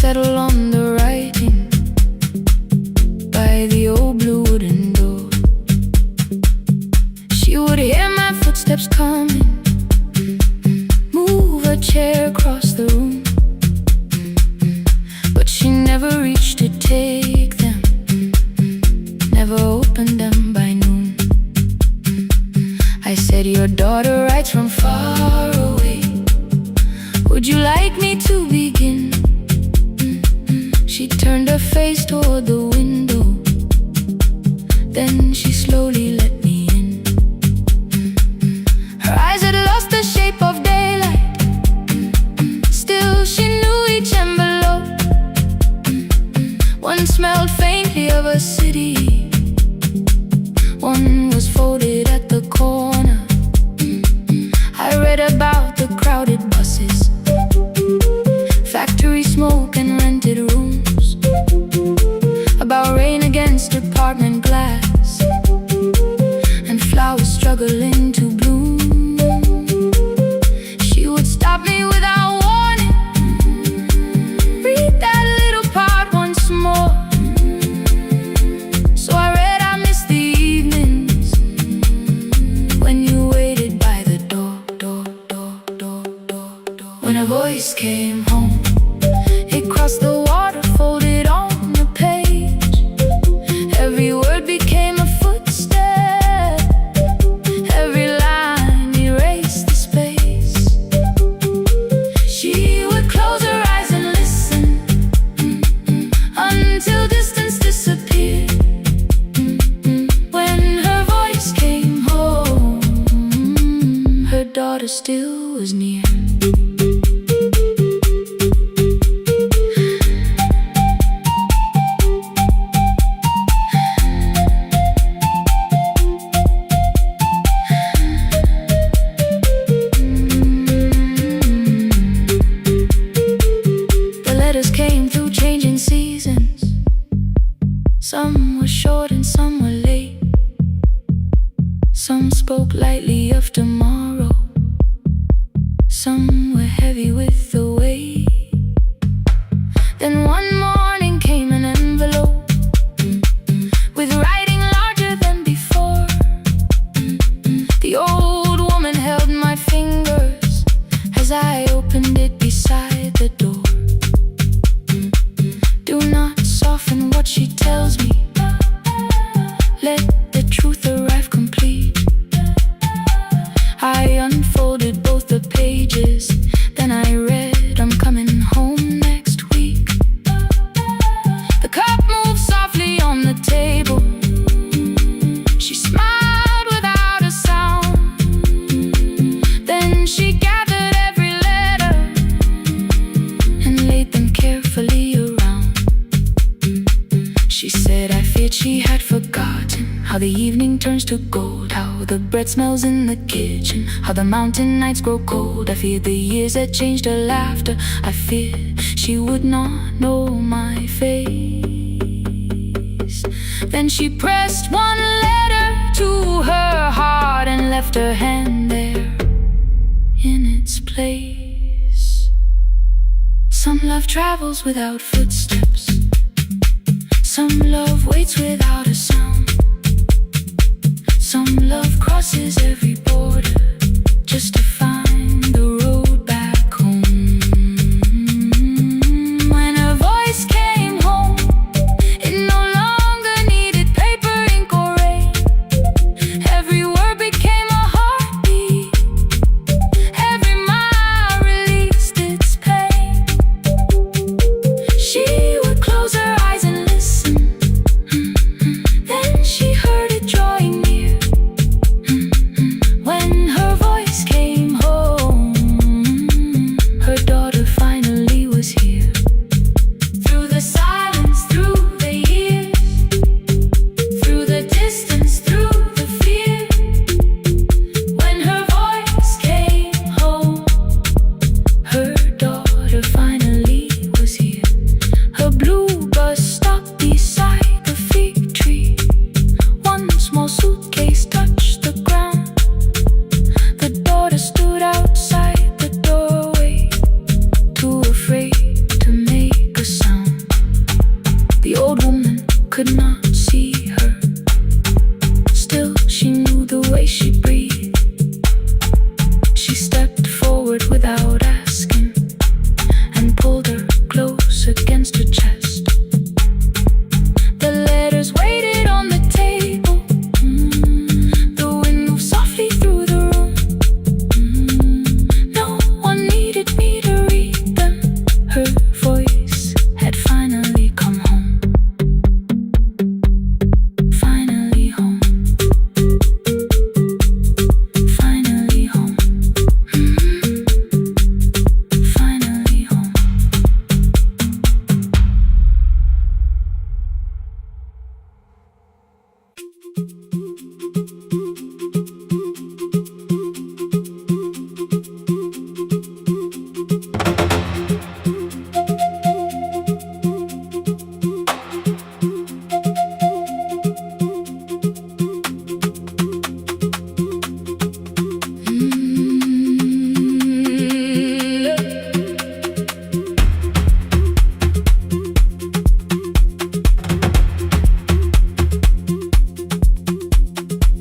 settle on the writing by the old blue wooden door. She would hear my footsteps coming, move a chair across the room, but she never reached to take them, never opened them by noon. I said, your daughter writes from far away, would you like me to begin? She turned her face toward the window, then she slowly let me in. Her eyes had lost the shape of daylight, still she knew each envelope. One smelled faintly of a city, one was folded at the corner. I read about the crowded buses, factory smoke and rented rooms, about rain against apartment glass, and flowers struggling to bloom. She would stop me without warning, read that little part once more. So I read, I miss the evenings when you waited by the door. When a voice came home, it crossed the water, folded on the page. Every word became a footstep, every line erased the space. She would close her eyes and listen until distance disappeared. When her voice came home, her daughter still was near. Came through changing seasons, some were short and some were late. Some spoke lightly of tomorrow, some were heavy with the weight. Then one morning came an envelope with writing larger than before. The old woman held my fingers as I opened it beside the door. Do not soften what she tells me, let the truth arrive complete. I unfolded both the pages, then I read, I'm coming home next week. The cup moved softly on the table, she smiled without a sound. Then she gathered every letter and laid them carefully around. She said, I feared she had forgotten how the evening turns to gold, how the bread smells in the kitchen, how the mountain nights grow cold. I feared the years had changed her laughter, I feared she would not know my face. Then she pressed one letter to her heart and left her hand there in its place. Some love travels without footsteps, some love waits without a sound. Some love crosses every border just to find the road back home. When her voice came home, it no longer needed paper, ink, or rain. Every word became a heartbeat, every mile released its pain. She would close her eyes and listen, then she heard it drawing near. When her voice came against her chest. The letters waited on the table. The wind moved softly through the room. No one needed me to read them. Her voice had finally come home. Finally home. Finally home. Finally home.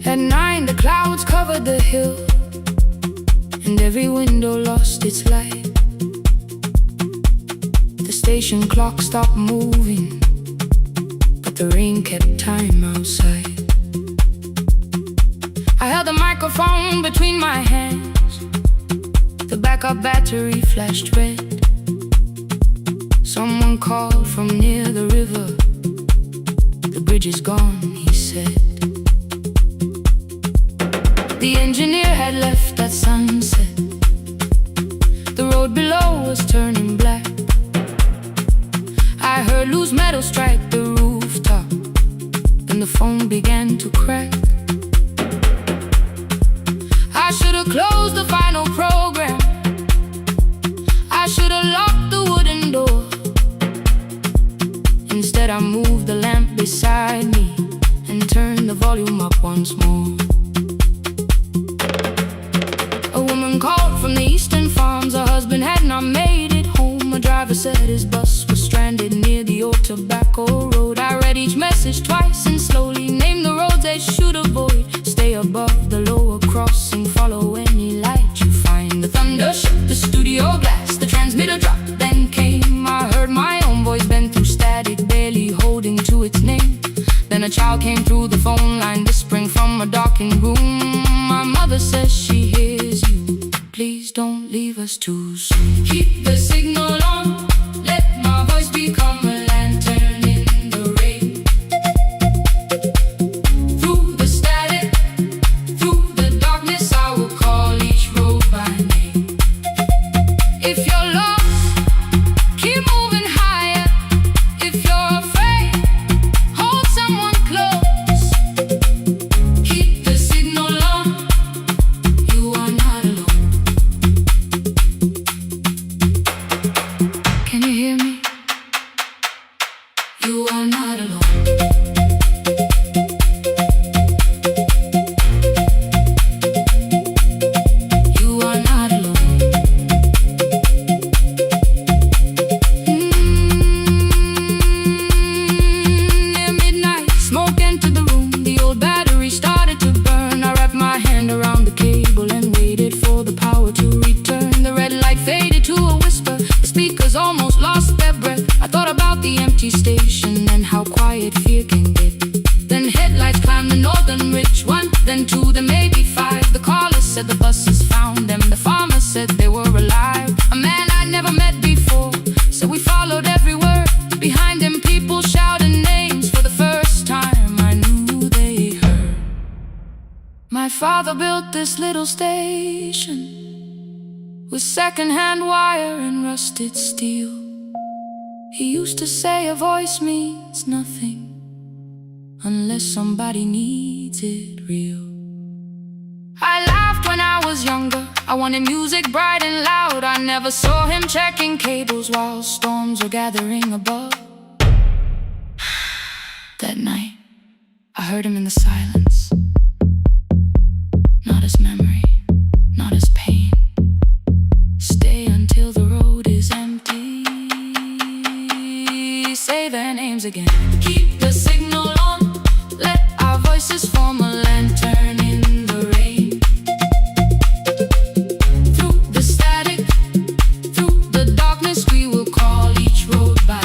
At 9, the clouds covered the hill, and every window lost its light. The station clock stopped moving, but the rain kept time outside. I held the microphone between my hands. The backup battery flashed red. Someone called from near the river. The bridge is gone, he said. The engineer had left at sunset. The road below was turning black. I heard loose metal strike the rooftop, and the phone began to crack. I should have closed the final program. I should have locked the wooden door. Instead I moved the lamp beside me and turned the volume up once more. A woman called from the eastern farms. Her husband had not made it home. A driver said his bus was stranded near the old tobacco road. I read each message twice and slowly named the roads they should avoid. Stay above the lower crossing, follow any light you find. The thunder shook the studio glass, the transmitter dropped, then came. I heard my own voice bend through static, barely holding to its name. Then a child came through the phone line, whispering from a darkened room. My mother says she hears you. Please don't leave us too soon. Keep the signal on. Let my voice become a lantern in the rain. Through the static, through the darkness, I will call each road by name. If you're lost, keep moving higher. If you're afraid, hold someone close. Keep the signal on. You are not alone. Can you hear me? You are not alone. You are not alone. Near midnight, smoke entered the room. The old battery started to burn. I wrapped my hand around the cable and waited for the power to return. The red light faded to a whisper. The speakers almost lost their breath. I thought about the empty station and how quiet fear can get. Then headlights climbed the northern ridge. 1, then 2, then maybe 5. The caller said the buses found them. The farmer said they were alive. A man I'd never met before, so we followed every word. Behind him people shouted names. For the first time I knew they heard. My father built this little station with second-hand wire and rusted steel. He used to say a voice means nothing unless somebody needs it real. I laughed when I was younger. I wanted music bright and loud. I never saw him checking cables while storms were gathering above. That night, I heard him in the silence. Not as memory, not as pain. Stay until the road is empty. Say their names again. Keep the signal on. Let our voices form a lantern in the rain. Through the static, through the darkness, we will call each road by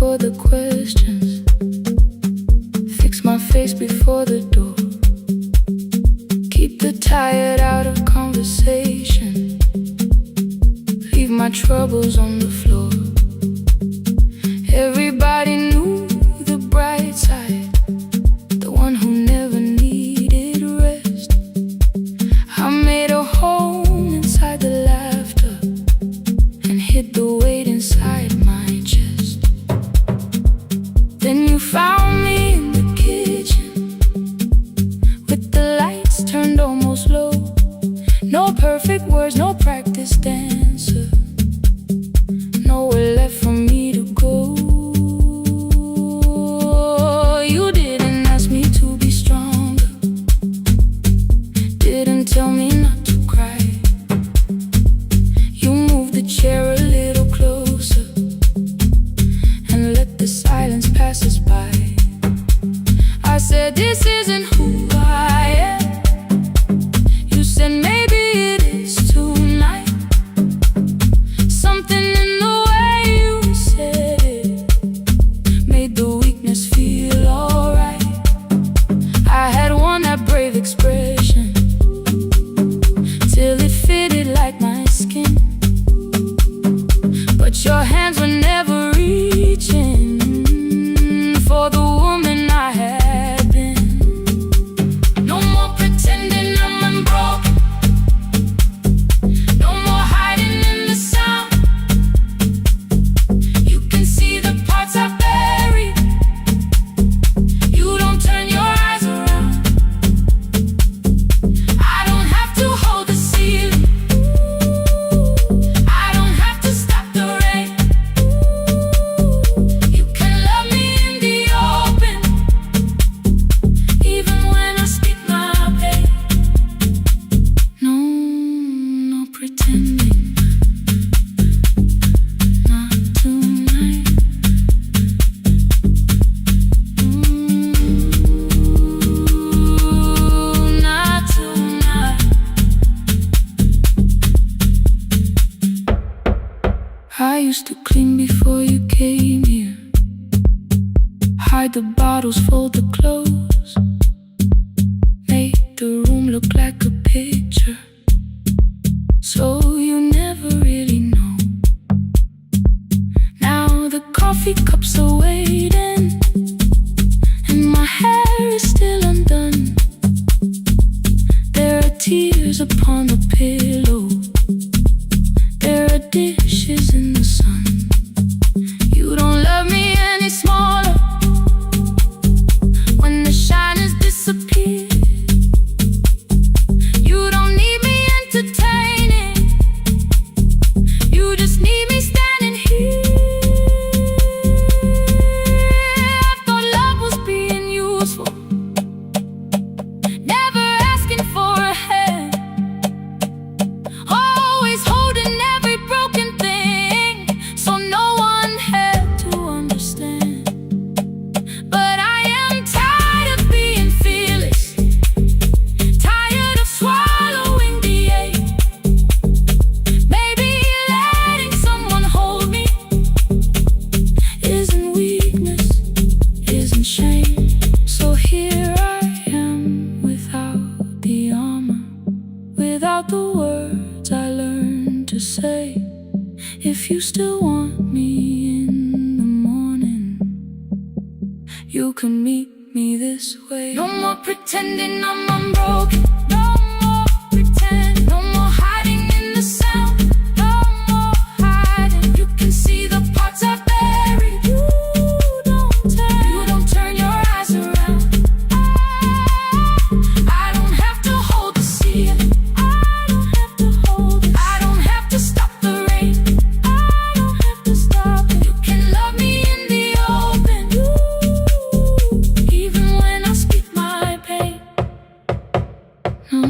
for the questions, fix my face before the door, keep the tired out of conversation, leave my troubles on the floor. Everybody knew the bright side, the one who never needed rest. I made a home inside the laughter and hid the weight inside my chest. Then you found me in the kitchen with the lights turned almost low. No perfect words, no practice dancer, nowhere left for me to go. You didn't ask me to be stronger, didn't tell me not to cry. You moved the chair a little closer and let the silence pass us by. I said, this isn't who I am. You said, maybe it is tonight. Something in the way you said it made the weakness feel alright. I had worn that brave expression till it fitted like my skin, but your hands were never reaching for the woman I had been. No more pretending I'm unbroken, no more hiding in the sound. You can see the parts I buried, you don't turn your eyes around. I don't have to hold the ceiling, I don't have to stop the rain. You can love me in the open, even when I speak my pain. No pretending, not tonight. Not tonight. I used to clean before you came here, hide the bottles, fold the clothes, make the room look like a picture, so you never really know. Now the coffee cups are waiting and my hair is still undone. There are tears upon the pillow, there are dishes in the sun. You don't love me any smaller when the shine has disappeared. You don't need me entertaining, you just need me standing here. I thought love was being useful, never asking for a hand, always holding every broken thing, so no one had to understand. But I am tired of being fearless, tired of swallowing the ache. Maybe letting someone hold me isn't weakness, isn't shame. So here I am without the armor, without the words I learned to say. If you still want me in the morning, you can meet me this way. No more pretending I'm unbroken, no more pretend, no more hiding in the sound, no more hiding. You can see the parts I buried, you don't turn your eyes around. I don't have to hold the ceiling, I don't have to hold it, I don't have to stop the rain, I don't have to stop it. You can love me in the open, even when I speak my pain. No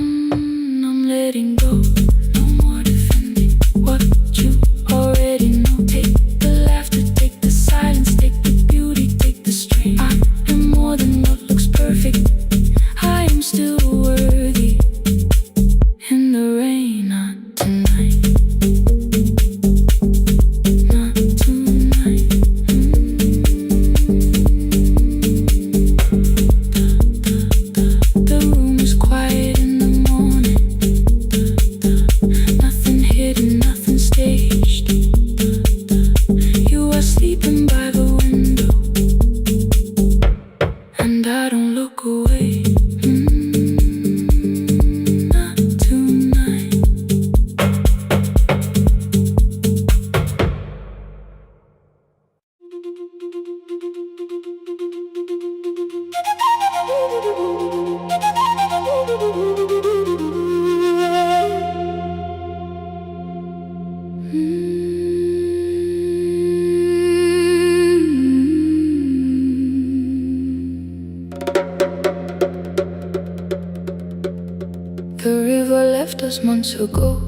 was months ago.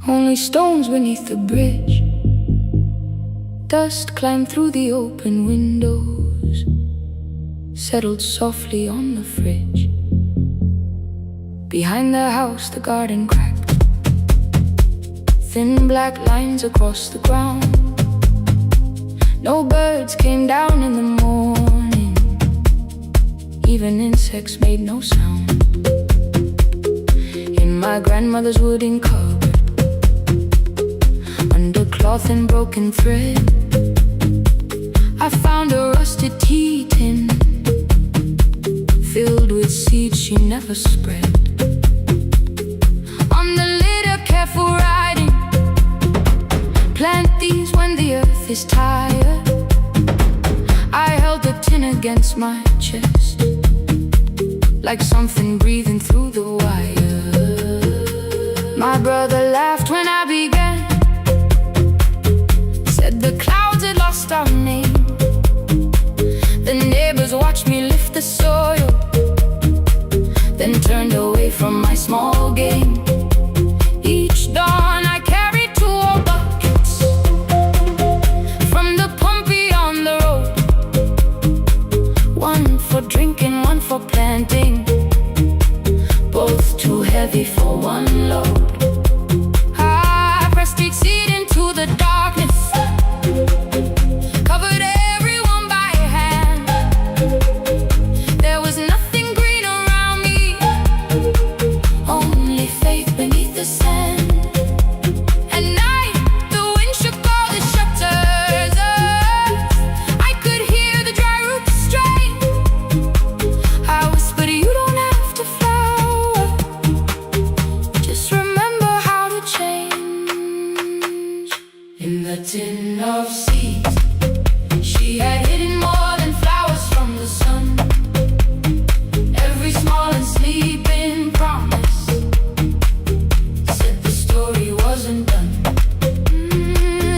Only stones beneath the bridge. Dust climbed through the open windows, settled softly on the fridge. Behind the house the garden cracked, thin black lines across the ground. No birds came down in the morning, even insects made no sound. In my grandmother's wooden cupboard, under cloth and broken thread, I found a rusted tea tin filled with seeds she never spread. On the lid a careful writing: plant these when the earth is tired. I held the tin against my chest, like something breathing through the wire. My brother laughed when I began, said the clouds had lost our name. The neighbors watched me lift the soil, then turned away from my small game. Each dawn I carried 2 old buckets from the pump beyond the road, one for drinking, one for planting, both too heavy for one load. I pressed each seed into the darkness, covered everyone by hand. There was nothing green around me, only faith beneath the sand. At night the wind shook all the shutters. I could hear the dry roots strain. I whispered, you don't have to flower, just remember how to change. In the tin of seeds she had hidden more than flowers from the sun. Every small and sleeping promise said the story wasn't done.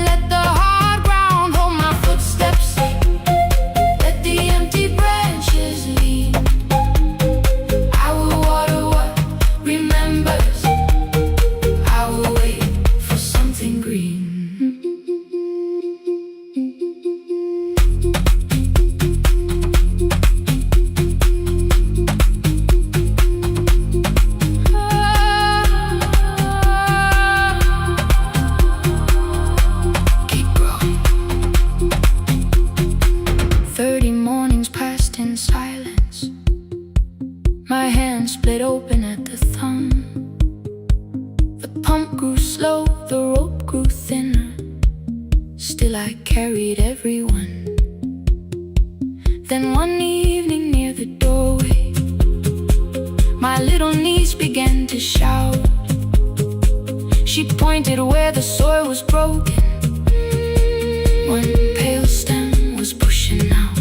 Let the hard ground hold my footsteps, let the empty branches lean. I will water what remembers, I will wait for something green. Keep growing. 30 mornings passed in silence. My hand split open at the thumb. The pump grew slow, the rope grew thinner. Still I carried everyone. Then one evening near the doorway, my little niece began to shout. She pointed where the soil was broken. One pale stem was pushing out.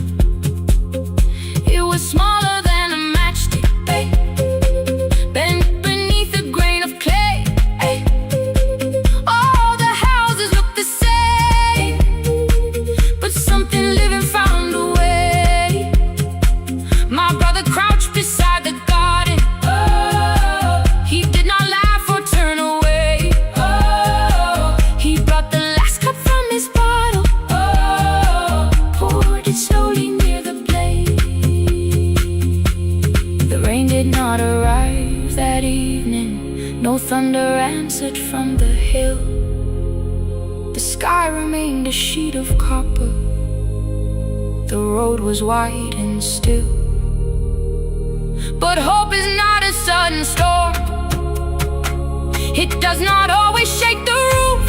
It was smaller than a matchstick, babe, bent beneath a grain of clay. All the houses looked the same, but something living found a way. My brother crouched beside the garden. He did not laugh or turn away. He brought the last cup from his bottle, poured it slowly near the blaze. The rain did not arrive that evening, no thunder answered from the hill. The sky remained a sheet of copper, the road was wide and still. But hope is not a sudden storm, it does not always shake the roof.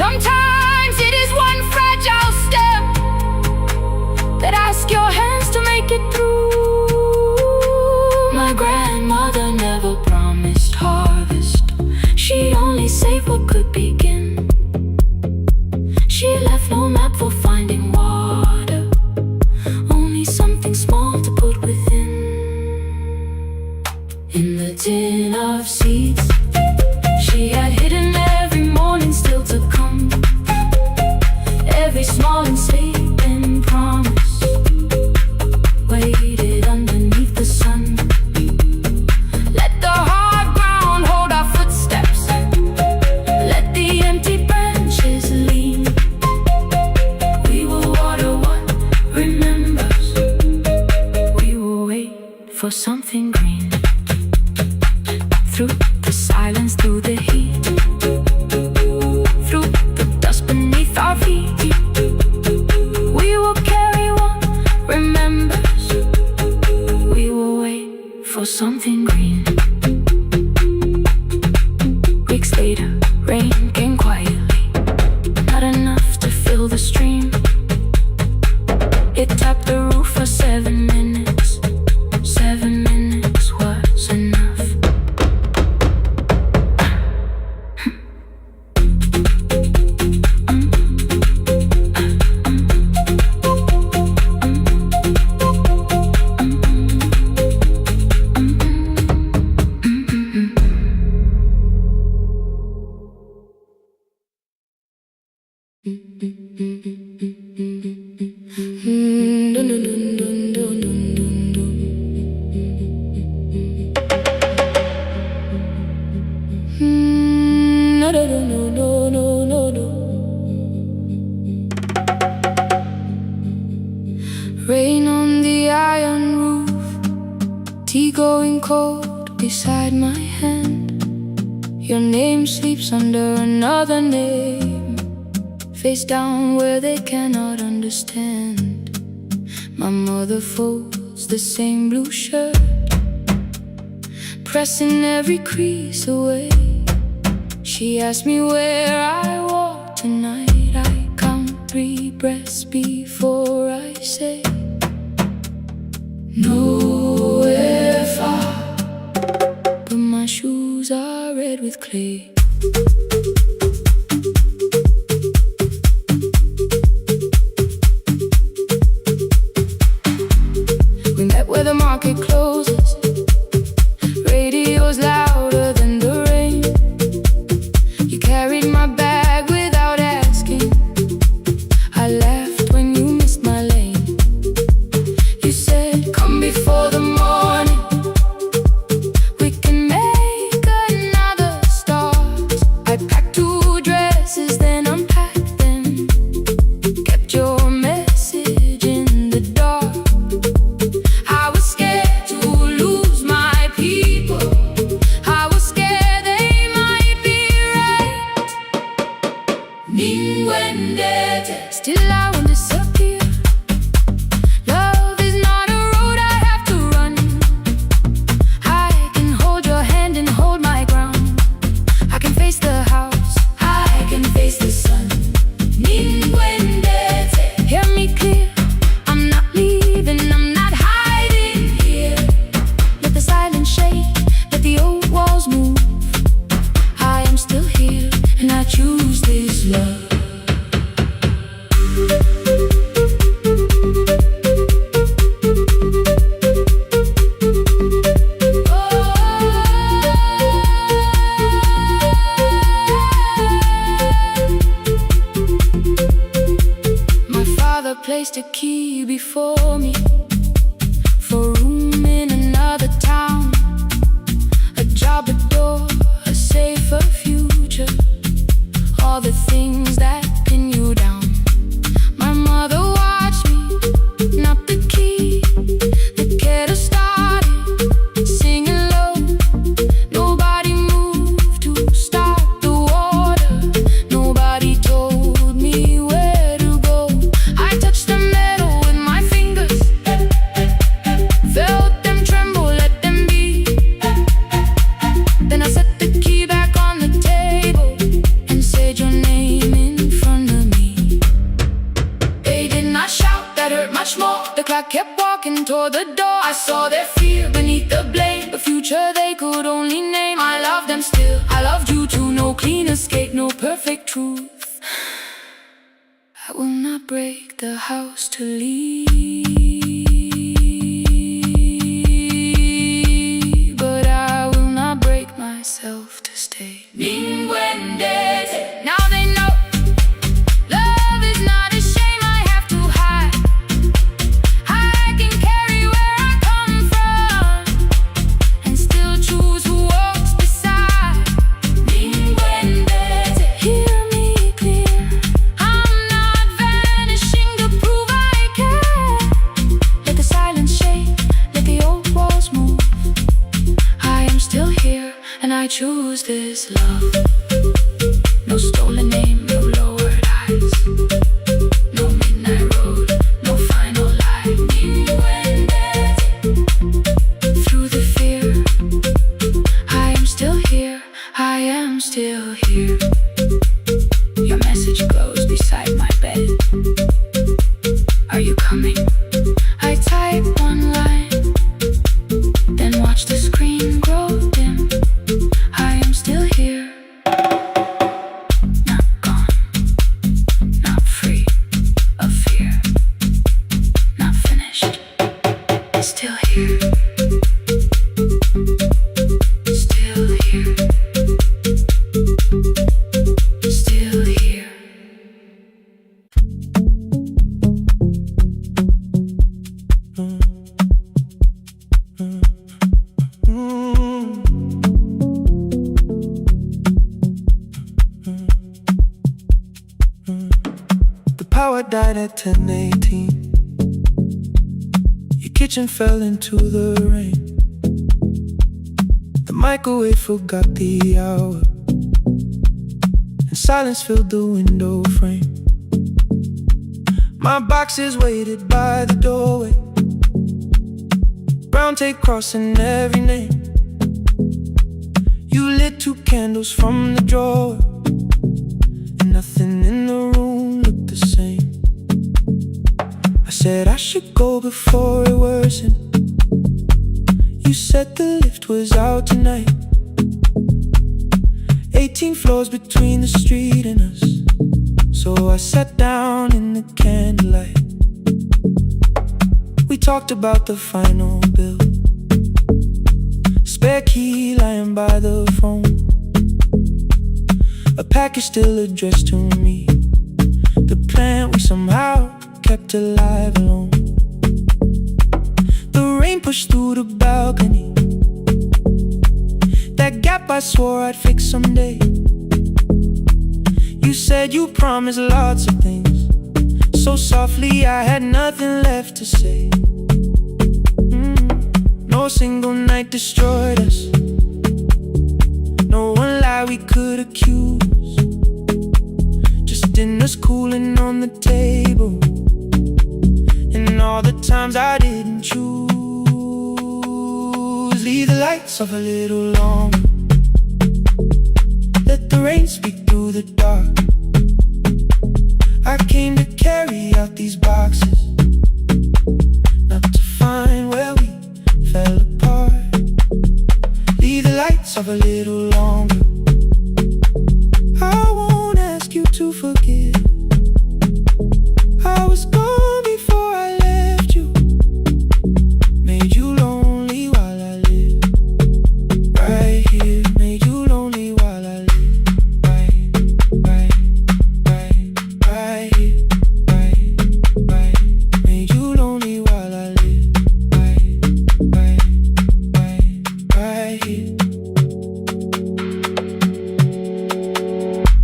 Sometimes it is one fragile step that asks your hands to make it through. My grandmother never promised harvest, she only saved what could begin. She left no map for finding water, only something small to put within. In the tin of seeds she had hidden every morning still to come. Rain on the iron roof, tea going cold beside my hand. Your name sleeps under another name, face down where they cannot understand. My mother folds the same blue shirt, pressing every crease away. She asked me where I walk tonight. I count 3 breaths before I say nowhere far, but my shoes are red with clay. We met where the market closes, radio's louder than the rain. You carried my bag without asking, I laughed when you missed my lane. You said, come before the morning, we can make another start. I packed 2 dresses, then unpacked them, kept your message in the dark. I was scared to lose my people, I was scared they might be right. Still I won't disappear. Love is not a road I have to run. I can hold your hand and hold my ground. I can face the house, I can face the sun. Hear me clear, I'm not leaving, I'm not hiding here. Let the silence shake, let the old walls move. I am still here, and I choose this love. My father placed a key before me for room in another town, a job, a door, a safer future, all the things that pin you down. My mother watched me, not the key, the kettle started singing low. Nobody moved to stop the water, nobody told me where to go. I touched the metal with my fingers, felt them tremble, let them be. Then I set the key back on the table and said your name in front of me. They did not shout, that hurt much more. The clock kept walking toward the door. I saw their fear beneath the blame, a future they could only name. I loved them still, I loved you too. No clean escape, no perfect truth. I will not break the house to leave, but I will not break myself to stay. Now they know love is not a shame I have to hide. I can carry where I come from and still choose who walks beside. Hear me clear, I'm not vanishing to prove I care. how I died at 10:18. Your kitchen fell into the rain. The microwave forgot the hour, and silence filled the window frame. My boxes waited by the doorway, brown tape crossing every name. You lit 2 candles from the drawer, and nothing in the room looked the same. I said I should go before it worsened. You said the lift was out tonight. 18 floors between the street and us, so I sat down in the candlelight. We talked about the final bill, spare key lying by the phone, a package still addressed to me, the plant we somehow kept alive alone. The rain pushed through the balcony, that gap I swore I'd fix someday. You said you promised lots of things, so softly I had nothing left to say. No single night destroyed us, no one lie we could accuse, just dinners cooling on the table, and all the times I didn't choose. Leave the lights off a little longer, let the rain speak through the dark. I came to carry out these boxes, not to find where we fell apart. Leave the lights off a little longer. I won't ask you to forgive. I was gone before I left you, made you lonely while I lived right here, made you lonely while I lived right here, right, made you lonely while I lived right here.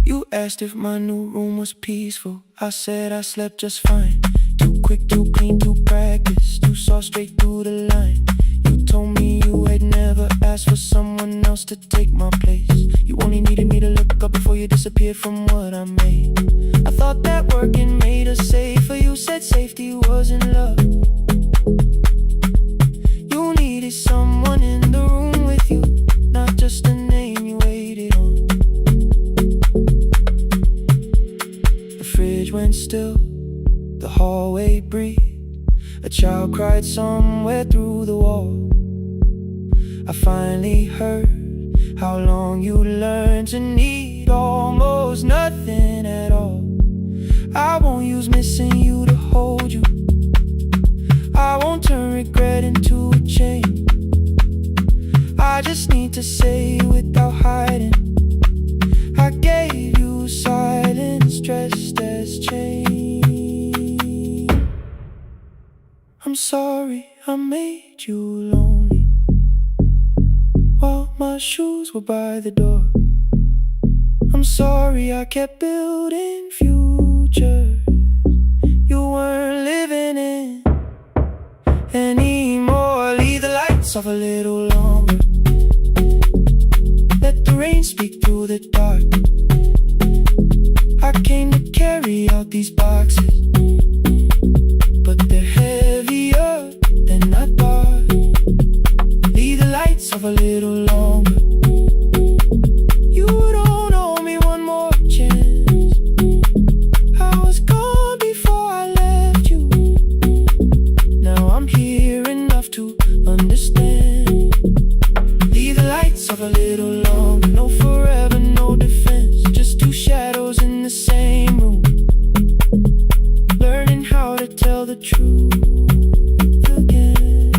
You asked if my new room was peaceful. I said I slept just fine. Too quick, too clean, too practiced, too saw straight through the line. You told me you had never asked for someone else to take my place. You only needed me to look up before you disappeared from what I made. I thought that working made us safer. You said safety was in love. You needed someone in the room with you, not just a name you waited on. The fridge went still, the hallway breathed, a child cried somewhere through the wall. I finally heard how long you learned to need almost nothing at all. I won't use missing you to hold you, I won't turn regret into a chain. I just need to say without hiding, I gave you silence dressed as change. I'm sorry I made you lonely while my shoes were by the door. I'm sorry I kept building futures you weren't living in anymore. Leave the lights off a little longer, let the rain speak through the dark. I came to carry out these boxes, but they're heavier than I thought. Leave the lights off a little longer. You don't owe me one more chance. I was gone before I left you. Now I'm here enough to understand. Leave the lights off a little longer. No forever, no defense, just 2 shadows in the same room, learning how to tell the truth again.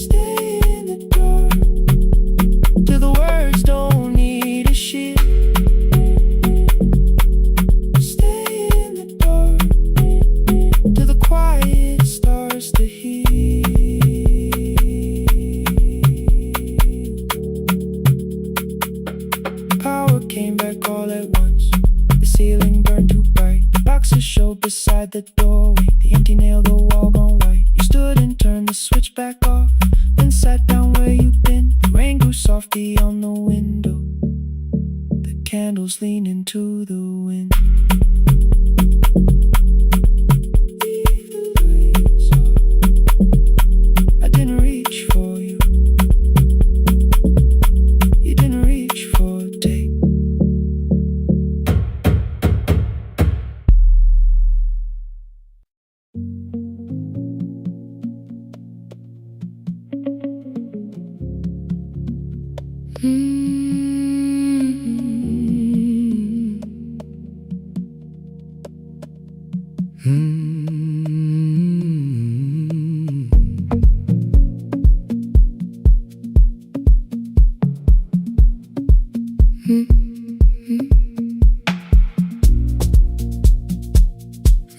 Stay in the dark till the words don't need a shield. Stay in the dark till the quiet starts to heal. Power came back all at once. The ceiling burned too bright. The boxes showed the beside the doorway, the empty nail, the wall gone white. You stood and turned the switch back off, then sat down where you'd been. The rain grew softly on the window, the candles leaned into the wind. I didn't reach for you, you didn't reach for a take.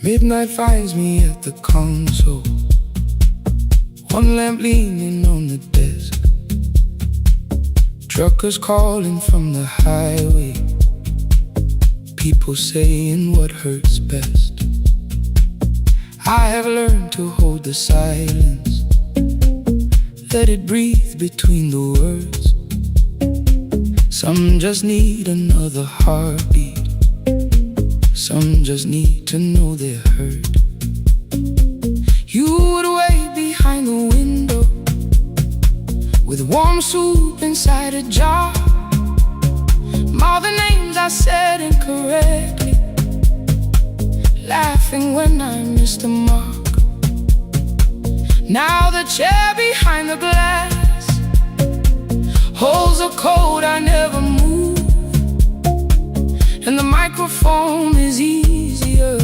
Midnight finds me at the console, one lamp leaning on the desk. Truckers calling from the highway, people saying what hurts best. I have learned to hold the silence, let it breathe between the words. Some just need another heartbeat, some just need to know they're heard. You would wait behind the window with warm soup inside a jar. All the names I said incorrectly, laughing when I missed the mark. Now the chair behind the glass holds a code I never moved, and the microphone is easier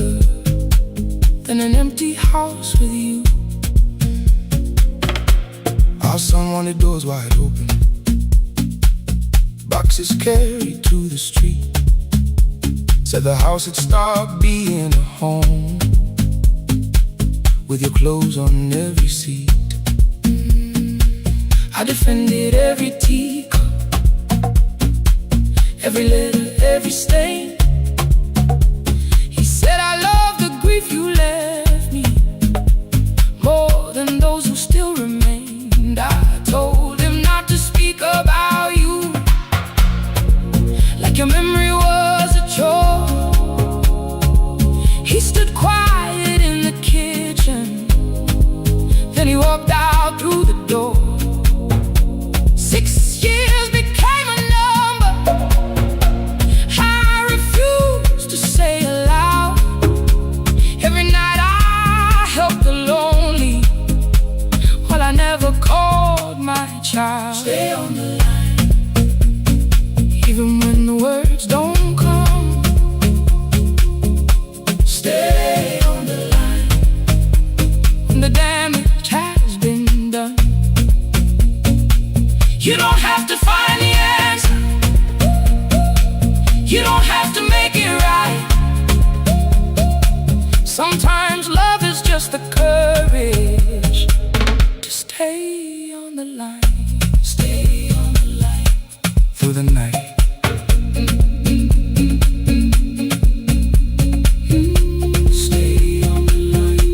than an empty house with you. Our son wanted doors wide open, boxes carried to the street. Said the house had stopped being a home, with your clothes on every seat. I defended every teacup, every letter, every stain. He said I love the grief you left me more than those who still remained. I told him not to speak about you like your memory was a chore. He stood quiet in the kitchen, then he walked out through the door. 6 years became a number I refused to say aloud. Every night I helped the lonely, while I never called my child. Stay on the line, even when the words don't come. Stay on the line, when the damage has been done. You don't have to find the answer, you don't have to make it right. Sometimes love is just the courage to stay on the line. Stay on the line through the night. Stay on the line.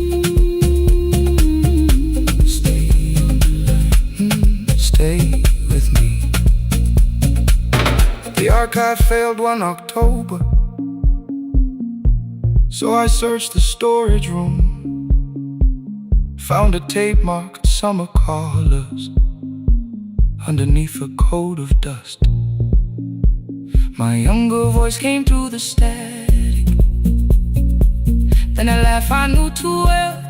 Stay on the line. Stay with me. The archive failed one October, so I searched the storage room, found a tape marked summer callers underneath a coat of dust. My younger voice came through the static, then a laugh I knew too well.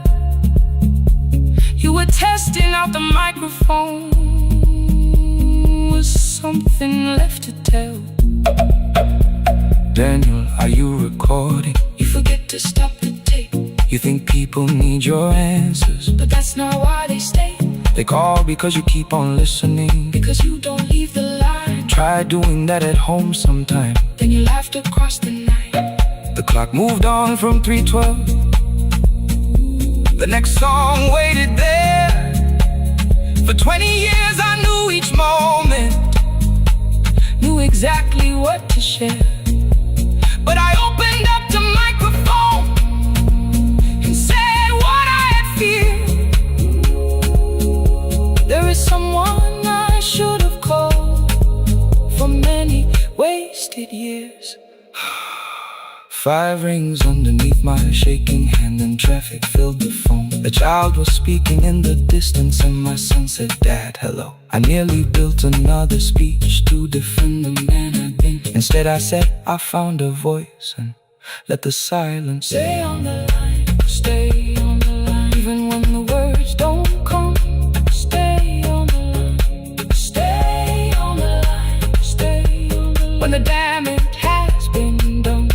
You were testing out the microphone, was something left to tell? Daniel, are you recording? You forget to stop the tape. You think people need your answers, but that's not why they stay. They call because you keep on listening, because you don't leave the line. Try doing that at home sometime, then you laughed across the night. The clock moved on from 3:12. The next song waited there. For 20 years I knew each moment, knew exactly what to share. But I opened up the microphone 5 rings underneath my shaking hand, and traffic filled the phone. A child was speaking in the distance, and my son said, "Dad, hello." I nearly built another speech to defend the man I'd been. Instead I said, "I found a voice," and let the silence stay on the line. Stay on the line, even when the words don't come. Stay on the line. Stay on the line. Stay on the line. When the damage has been done,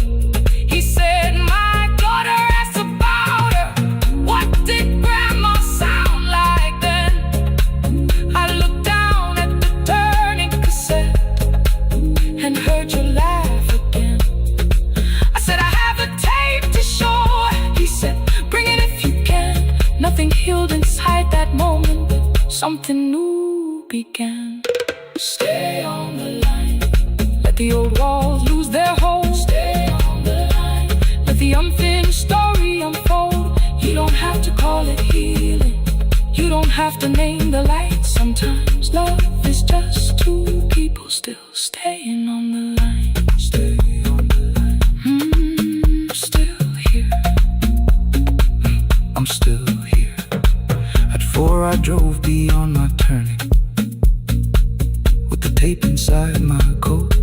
he said, "My daughter asked about her. What did grandma sound like then?" I looked down at the turning cassette and heard you laugh again. I said, "I have a tape to show." He said, "Bring it if you can." Nothing healed inside that moment, but something new began. Stay on the line. Let the old walls lose their hold. Stay on the line. Let the unfinished story unfold. You don't have to call it healing. You don't have to name the light. Sometimes love is just two people still staying on the line. Stay on the line. I'm still here. I'm still here. At 4 I drove beyond my turning, with the tape inside my coat.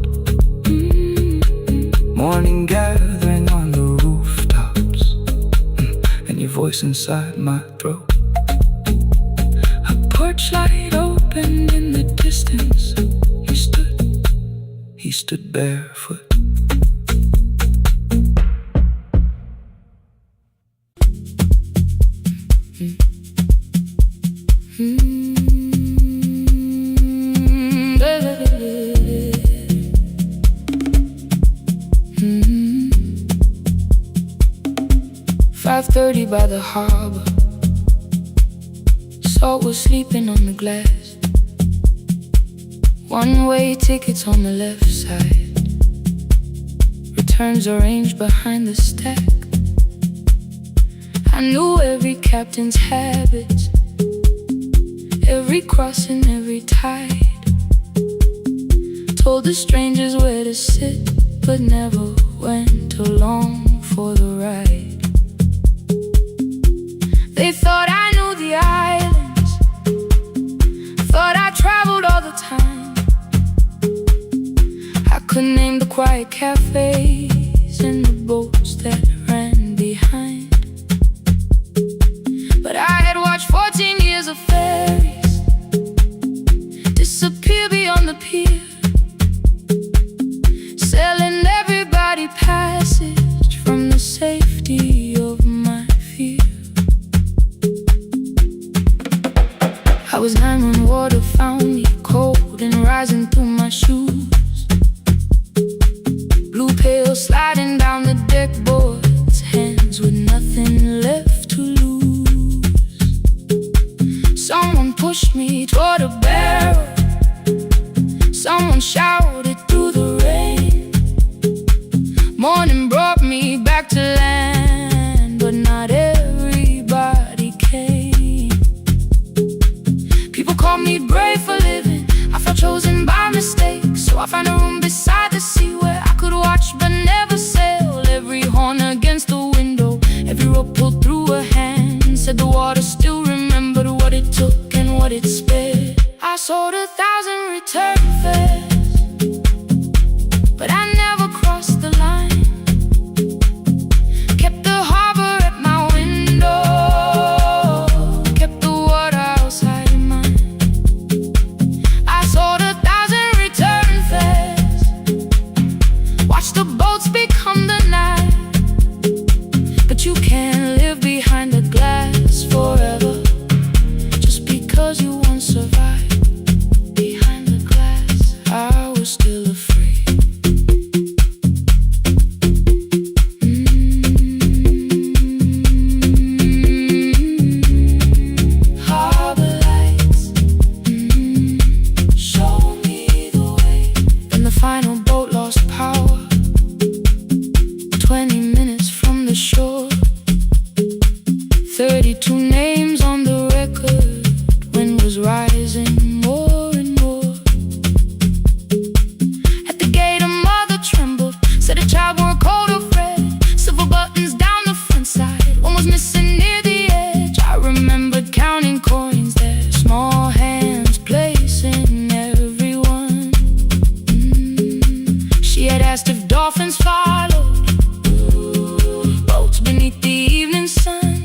Morning gathering on the rooftops, and your voice inside my throat. A porch light opened in the distance. He stood barefoot. "5:30 by the harbor. Salt was sleeping on the glass. One-way tickets on the left side. Returns arranged behind the stack. I knew every captain's habits, every crossing, every tide. Told the strangers where to sit, but never went along for the ride. They thought I knew the islands, thought I traveled all the time. I could name the quiet cafes and the boats that ran behind. But I had watched 14 years of ferries disappear beyond the pier, selling everybody passage from the safety of my fear. I was 9 when water found me, cold and rising through my shoes. Blue pail sliding down the deck boards, hands with nothing left to lose. Someone pushed me toward a barrel. Someone shouted through the rain. Morning brought me back to land, but not everybody came. People called me brave for living. I felt chosen by mistake, so I found a room beside the sea where I could watch but never sail. Every horn against the window, every rope pulled through a hand, said the water still remembered what it took and what it spared. I sold 1,000 return fares, but I never crossed the line. Kept the harbor at my window, kept the water outside of mine. I sold 1,000 return fares, was missing near the edge. I remembered counting coins there, small hands placing everyone. She had asked if dolphins followed, boats beneath the evening sun.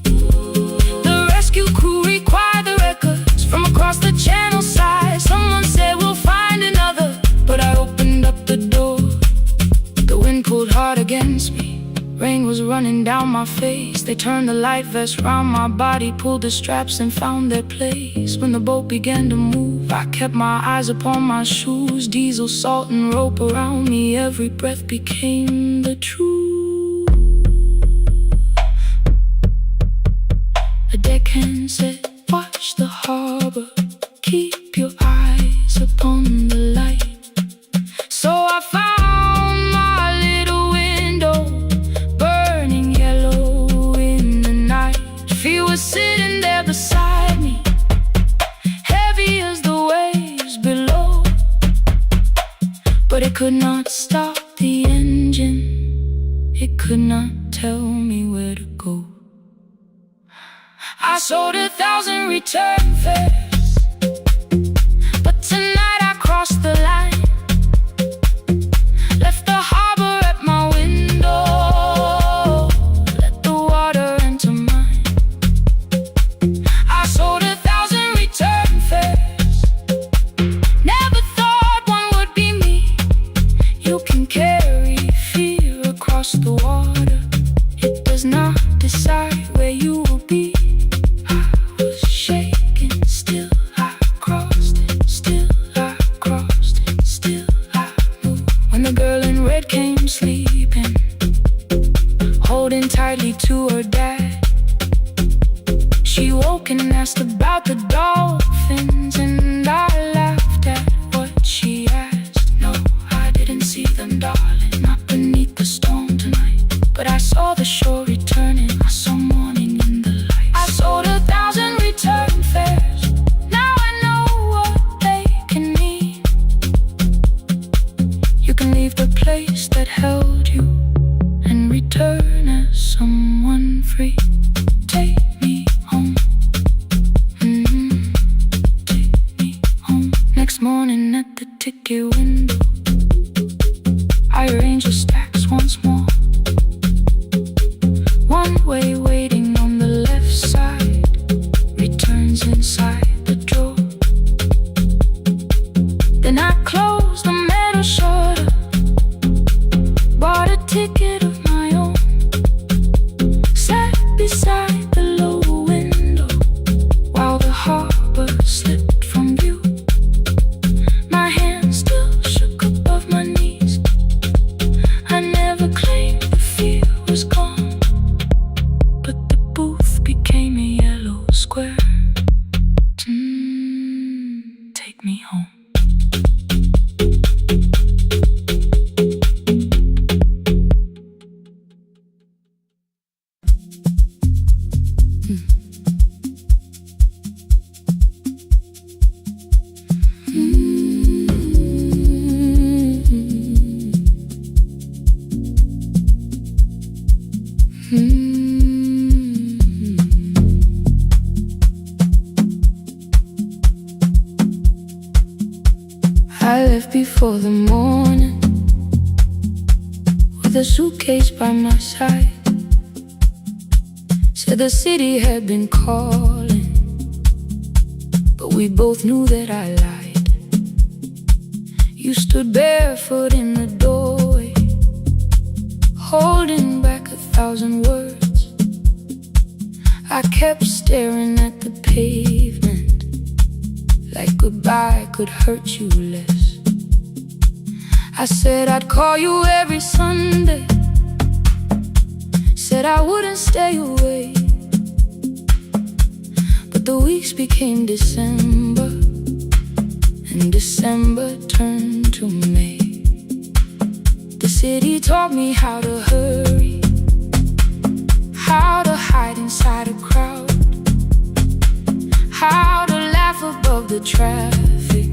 The rescue crew required the records from across the channel side. Someone said we'll find another, but I opened up the door. The wind pulled hard against me, rain was running down my face. They turned the light vest round my body, pulled the straps and found their place. When the boat began to move, I kept my eyes upon my shoes. Diesel, salt and rope around me, every breath became the truth. A deckhand said, watch the harbor, keep your eyes upon the light. So I found my little window, burning yellow in the night. She was sitting there beside me, heavy as the waves below, but it could not stop the engine. It could not tell me where to go. I sold 1,000 return fares, but tonight I crossed the line. Left the harbor at my window, let the water enter mine. I sold 1,000 return fares, never thought one would be me. You can carry fear across the water, it does not decide where you will be. I was shaking, still I crossed it, still I crossed it, still I moved. When the girl in red came sleeping, holding tightly to her dad, she woke and asked about the dolphins, and I laughed at what she asked. No, I didn't see them, darling, not beneath the storm tonight, but I saw the shore returning, I saw morning in the light. I sold 1,000 return fares, now I know what they can mean. You can leave the place that held you and return as someone free. Take me home, take me home. Next morning at the ticket window, I arranged the stacks once more. One way waiting on the left side, returns inside the drawer. Then I closed the metal shutter, bought a ticket of my own, sat beside the low window while the harbor slipped from view. My hands still shook above my knees, I never claimed the fear was gone, but the booth became a yellow square. Take me home. I left before the morning, with a suitcase by my side. Said the city had been calling, but we both knew that I lied. You stood barefoot in the doorway, holding back 1,000 words. I kept staring at the pavement, like goodbye could hurt you less. I said I'd call you every Sunday, said I wouldn't stay away. But the weeks became December, and December turned to May. The city taught me how to hurry, how to hide inside a crowd, how to laugh above the traffic,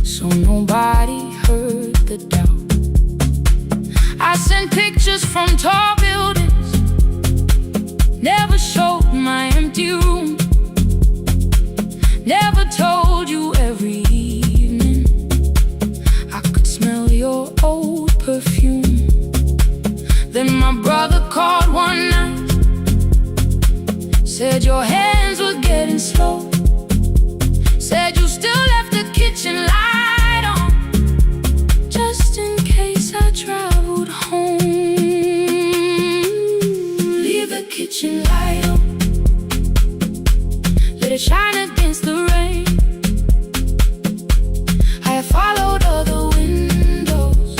so nobody heard the doubt. I sent pictures from tall buildings, empty room. Never told you every evening I could smell your old perfume. Then my brother called one night, said your hands were getting slow, said you still left the kitchen light on, just in case I traveled home. Leave the kitchen light on, let it shine against the rain. I have followed other windows,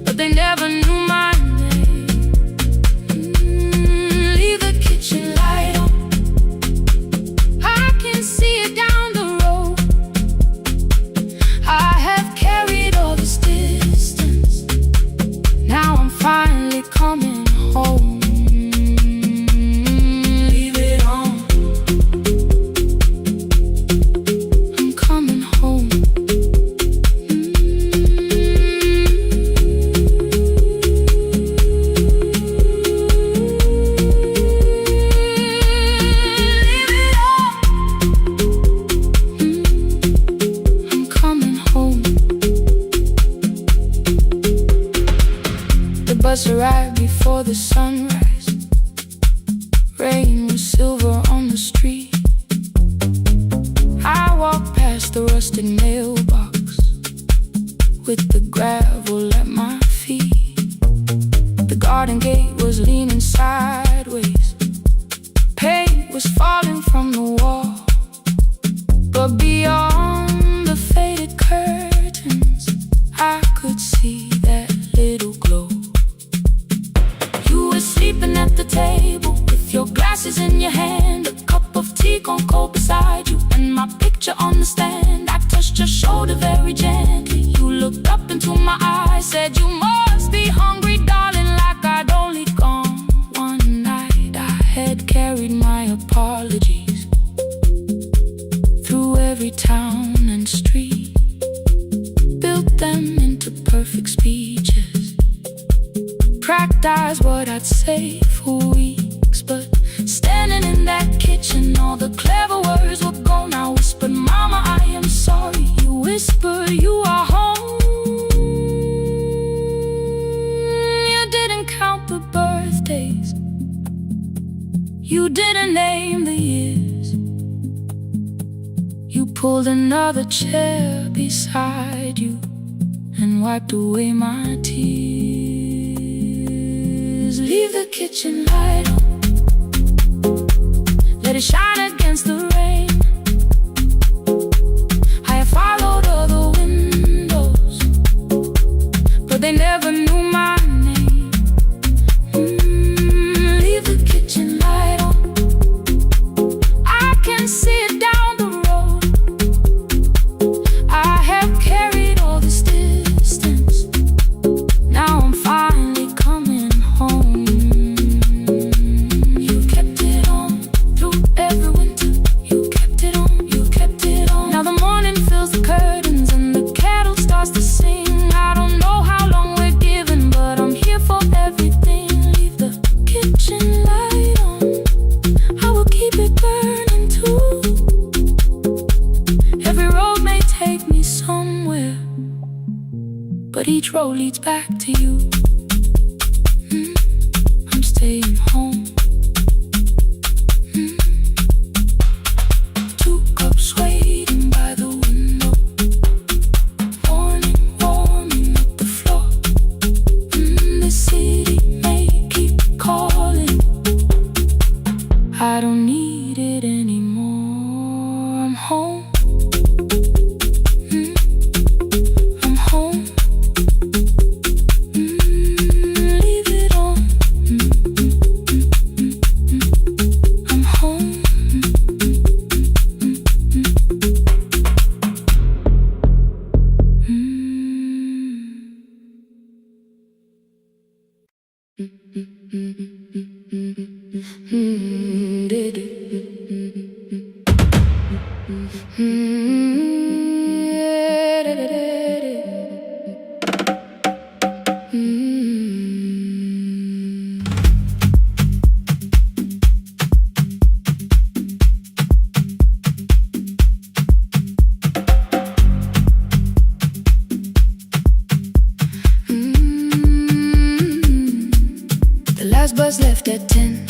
but they never knew my name. Leave the kitchen light on, I can see it down the road. I have carried all this distance, now I'm finally coming home. Leave it on, I'm coming home. Leave it on, I'm coming home. The bus arrived before the sunrise. Rain was silver on the street. I walked past the rusted mailbox with the gravel at my feet. The garden gate was leaning sideways. Paint was falling from the wall, but beyond the faded curtains I could see that little glow. You were sleeping at the table with your glasses in your hand, a cup of tea gone cold beside you, and my picture on the stand. I touched your shoulder very gently. You looked up into my eyes, said you must be hungry, darling, like I'd only gone one night. I had carried my apologies through every town and street, built them into perfect speeches, practiced what I'd say for weeks. But standing in that kitchen, all the clever words were gone. I whispered, Mama, I am sorry. You whispered, you are home. You didn't count the birthdays, you didn't name the years. You pulled another chair beside you and wiped away my tears. Leave the kitchen light on, let it shine against the rain. I have followed other windows, but they never knew my name. Leave the kitchen light on, I can see it down the road. I have carried all this distance, now I'm finally coming home. You kept it on through every winter. You kept it on, you kept it on. Now the morning fills the curtains and the kettle starts to sing. I don't know how long we're given, but I'm here for everything. Leave the kitchen light on, I will keep it burning too. Every road may take me somewhere, but each road leads back to you. I'm staying home. 2 cups waiting by the window, morning warming up the floor. The city may keep calling, I don't need it anymore. I'm home. I'm home. Leave it on. I'm home. The last bus left at 10.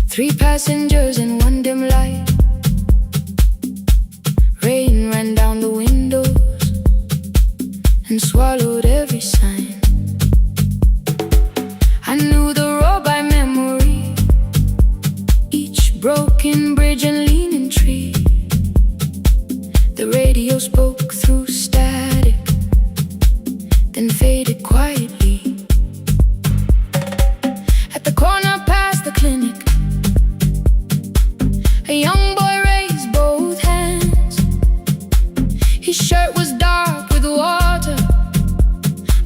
3 passengers and 1 dim light. Rain ran down the windows and swallowed every sign. I knew the road by memory, each broken bridge and leaning tree. The radio spoke through static, then faded quietly. At the corner past the clinic, a young boy raised both hands. His shirt was dark with water,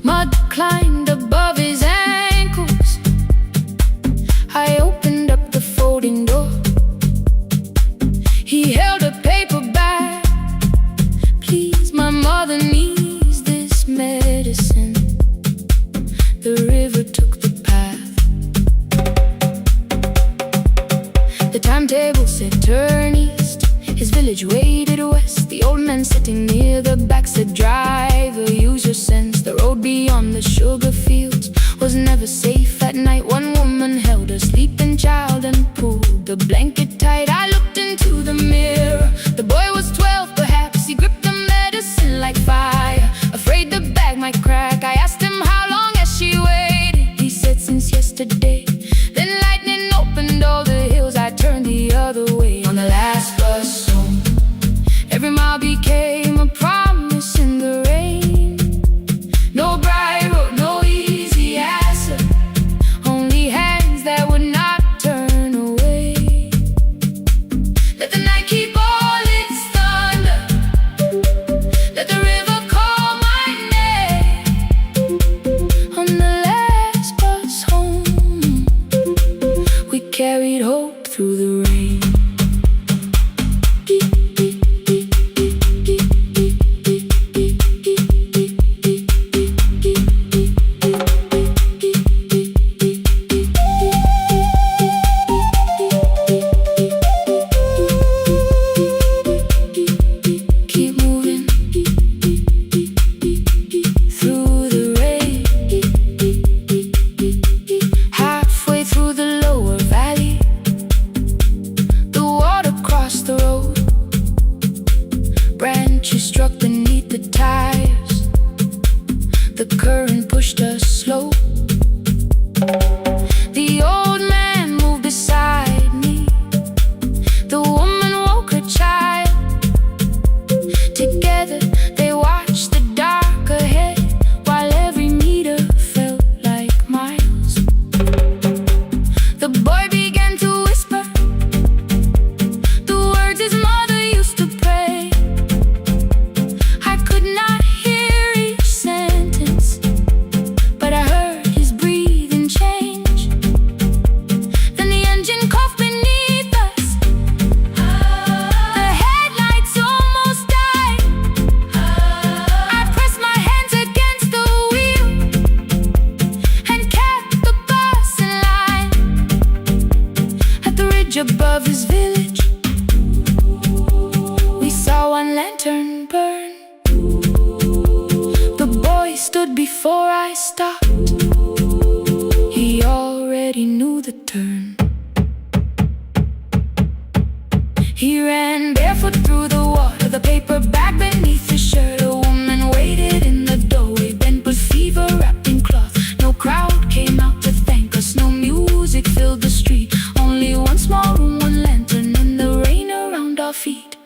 mud climbed above his ankles. I opened up the folding door. He held a paper bag. Please, my mother needs this medicine. The river took the path. The timetable said turn east. His village waded west. The old man sitting near the back said, driver, use your sense. The road beyond the sugar fields was never safe at night. One woman held her sleeping child and pulled the blanket tight. I looked into the mirror. The boy was 12 perhaps. He gripped the medicine like fire, afraid the bag might crack. I asked him how long has she waited. He said since yesterday. Then lightning opened all the hills. I turned the other way on the last bus home. Every mile became a promise in the rain. No bright road, no easy answer, only hands that would not turn away. Let the night keep all its thunder, let the river call my name. On the last bus home, we carried hope through the rain. Keep moving through the rain. Halfway through the lower valley, the water crossed the road. Branches struck beneath the tires. The current pushed us slow. The old man moved beside me. The woman woke her child. Together they watched the dark ahead, while every meter felt like miles. The boy began to whisper the words his mother used to pray. I could not hear each sentence, but I heard his breathing change. Then the engine coughed beneath us. The headlights almost died. I pressed my hands against the wheel and kept the bus in line. At the ridge above his village, we saw one lantern burn. The boy stood before I stopped. He already knew the turn. He ran barefoot through the water, the paper bag beneath his shirt. A woman waited in the doorway, bent with fever, wrapped in cloth. No crowd came out to thank us, no music filled the street. Only one small room, one lantern, and the rain around our feet.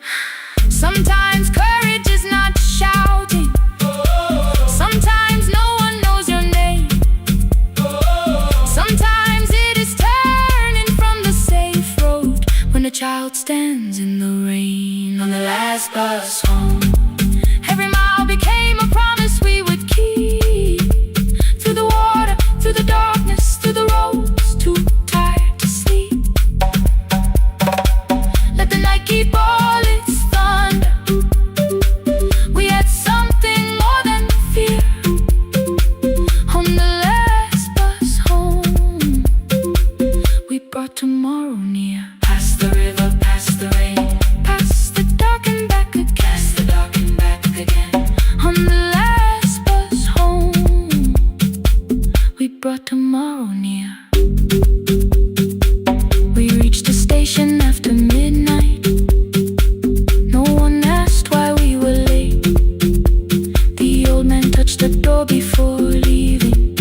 Sometimes courage is not shouting. Sometimes no one knows your name. Sometimes it is turning from the safe road when a child stands in the rain. On the last bus home, every mile became a promise we would keep. Through the water, through the darkness, through the roads too tired to sleep. Let the night keep all its thunder. We had something more than fear. On the last bus home, we brought tomorrow near. Past the river, past the rain, past the dark and back again. Past the dark tomorrow near. We reached the station after midnight. No one asked why we were late. The old man touched the door before leaving.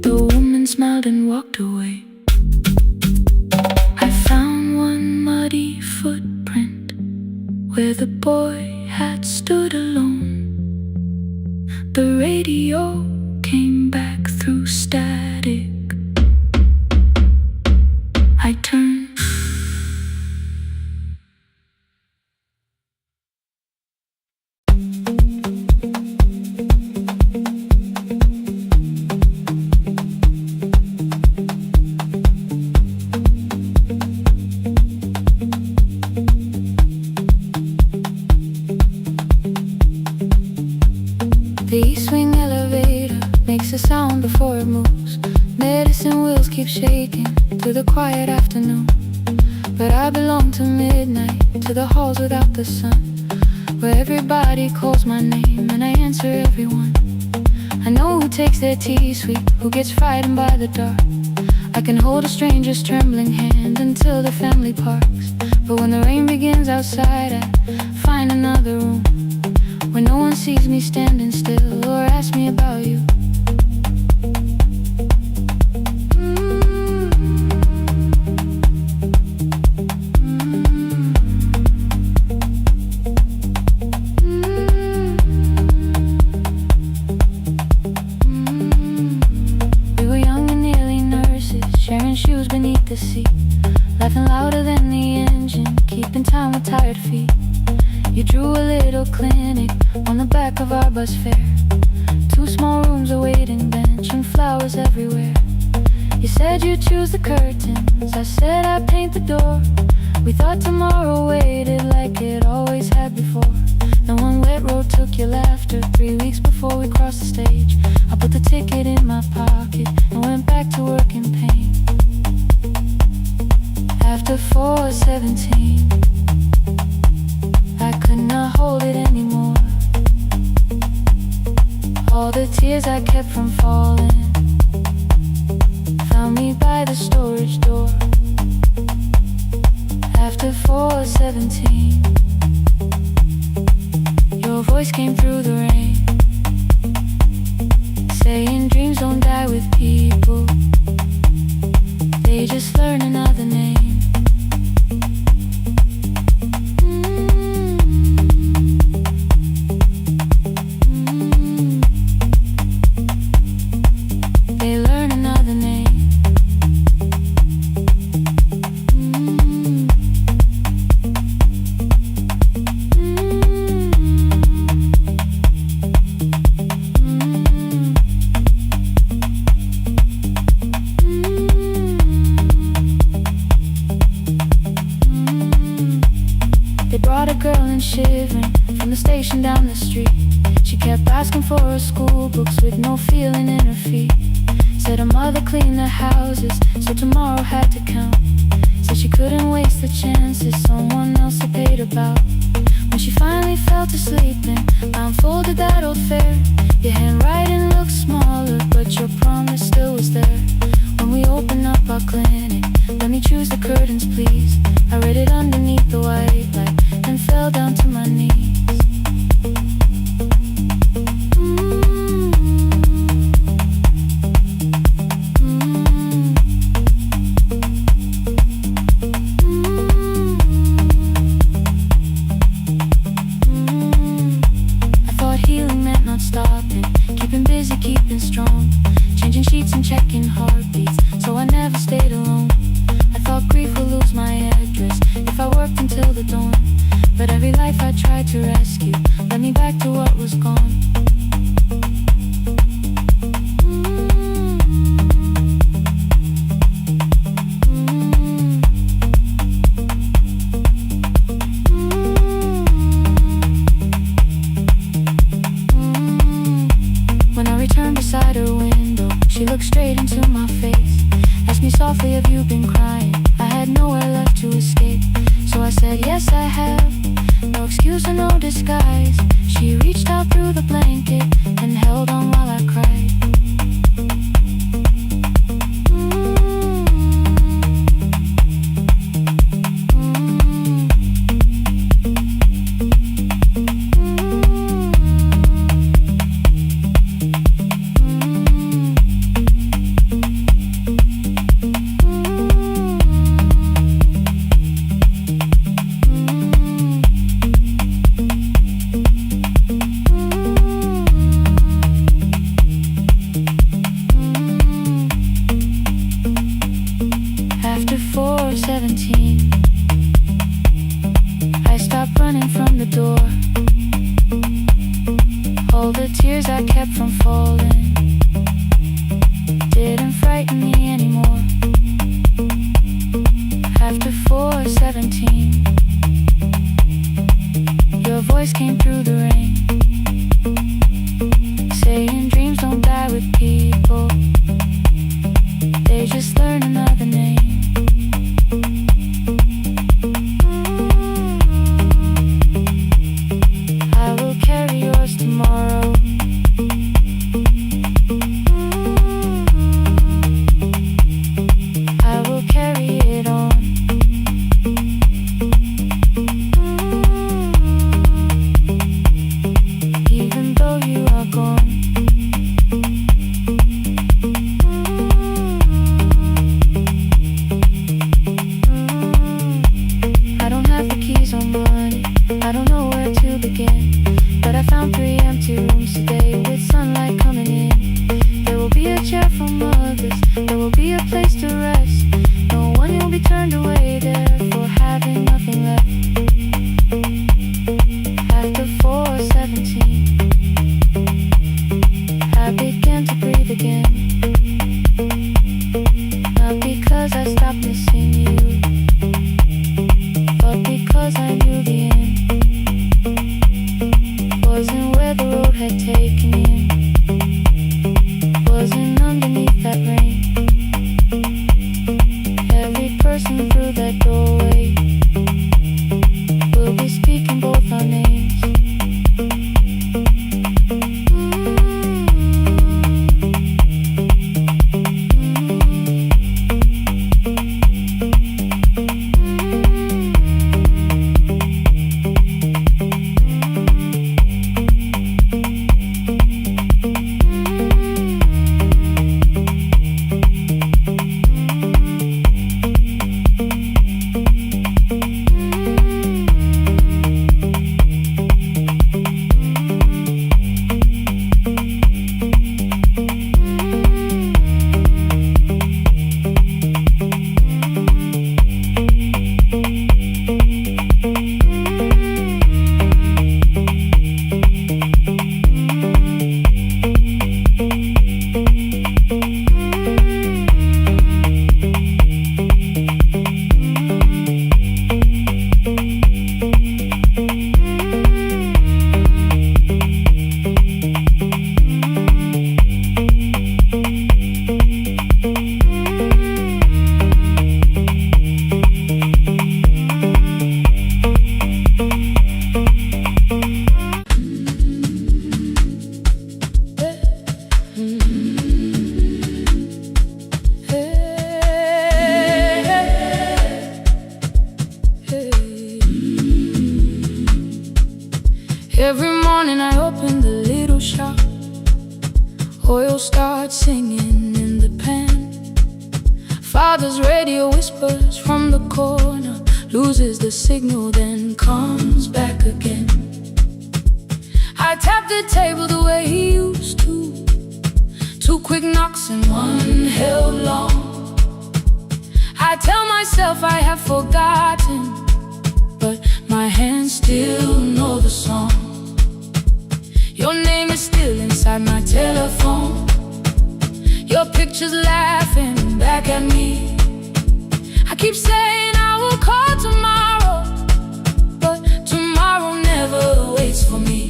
The woman smiled and walked away. I found one muddy footprint where the boy had stood alone. The radio came back through static. I turned. The east wing elevator makes a sound before it moves. Medicine wheels keep shaking through the quiet afternoon. But I belong to midnight, to the halls without the sun, where everybody calls my name and I answer everyone. I know who takes their tea sweet, who gets frightened by the dark. I can hold a stranger's trembling hand until the family parks. But when the rain begins outside, I find another room where no one sees me standing still or asks me about you. We were young and nearly nurses, sharing shoes beneath the seat, laughing louder than the engine, keeping time with tired feet. You drew a little clinic on the back of our bus fare. 2 small rooms, a waiting bench, and flowers everywhere. You said you'd choose the curtains, I said I'd paint the door. We thought tomorrow waited like it always had before. Then one wet road took your laughter. 3 weeks before we crossed the stage, I put the ticket in my pocket and went back to work in pain. After 4:17, I could not hold it anymore. All the tears I kept from falling found me by the storage door. After 4:17, your voice came through the rain, saying dreams don't die with people, they just learn another name. They brought a girl in shivering from the station down the street. She kept asking for her school books with no feeling in her feet. Said her mother cleaned the houses, so tomorrow had to count. Said she couldn't waste the chances someone else had paid about. When she finally fell to sleeping, I unfolded that old fare. Your handwriting looked smaller, but your promise still was there. When we opened up our clinic, let me choose the curtains please. I read it underneath the white light and fell down to my knees. I thought healing meant not stopping, keeping busy, keeping strong, changing sheets and checking heartbeats, so I never stayed alone. I thought grief would lose my address if I worked until the dawn. But every life I tried to rescue led me back to what was gone. When I returned beside her window, she looked straight into my face, asked me softly, have you been crying? I had nowhere left to escape, so I said, yes I have, no excuse or no disguise. She reached out through the blanket and held on while I cried. 17, I stopped running from the door. All the tears I kept from falling didn't frighten me anymore. After 4:17, your voice came through the rain, saying dreams don't die with people, they just learn another name. I will carry yours tomorrow. I will carry it on. Even though you are gone, I don't have the keys or money, I don't know where to begin, but I found 3 empty rooms today with sunlight coming in. There will be a chair for mothers, there will be a place to rest. No one will be turned away there for having nothing left. After 4:17, I began to breathe again. Not because I stopped missing you, but because I knew the end wasn't where the road had taken you, wasn't underneath that rain. Every person through that doorway will be speaking both our names. Every morning I open the little shop, oil starts singing in the pan. Father's radio whispers from the corner, loses the signal then comes back again. I tap the table the way he used to, 2 quick knocks and 1 held long. I tell myself I have forgotten, but my hands still know the song. Your name is still inside my telephone, your picture's laughing back at me. I keep saying I will call tomorrow, but tomorrow never waits for me.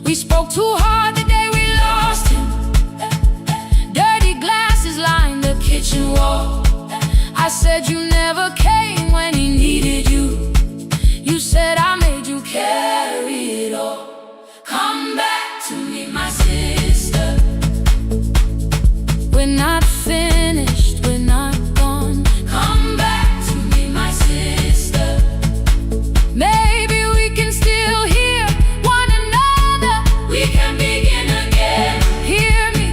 We spoke too hard the day we lost him, dirty glasses line the kitchen wall. I said you never came when he needed you, you said I made you carry it all. Come back to me, my sister. We're not finished, we're not gone. Come back to me, my sister. Maybe we can still hear one another. We can begin again. Hear me,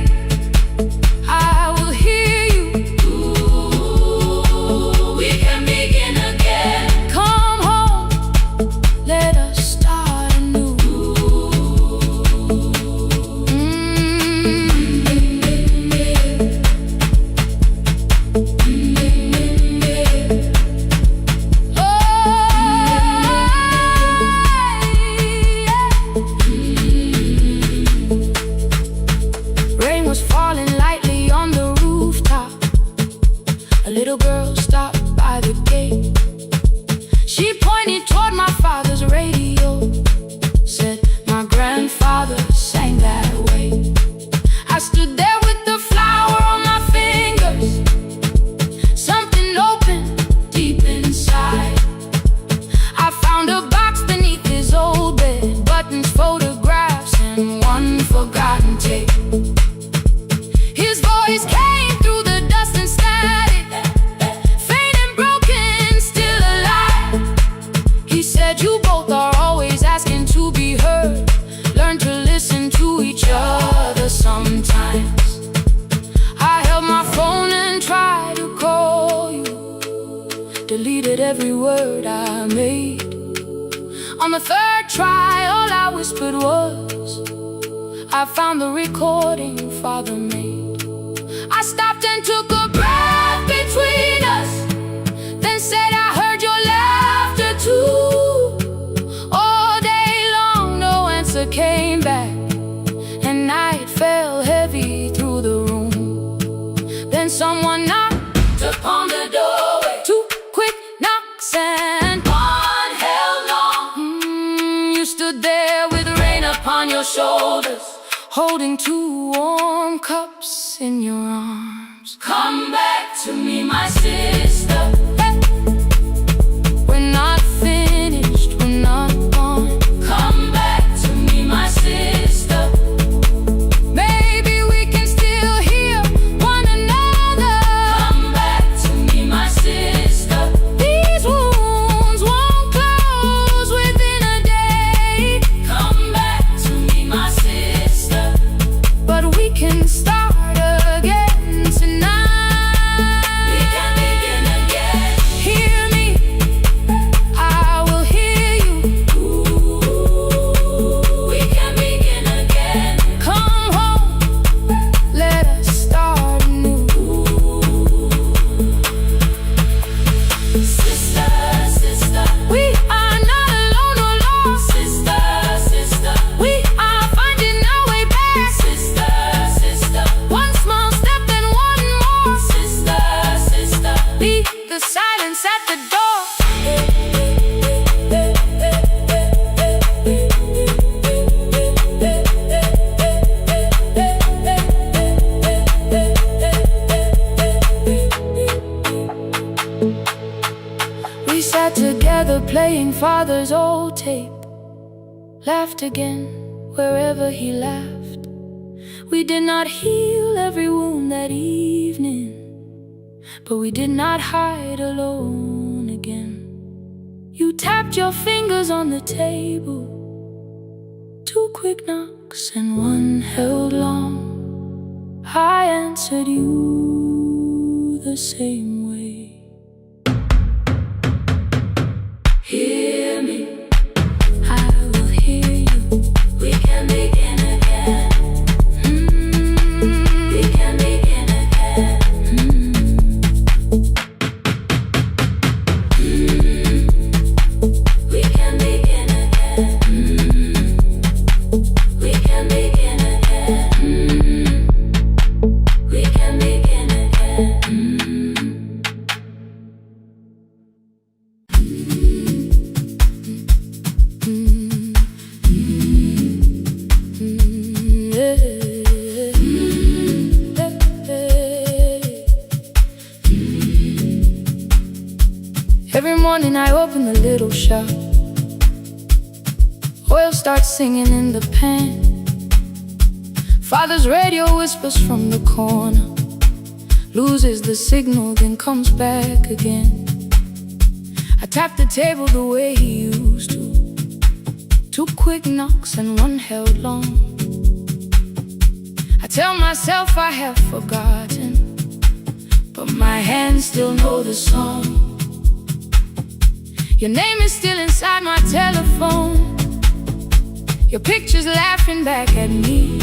I will hear you. Ooh, we can begin again. Come home, let us start anew. A little girl stopped by the gate. She pointed toward my father's radio, said my grandfather sang that way. I stood there with the flower on my fingers. Something opened deep inside. I found a box beneath his old bed, buttons, photographs, and one forgotten tape. His voice came through the dust and static, faint and broken, still alive. He said, you both are always asking to be heard. Learn to listen to each other sometimes. I held my phone and tried to call you, deleted every word I made. On the third try, all I whispered was, I found the recording Father made. I stopped and took a breath between us, then said, I heard your laughter too. All day long, no answer came back, and night fell heavy through the room. Then someone knocked upon the doorway. Two quick knocks and one held long. You stood there with rain upon your shoulders, holding two warm cups in your arms. Come back to me, my sister. Hey. We're not finished, we're not gone. Come back to me, my sister. Maybe we can still hear one another. Come back to me, my sister. These wounds won't close within a day. Come back to me, my sister. But we can start again tonight. We can begin again. Hear me, I will hear you. We can begin again. Come home, let us start anew. Sister, sister, we are not alone or lost. Sister, sister, we are finding our way back. Sister, sister, one small step and one more. Sister, sister, leave the silence at the door. We sat together playing Father's old tape, laughed again wherever he laughed. We did not heal every wound that evening, but we did not hide alone again. You tapped your fingers on the table, two quick knocks and one held long. I answered you the same way. Hear me, I will hear you. We can begin again. We can begin again. We can begin again. We can begin again. We can begin again. Every morning I open the little shop. Oil starts singing in the pan. Father's radio whispers from the corner, loses the signal, then comes back again. I tap the table the way he used to, two quick knocks and one held long. I tell myself I have forgotten, but my hands still know the song. Your name is still inside my telephone, your picture's laughing back at me.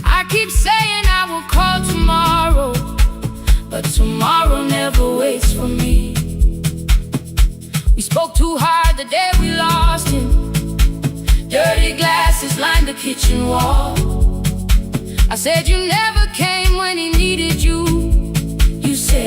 I keep saying I will call tomorrow, but tomorrow never waits for me. We spoke too hard the day we lost him. Dirty glasses lined the kitchen wall. I said you never came when he needed you. You said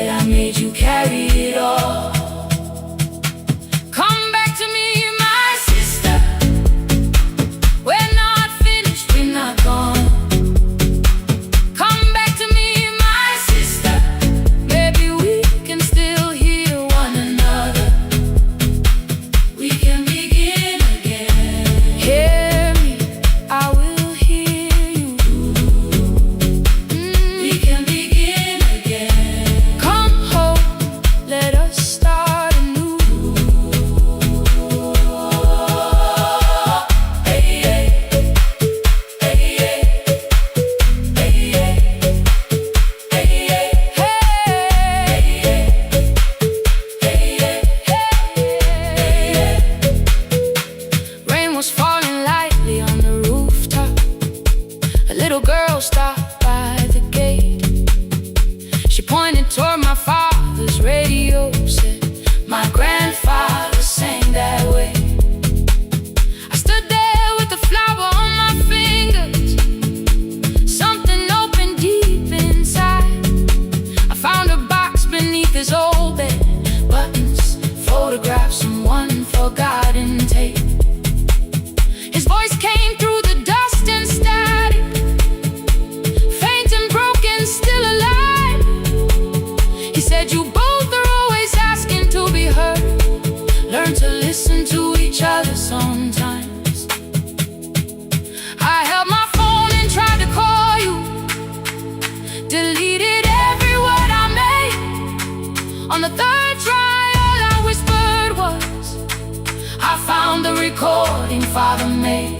pointed toward my father's radio, said, "My grandfather sang that way." I stood there with the flower on my fingers. Something opened deep inside. I found a box beneath his old bed, buttons, photographs, and one forgotten tape. His voice came through the dust and static, faint and broken, still alive. He said, "You both are always asking to be heard. Learn to listen to each other sometimes." I held my phone and tried to call you, deleted every word I made. On the third try, all I whispered was, "I found the recording Father made."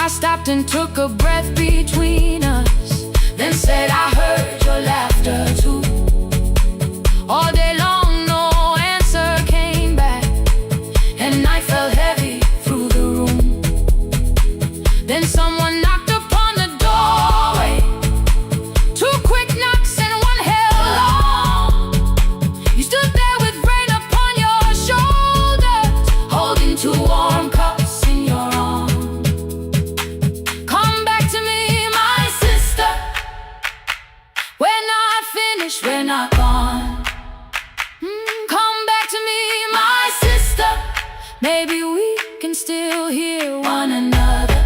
I stopped and took a breath between us, then said, "I heard your laughter too." All day long, no answer came back, and night fell heavy through the room. Then someone knocked upon the doorway. 2 quick knocks and one held long. You stood there with rain upon your shoulders, holding 2 warm cups in your arms. "Come back to me, my sister. We're not finished, we're not gone. Come back to me, my sister. Maybe we can still hear one another.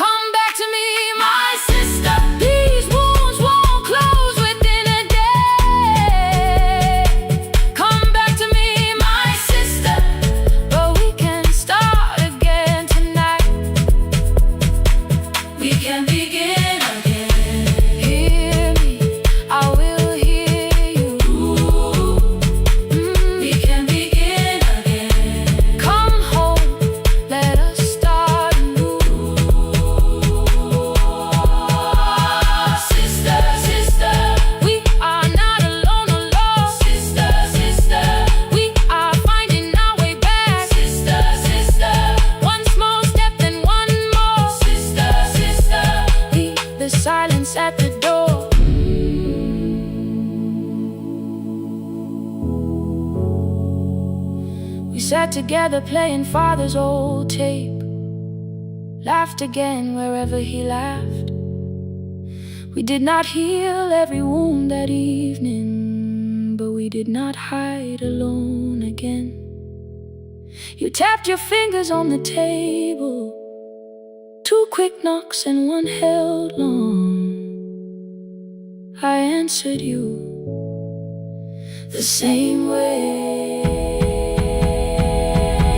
Come back to me, my sister. These wounds won't close within a day. Come back to me, my sister. But we can start again tonight. We can begin again. Hear me, I will hear you. We can begin again. Come home, let us start anew. Sister, sister, we are not alone, alone. Sister, sister, we are finding our way back. Sister, sister, one small step then one more. Sister, sister, leave the silence at the door. We sat together playing Father's old tape, laughed again wherever he laughed. We did not heal every wound that evening, but we did not hide alone again. You tapped your fingers on the table, 2 quick knocks and one held long. I answered you the same way.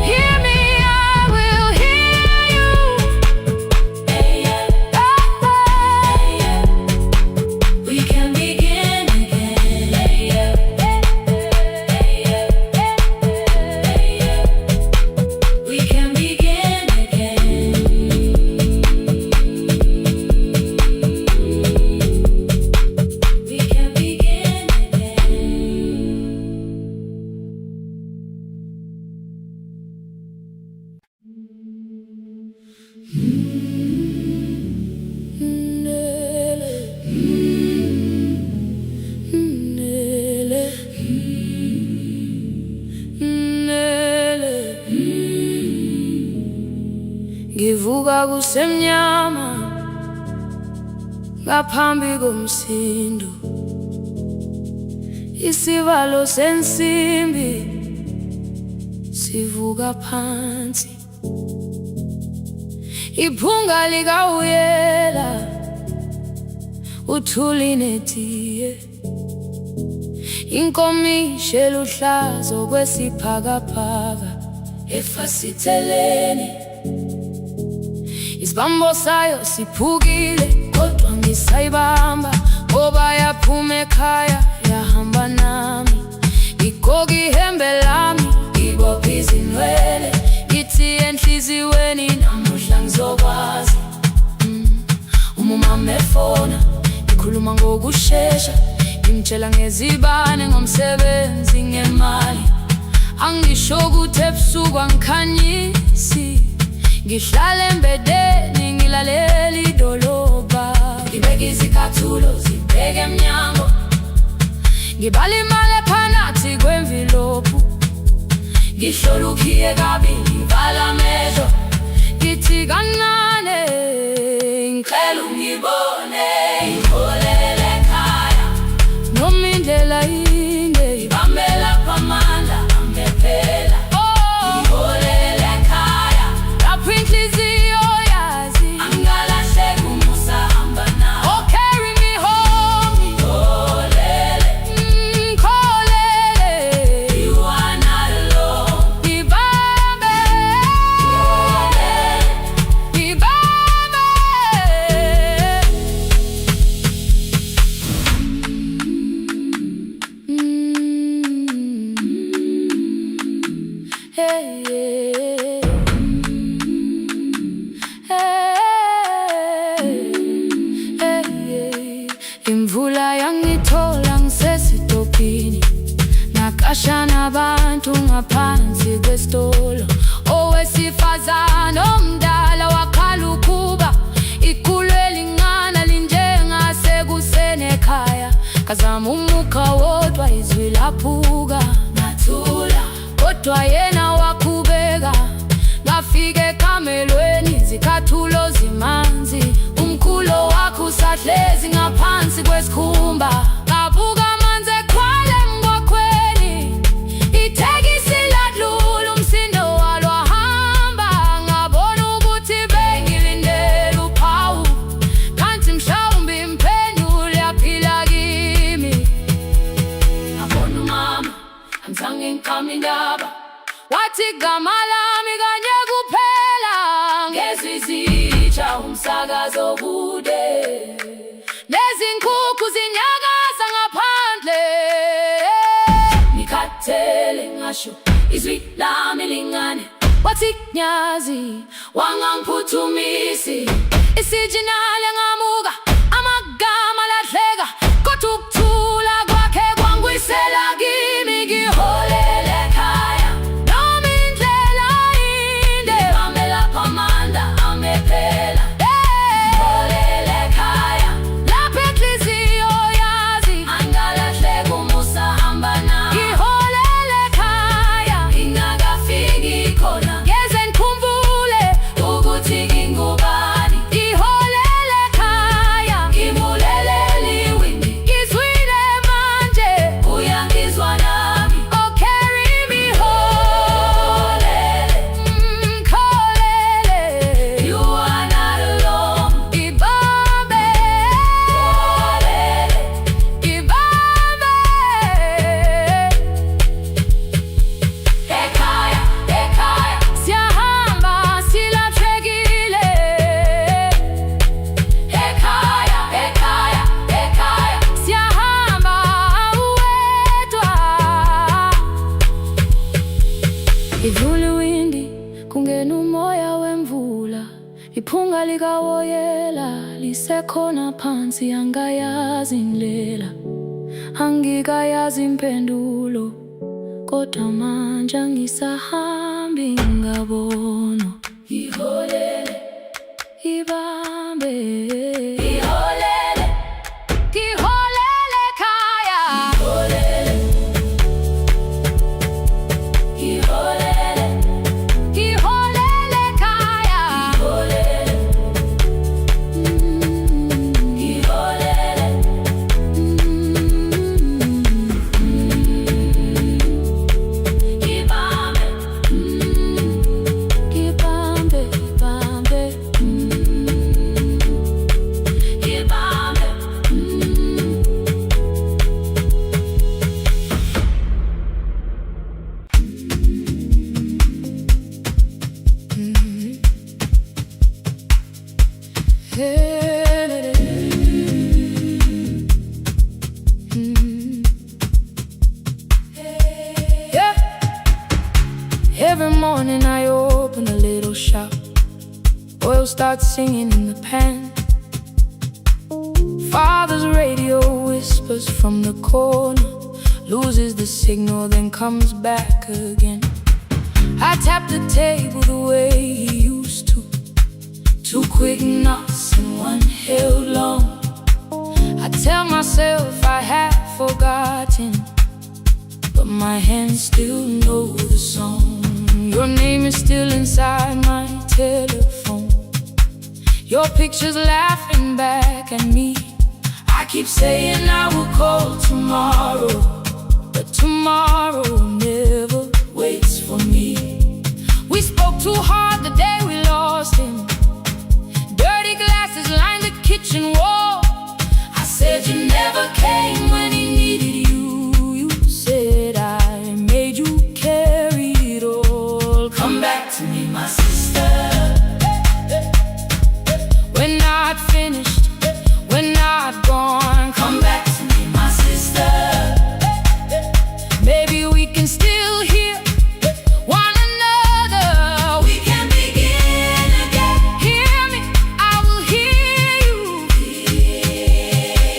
Hear me, I will hear you. We can begin again. We can begin again. We can begin Ngivuka kusemnyama ngaphambi komsindo, isivalo sensimbi sivuka phansi. Iphunga likawuyela uthuli netiye, inkomishe luhlazo kwesiphakaphaka efasiteleni. Isibambo sayo siphukile kodwa ngisayibamba, ngoba yaphuma ekhaya yahamba nami. Igqoka ihembe lami, ibopha izinwele, ithi enhliziyweni namuhla ngizokwazi. Umama efona, ikhuluma ngokushesha, imtshela ngezibane, ngomsebenzi, ngemali. Angisho ukuthi ebusuku angikhanyisi, ngihlala embedeni ngilalela idolobha. Ngibeka izicathulo zibheke Ngibalimale phanathi kwemvilophu, ngihlolukiye kabili vala amehlo, ngithi kancane ngicela ungibone, ngiholele ekhaya noma indlela inde, ngibambela phamandla angephela. Ngiholele ekhaya lapho inhliziyo yazi angalahleki umusa hamba nawe. Oh, carry me home, ngiholele, ngiholele, you are not alone. Ngibambe, ngibambe, hey, hey, hey, hey. Imvula yangithola ngisesitobhini, nakasha nabantu ngaphansi kwesitolo. Owesifazane omdala wakhala ukuba ikhulu elingana linjengasekuseni ekhaya. Ngazama umukha wodwa izwi laphuka, ngathula kodwa yena wakhubeka. Ngafika ekamelweni zikhathulo zimanzi, umkhulo wakho usahlezi ngaphansi kwesikhumba. Ngabuka amanzi ekhwale emgwaqweni, ithekisi ladlula umsindo walo wahamba. Ngabona ukuthi bengilindele uphawu, kanti mhlawumbe impendulo yaphila kimi. Ngabona umama angizange ngiqame indaba, wathi igama lami kanye kuphela. Ngezwi izitsha umsakazo kude, nezinkukhu zinyakaza ngaphandle. Ngikhathele ngasho izwi lami lingane, wathi nyazi wangangiphuthumisi. Isijinale ngamuka amagama lahleka, kodwa ukuthula kwakhe kwangwisela kimi. Ngiholele ekhaya noma indlela inde, ngibambela phamandla angephela. Ngiholele ekhaya lapho inhliziyo yazi angalahleki umusa hamba nawe. Ngiholele ekhaya ingakafiki khona, ngeze ngikhumbule ukuthi ngingubani. Ngiholele ekhaya ngimulelele iwindi, ngizwile manje uyangizwa nami. Oh, carry me home, ngiholele, you are not alone. Ngibambe, ngibambe, ekhaya, ekhaya siyahamba silahlekile. Ekhaya, ekhaya, ekhaya siyahamba uwedwa. Idlula iwindi kungena umoya wemvula, iphunga likawoyela lisekhona phansi. Angayazi indlela, angikayazi impendulo, kodwa manje angisahambi ngabona. Ngiholele, ngibambe, ngiholele, ngiholele ekhaya. Ngiholele, ngiholele, ngiholele ekhaya. Ngiholele, ngiholele, ngibambe, ngibambe, ngibambe, ngibambe. Yeah. Every morning I open a little shop, oil starts singing in the pan. Father's radio whispers from the corner, loses the signal then comes back again. I tap the table the way he used to, two quick knocks and one held long. I tell myself I have forgotten, but my hands still know the song. Your name is still inside my telephone. Your picture's laughing back at me. I keep saying I will call tomorrow, but tomorrow never waits for me. We spoke too hard the day we lost him. Dirty glasses lined the kitchen wall. I said you never came when he needed you. You said I made you carry it all. Come back to me, my sister. We're not finished, we're not gone. Come back to me, my sister. Maybe we can still hear one another. We can begin again. Hear me, I will hear you.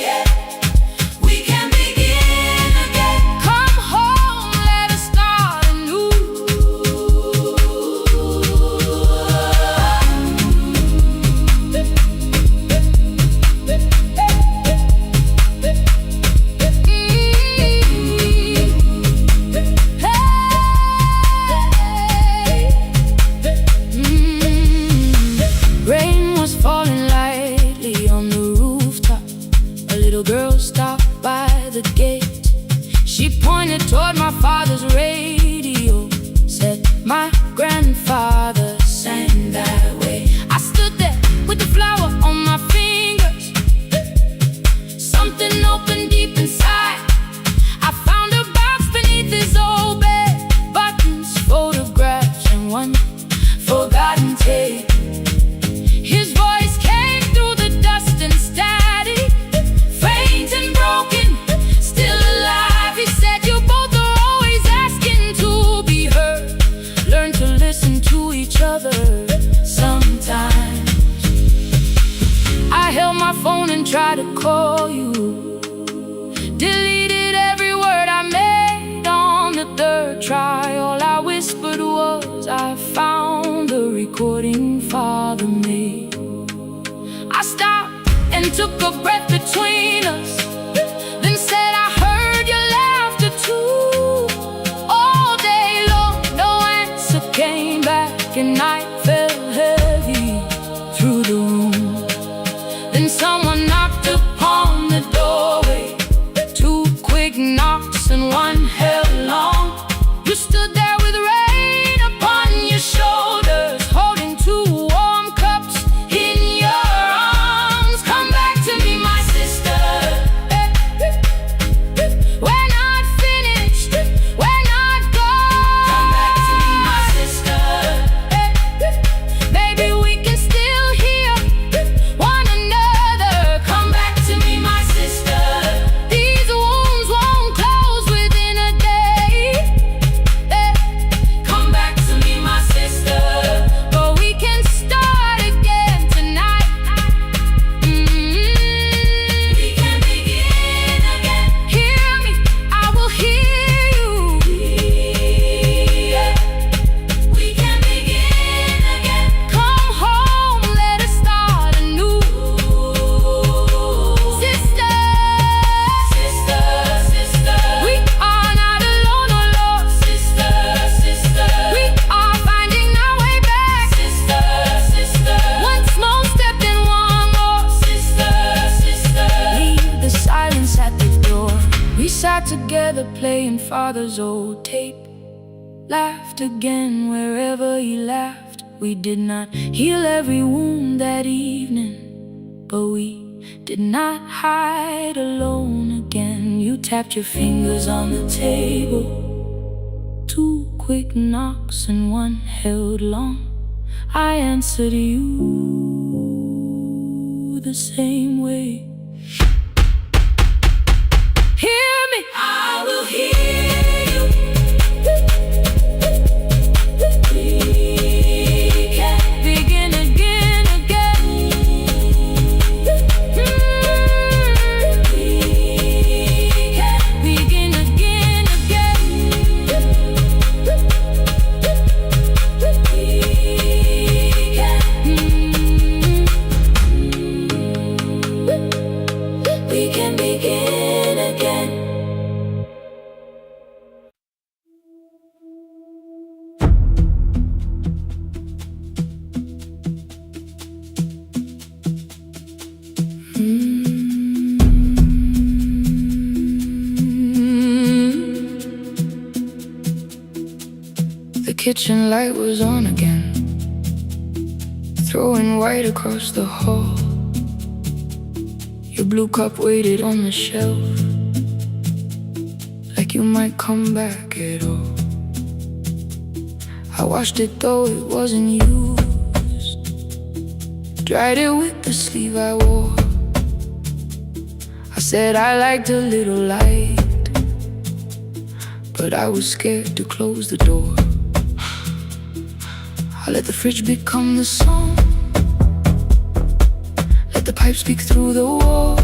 Yeah. We can begin again. Come home, let us start anew. Rain was falling lightly on the rooftop. A little girl stopped by the gate. She pointed toward my father's radio, said my grandfather sang that way. I stood there with the flower on my fingers. Something opened deep inside. I found a box beneath his old bed, buttons, photographs, and one forgotten tape. His voice came through the dust and static, faint and broken, still alive. He said you both are always asking to be heard. Learn to listen to each other sometimes. I held my phone and tried to call you, deleted every word I made on the third try. All I whispered was I found the recording Father made. I stopped and took a breath between us, then said I heard your laughter too. All day long, no answer came back, and night fell heavy through the room. Then someone knocked upon the doorway. Two quick knocks and one held long. You stood there with rain upon your shoulders, holding two warm cups in your arms. Come back to me, my sister. We're not finished, we're not gone. Come back to me, my sister. Maybe we can still hear one another. Come back to me, my sister. These wounds won't close within a day. Come back to me, my sister. But we can start again tonight. We can begin again. Hear me, I will hear you. We can begin again. Come home, let us start anew. Sister, sister, sister, we are not alone, oh Lord. Sister, sister, we are finding our way back. Sister, sister, one small step and one more. Sister, sister, leave the silence at the door. We sat together playing Father's old tape, laughed again wherever he laughed. We did not heal every wound that evening, but we did not hide alone again. You tapped your fingers on the table, two quick knocks and one held long. I answered you the same way. Hear me, I will hear you. We can begin again, again. We can begin again, again. We can. kitchen light was on again, throwing white across the hall. Your blue cup waited on the shelf, like you might come back at all. I washed it though it wasn't used, dried it with the sleeve I wore. I said I liked a little light, but I was scared to close the door. I let the fridge become the song, let the pipe speak through the wall.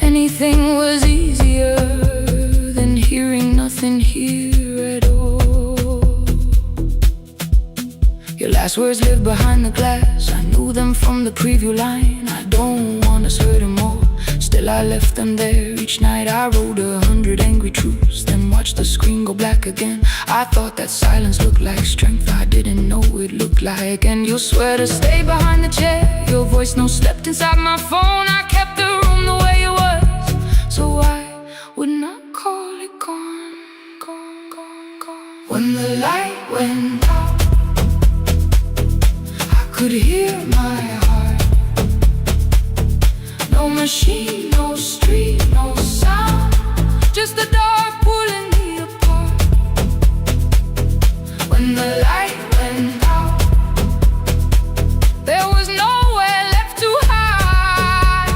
Anything was easier than hearing nothing here at all. Your last words lived behind the glass, I knew them from the preview line. I don't want us hurting more, still I left them there. Each night I wrote 100 angry truths, then watched the screen go black again. I thought that silence looked like strength, I didn't know it looked like. And you swear to stay behind the chair, your voice no slept inside my phone. I kept the room the way it was, so I would not call it gone, gone, gone, gone. When the light went out, I could hear my heart. No machine, no street, no sound, just the dark pulling me apart. When the light went out, there was nowhere left to hide.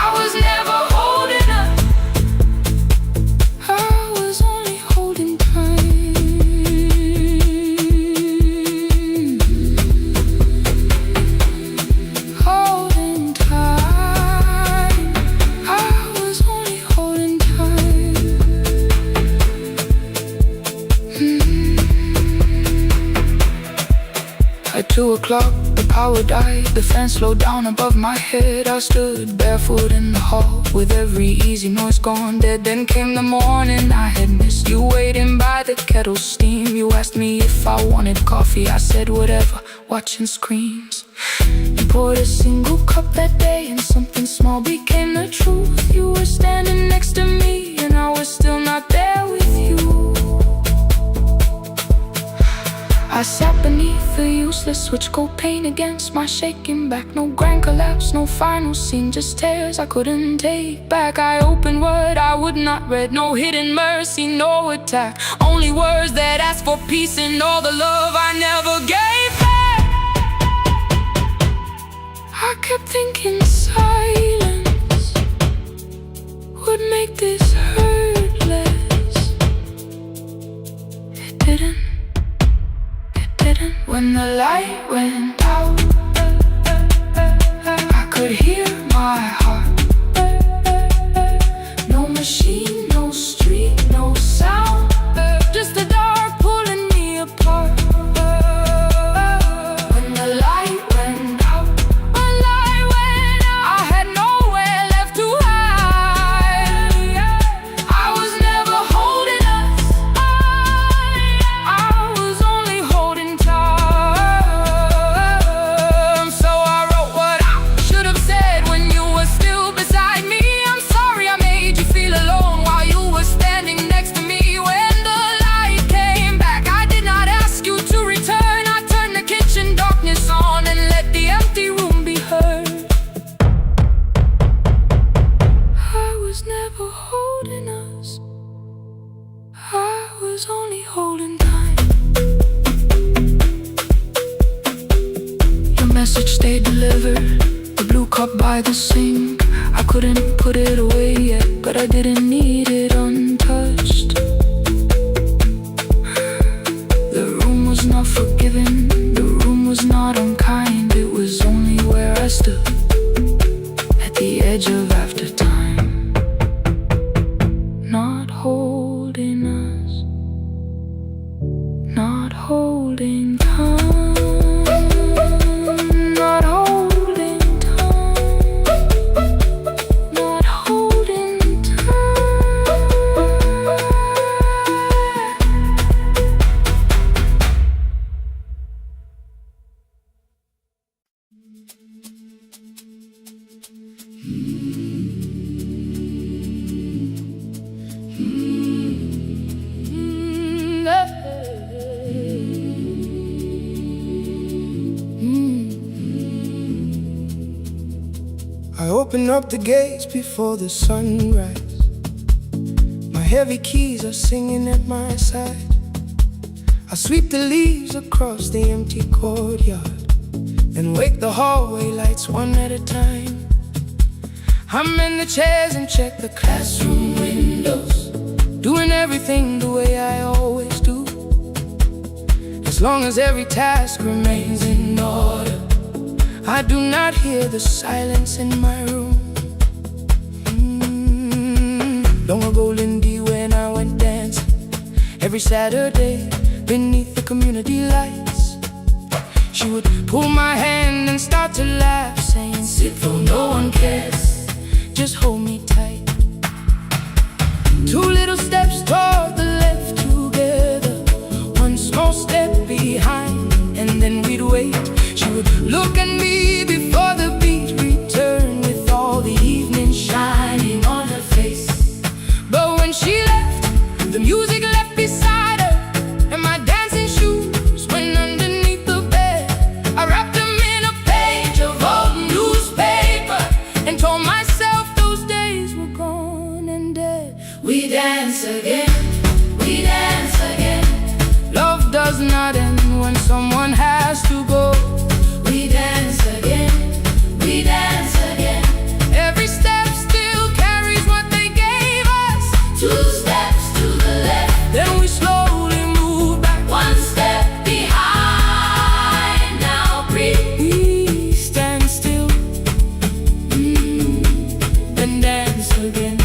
I was never holding up, I was only holding time. Holding time, I was only holding time. At 2 o'clock, the power died, the fan slowed down above my head. I stood barefoot in the hall, with every easy noise gone dead. Then came the morning I had missed, you waiting by the kettle steam. You asked me if I wanted coffee, I said whatever, watching screens. You poured a single cup that day, and something small became the truth. You were standing next to me, and I was still not there with you. I sat beneath the useless switch, cold pain against my shaking back. No grand collapse, no final scene, just tears I couldn't take back. I opened what I would not read, no hidden mercy, no attack, only words that asked for peace and all the love I never gave back. I kept thinking silence would make this hurt less. It didn't. When the light went out, I could hear my heart. No machine, no street, no sound, just the dark pulling me apart. When the light went out, I had nowhere left to hide. I was never holding us, I was only holding time. Only holding time. Your message stayed delivered, the blue cup by the sink. I couldn't put it away yet, but I didn't need it untouched. The room was not forgiving, the room was not unkind. It was only where I stood, at the edge of after time. Not holding us, not holding time, not holding time, not holding time. open up the gates before the sunrise. My heavy keys are singing at my side. I sweep the leaves across the empty courtyard, then wake the hallway lights one at a time. I'm in the chairs and check the classroom windows, doing everything the way I always do. As long as every task remains in order, I do not hear the silence in my room. Long ago, Lindy, when I went dancing every Saturday beneath the community lights, she would pull my hand and start to laugh, saying, "Sit though no one cares, just hold me tight." Two little steps toward the left together, one small step behind, and then we'd wait. She would look at me before the beat returned, with all the evening shining on her face. But when she left, the music left beside her, and my dancing shoes went underneath the bed. I wrapped them in a page of old newspaper and told myself those days were gone and dead. We dance again, we dance again. Love does not end when someone has to go. We dance again, we dance again. Every step still carries what they gave us. Two steps to the left, then we slowly move back. One step behind, now breathe. We stand still, then dance again.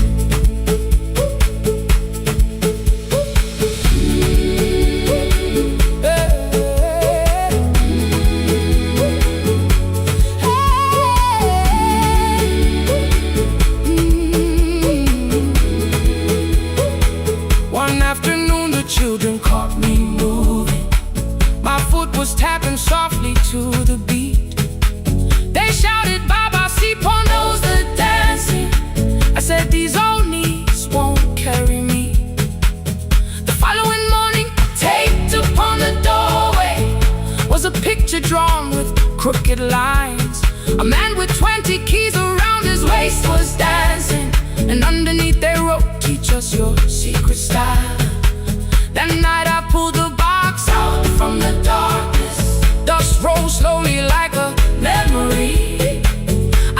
One afternoon the children caught me moving. My foot was tapping softly to the beat. They shouted, "Baba, Sipo knows the dancing." I said, "These old knees won't carry me." The following morning, taped upon the doorway was a picture drawn with crooked lines. A man with 20 keys around his waist was dancing, and underneath they wrote, "Teach us your secret style." That night I pulled the box out from the darkness. Dust rolled slowly like a memory.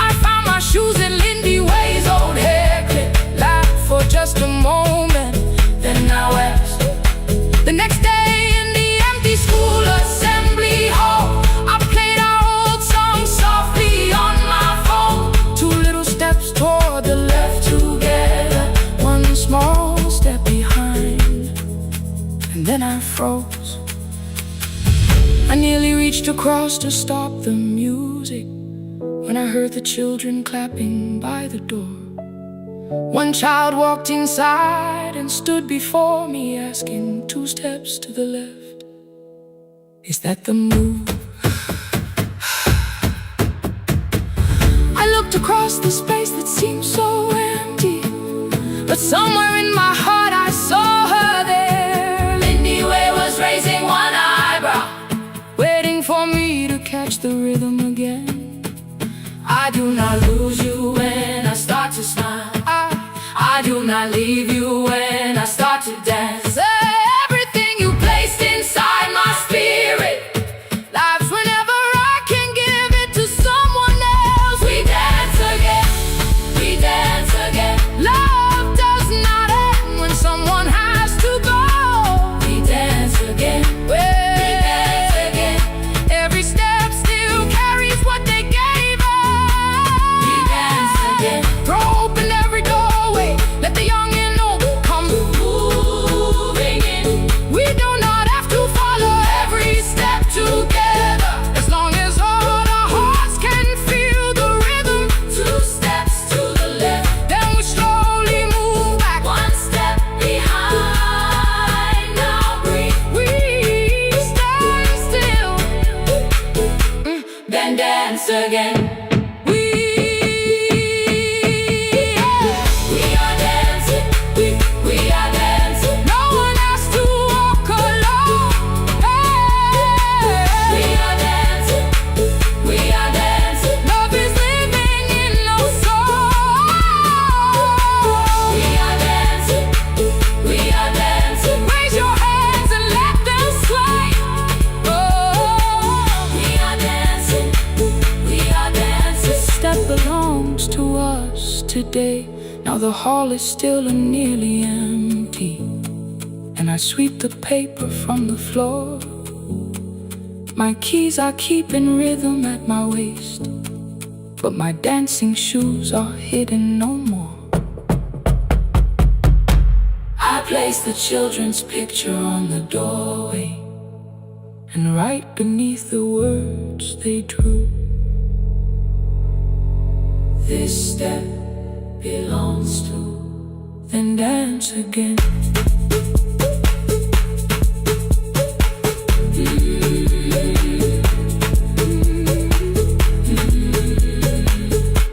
I found my shoes in Lindy Way's old hair clip. Laughed for just a moment, then I wept. The next day in the empty school assembly hall, I played our old song softly on my phone. Two little steps toward the left together, one small step behind, and then I froze. I nearly reached across to stop the music when I heard the children clapping by the door. One child walked inside and stood before me, asking, "Two steps to the left, is that the move?" I looked across the space that seemed so empty, but somewhere in my heart I saw her there. Lindy Way was raising one eyebrow, waiting for me to catch the rhythm again. I do not lose you when I start to smile. I do not leave you when I start to dance. Everything you placed inside my spirit lives whenever I can give it to someone else. We dance again, we dance again. Love does not end when someone yesterday. Now the hall is still and nearly empty, and I sweep the paper from the floor. My keys I keep in rhythm at my waist, but my dancing shoes are hidden no more. I place the children's picture on the doorway, and right beneath the words they drew, this step belongs to, then dance again.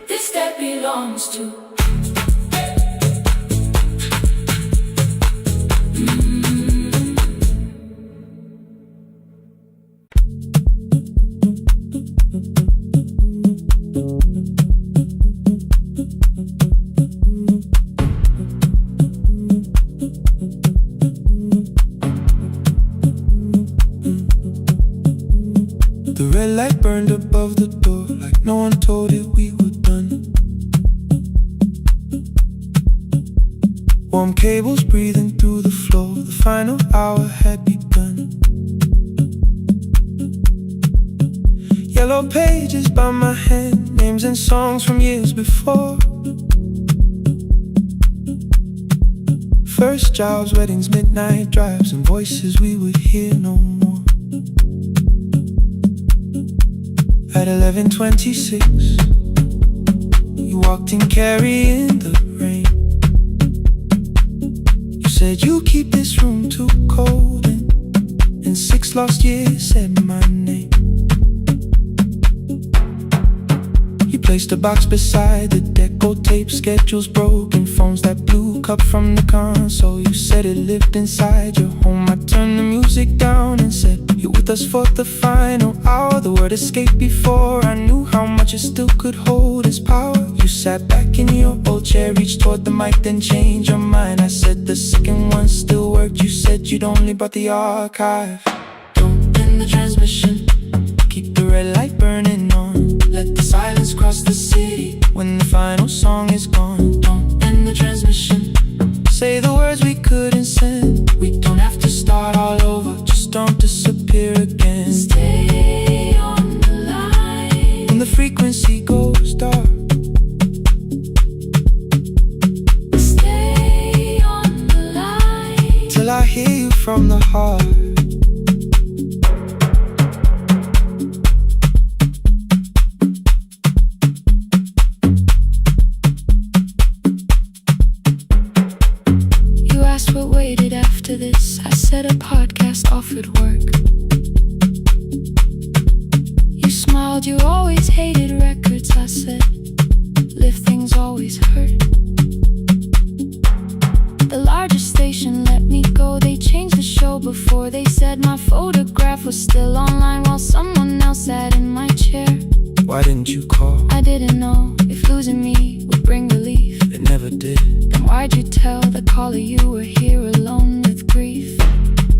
This step belongs to. The red light burned above the door, like no one told it we were done. Warm cables breathing through the floor, the final hour had begun. Yellow pages by my hand, names and songs from years before. First jobs, weddings, midnight drives, and voices we would hear no more. At 11:26, you walked in carrying the rain. You said you keep this room too cold, and in 6 lost years said my name. You placed a box beside the deco tape, schedules broken, phones that blew, cup from the console. You said it lived inside your home. I turned the music down and said, you're with us for the final hour. The word escaped before I knew how much it still could hold its power. You sat back in your old chair, reached toward the mic, then changed your mind. I said the second one still worked. You said you'd only brought the archive. Don't end the transmission, keep the red light burning on. Let the silence cross the city when the final song is gone. Don't end the transmission, say the words we couldn't send. We don't have to start all over, just don't disappear again. Stay on the line when the frequency goes dark. Stay on the line till I hear you from the heart. What waited after this? I said a podcast offered work. You smiled, you always hated records. I said, live things always hurt. The largest station let me go. They changed the show before they said my photograph was still online while someone else sat in my chair. Why didn't you call? I didn't know if losing me would bring relief. It never did. Then why'd you tell the caller you were here alone with grief?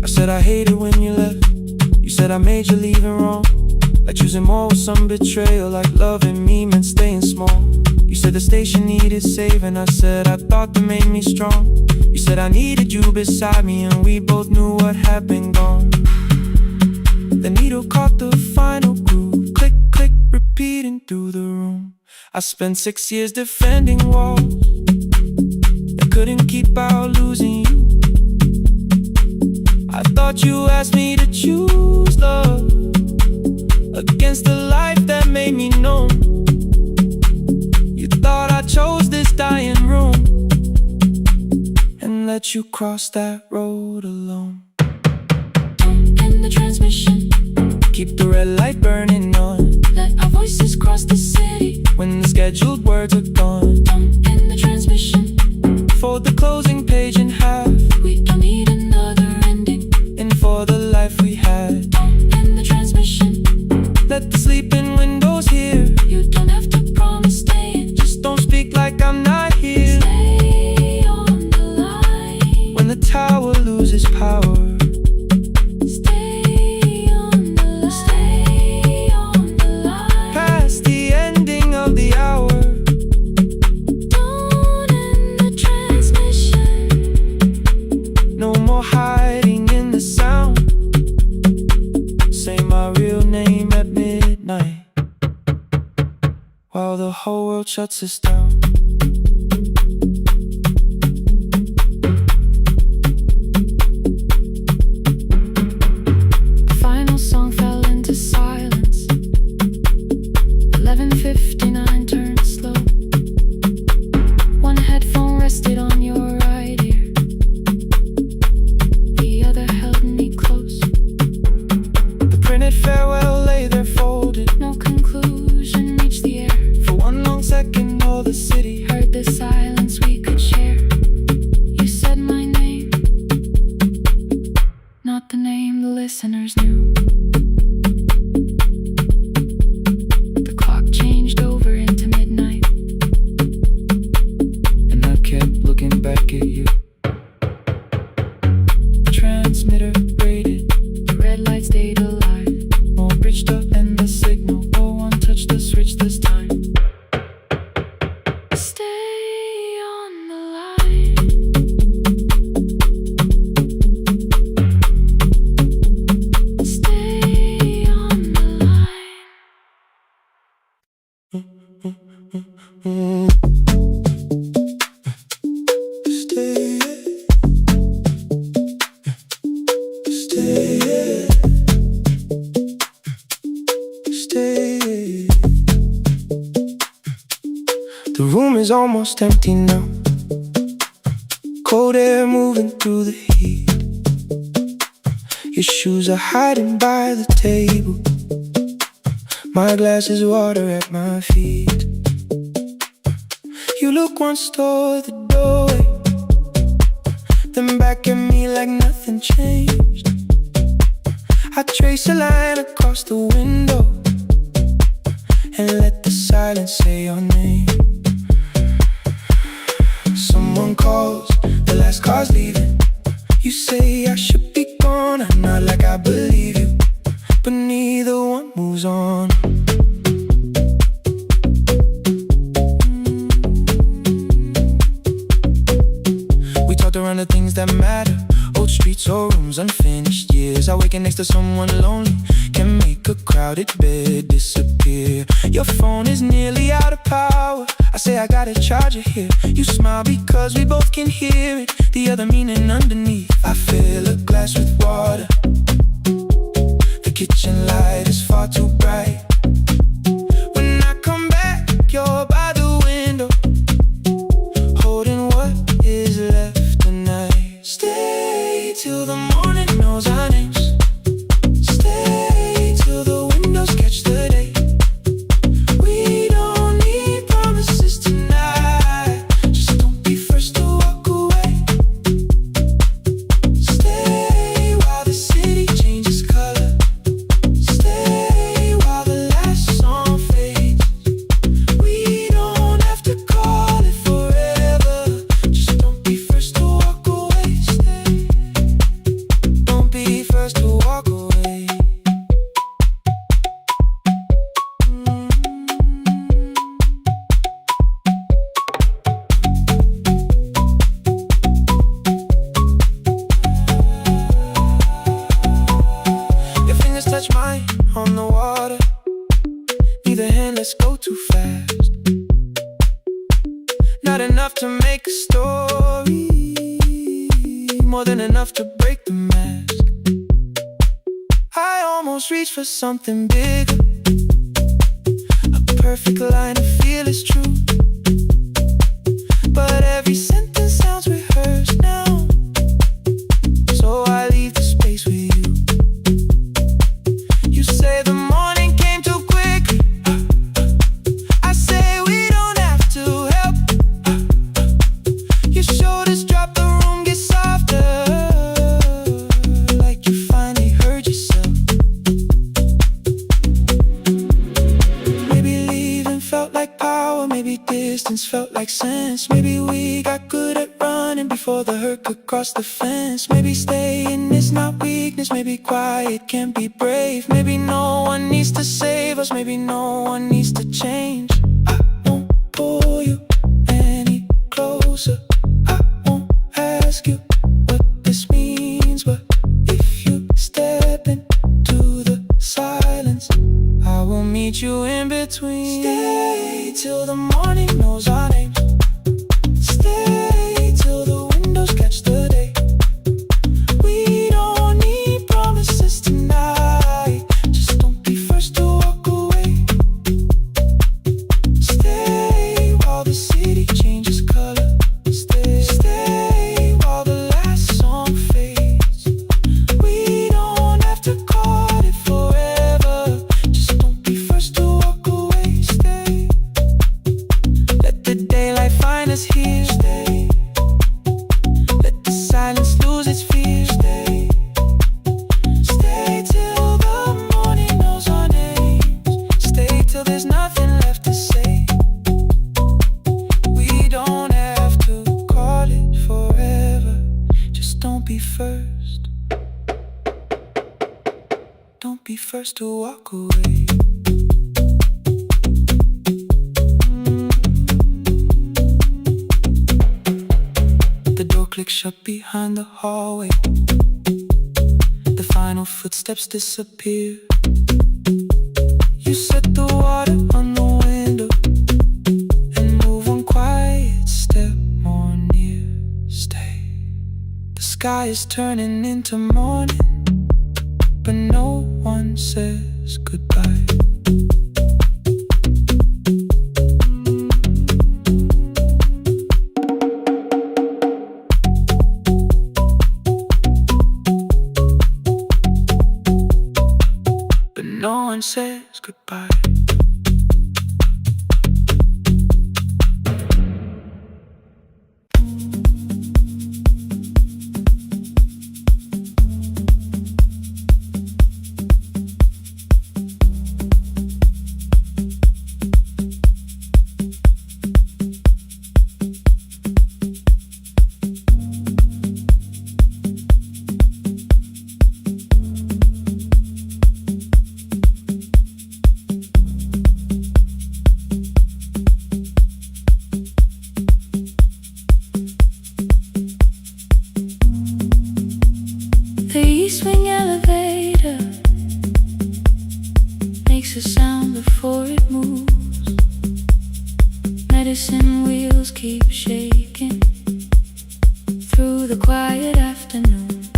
I said I hated when you left. You said I made you leaving wrong, like choosing more with some betrayal, like loving me meant staying small. You said the station needed saving. I said I thought that made me strong. You said I needed you beside me, and we both knew what had been gone. The needle caught the final groove, click, click, repeating through the room. I spent 6 years defending walls that couldn't keep out losing you. I thought you asked me to choose love against the life that made me numb. You thought I chose this dying room and let you cross that road alone. Don't end the transmission, keep the red light burning on. Let our voices cross the city when the scheduled words are gone. Don't end the transmission, fold the closing page in half. We don't need another ending, and for the life we had. Don't end the transmission, let the sleeping windows hear. You don't have to promise staying, just don't speak like I'm not here. Stay on the line when the tower loses power. Stay on the line, stay on the line past the ending of the hour. Don't shuts us down. The final song fell into silence. 11:59 turned slow. One headphone rested on your right ear, the other held me close. The printed farewell lay there folded. No conclusion reached the air. For one long second all the city Heard the silence we could share. You said my name, not the name the listeners knew. The clock changed over into midnight, and I kept looking back at you. The transmitter braided, the red light stayed alive. more bridged up and the signal. No one touched the switch this time. Stay on the line. Stay on the line. Stay, stay, stay. The room is almost empty now. Cold air moving through the heat. Your shoes are hiding by the table. My glass is water at my feet. You look once toward the doorway, then back at me like nothing changed. I trace a line across the window and let the silence say your name. Someone calls, the last car's leaving. You say I should be gone, I nod like I believe you, but neither one moves on. We talked around the things that matter. Old streets or rooms, unfinished years. I waking next to someone lonely can make a crowded bed disappear. Your phone is nearly out of power. I say I got a charger here. You smile because we both can hear it. The other meaning underneath. I fill a glass with water. The kitchen light is far too bright. When I come back, you're by the window, holding what is left tonight. Stay till the morning knows our names. Stay till the windows catch the day. We don't need promises tonight. Just don't be first to walk away. Stay while the city changes color. Stay while the last song fades. We don't have to call it forever. Just don't be first to walk away. Stay. Don't be first to walk away. Your fingers touch mine on the water. Neither hand, let's go too fast. Not enough to make a story, more than enough to break the mask. I almost reach for something bigger, a perfect line to feel is true. But every sentence sounds rehearsed now, so I leave the space with you. You say the morning came too quickly. I say we don't have to help. Your shoulders drop, the room gets softer, like you finally heard yourself. Maybe leaving felt like power, maybe distance felt like sense. Maybe we got good at running before the hurt could cross the fence. Maybe staying is not weakness, maybe quiet can be brave. Maybe no one needs to save us, maybe no one needs to change. I won't pull you any closer. I won't ask you what this means, but if you step into the silence, I will meet you in between. Stay till the morning us here. Stay. Let the silence lose its fear. Stay. Stay till the morning knows our names. Stay till there's nothing left to say. We don't have to call it forever. Just don't be first. Don't be first to walk away. The door clicks shut behind the hallway. The final footsteps disappear. You set the water on the window and move one quiet step more near. Stay. The sky is turning into morning, but no one says goodbye. But no one says goodbye. The east wing elevator makes a sound before it moves. Medicine wheels keep shaking through the quiet afternoon.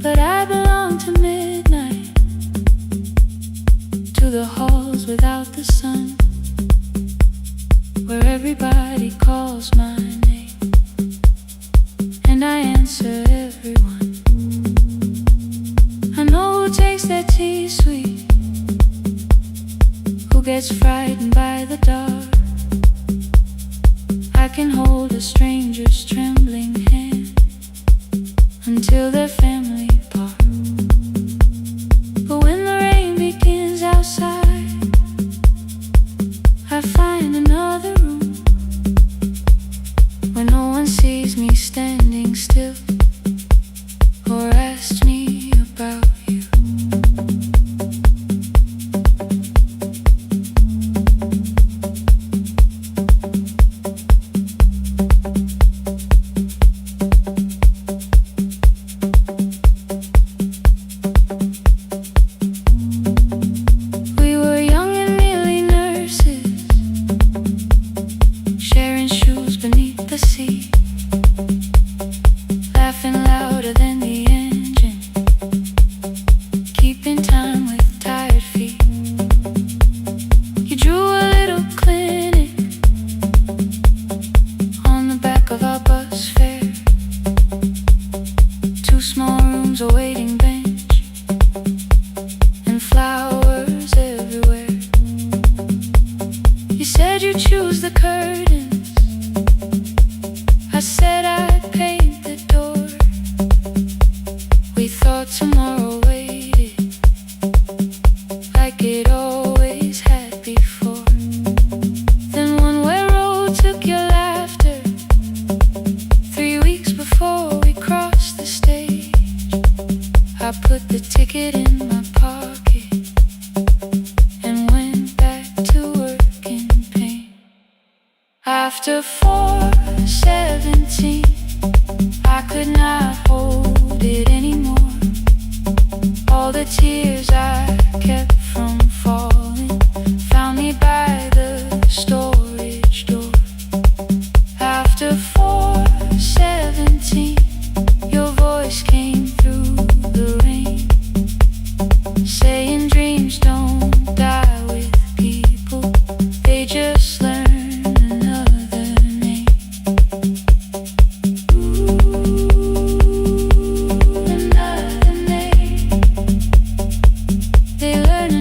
But I belong to midnight, to the halls without the sun, where everybody calls my name and I answer everyone. I know who takes their tea sweet, who gets frightened by the dark. I can hold a stranger's trembling hand until their family part. But when the rain begins outside, I find another room where no one sees me standing still or asks me about you. We were young and nearly nurses, sharing shoes beneath the sea, laughing louder than the engine, keeping time with tired feet. You drew a little clinic on the back of our bus fare, 2 small rooms, a waiting bench, and flowers everywhere. You said you'd choose the curtains, I said I'd paint the door. We thought tomorrow waited like it always had before. Then one way road took your laughter, 3 weeks before we crossed the stage. I put the ticket in my pocket and went back to work in pain. After 4:17, I could not hold it anymore. All the tears I kept from falling found me by the storage door. After 4:17, your voice came through the rain, saying dreams don't die with people, they just learn another name. Ooh, another name. They learn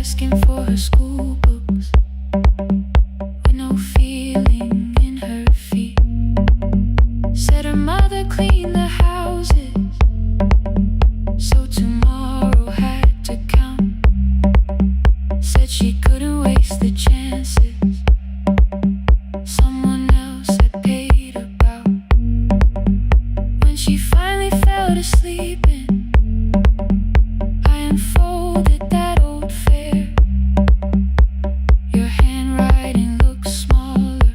asking for her school books, with no feeling in her feet. Said her mother cleaned the houses, so tomorrow had to count. Said she couldn't waste the chances someone else had paid about. When she finally fell to sleeping, I unfolded that old fare. Your handwriting looks smaller,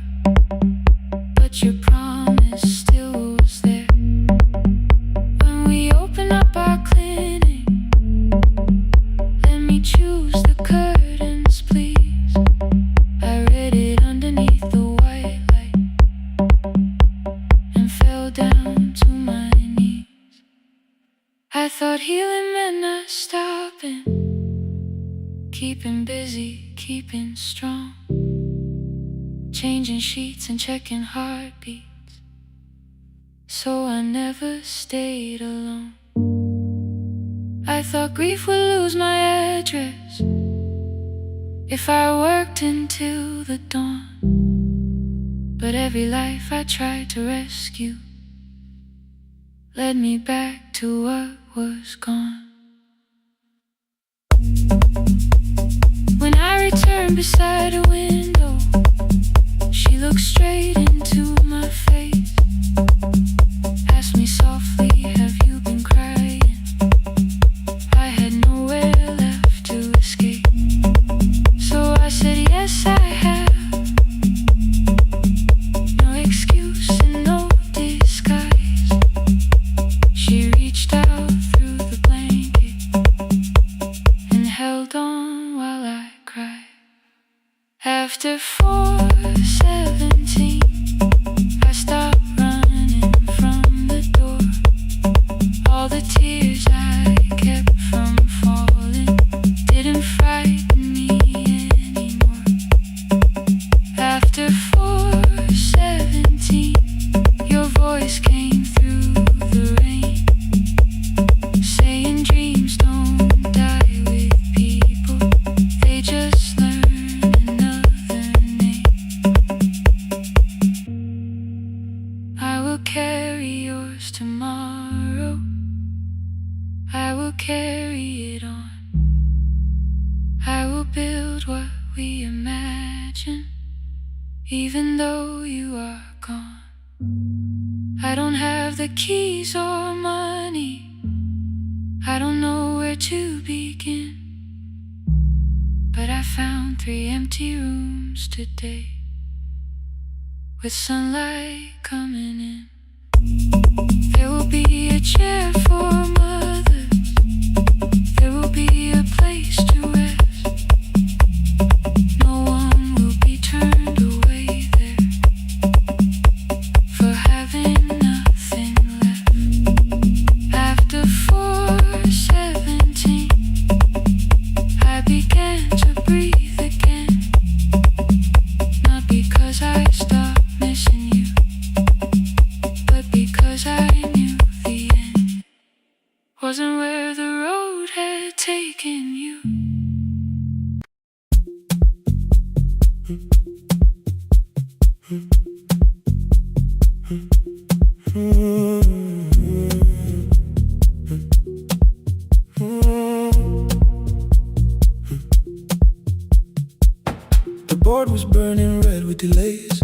but your promise still was there. When we open up our clinic, let me choose the curtains, please. I read it underneath the white light and fell down to my knees. I thought healing meant not stopping, keeping busy, keeping strong, changing sheets and checking heartbeats, so I never stayed alone. I thought grief would lose my address if I worked until the dawn. But every life I tried to rescue led me back to what was gone. When I returned beside a window, she looked straight into my face, asked me softly, have you been crying? I had nowhere left to escape, so I said yes, I have. No excuse and no disguise. She reached out through the blanket and held on while I cried. After 4:17, I stopped running from the door. All the tears I kept from falling didn't frighten me anymore. After 4:17, your voice came through the rain, saying dreams don't die with people, they just learn another name. I will carry yours tomorrow, I will carry it on. I will build what we imagine, even though you are gone. I don't have the keys or money, I don't know where to begin, but I found 3 empty rooms today, with sunlight coming in. There will be a chair for mothers, there will be a place to rest. No one will be turned away there for having nothing left. After 4:17, I began to breathe again, not because I stopped missing you, but because I knew the end wasn't where the road had taken you. The board was burning red with delays.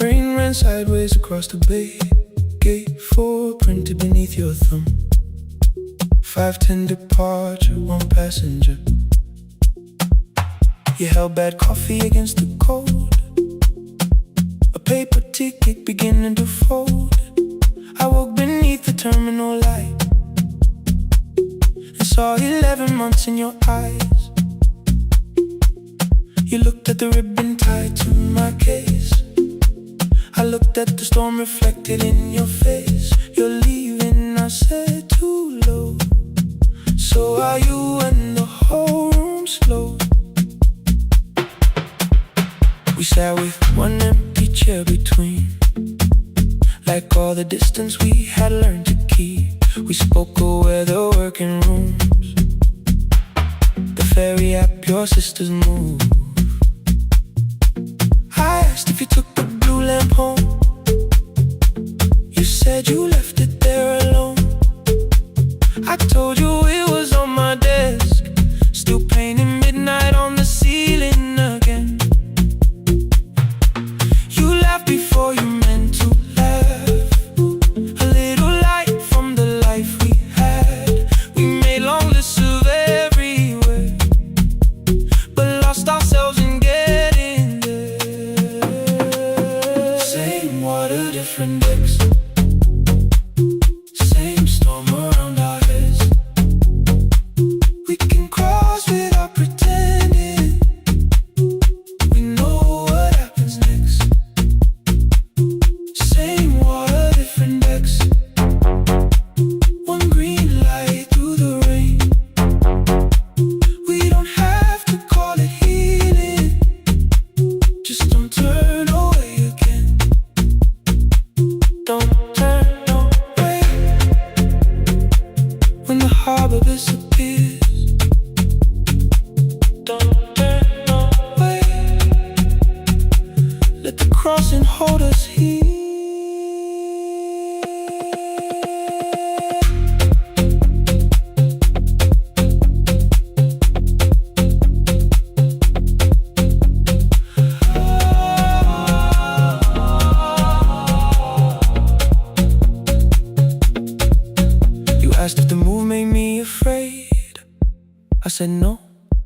Rain ran sideways across the bay. Gate 4 printed beneath your thumb. 5:10 departure, 1 passenger. You held bad coffee against the cold, a paper ticket beginning to fold. I woke beneath the terminal light and saw 11 months in your eyes. You looked at the ribbon tied to my case, I looked at the storm reflected in your face. You're leaving, I said, too low. So are you, and the whole room slow. We sat with 1 empty chair between, like all the distance we had learned to keep. We spoke of weather, working rooms, ferry app, your sister's move. I asked if you took the blue lamp home. You said you left it there alone. I told you it was on my desk, still painting midnight on the ceiling again. You laughed before you meant to laugh. A little light from the life we had. We made long lists of everywhere, but lost ourselves in getting there. Same water, different decks. Same storm around our heads. We can cross without pretending. We know what happens next. Same water, different decks. One green light through the rain. We don't have to call it healing. Just don't turn away again. Don't turn away. When the harbor disappears, don't turn away. Let the crossing hold us here. You asked if the move made me afraid. I said no,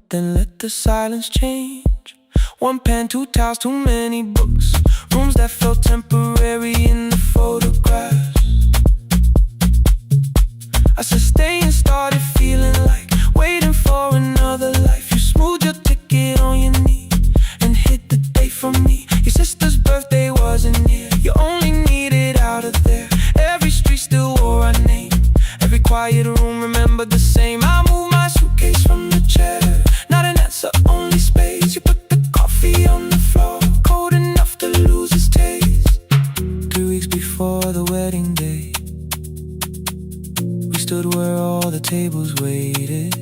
then let the silence change. One pen, two towels, too many books. Rooms that felt temporary in the photographs. I said stay and started feeling like waiting for another life. You smoothed your ticket on your knee and hid the date from me. Your sister's birthday wasn't near. You only needed out of there. Every street still wore our name. Every quiet room remembered the same. I moved my suitcase from the chair. Not an answer, only space. You put the coffee on the floor, cold enough to lose its taste. 3 weeks before the wedding day, we stood where all the tables waited.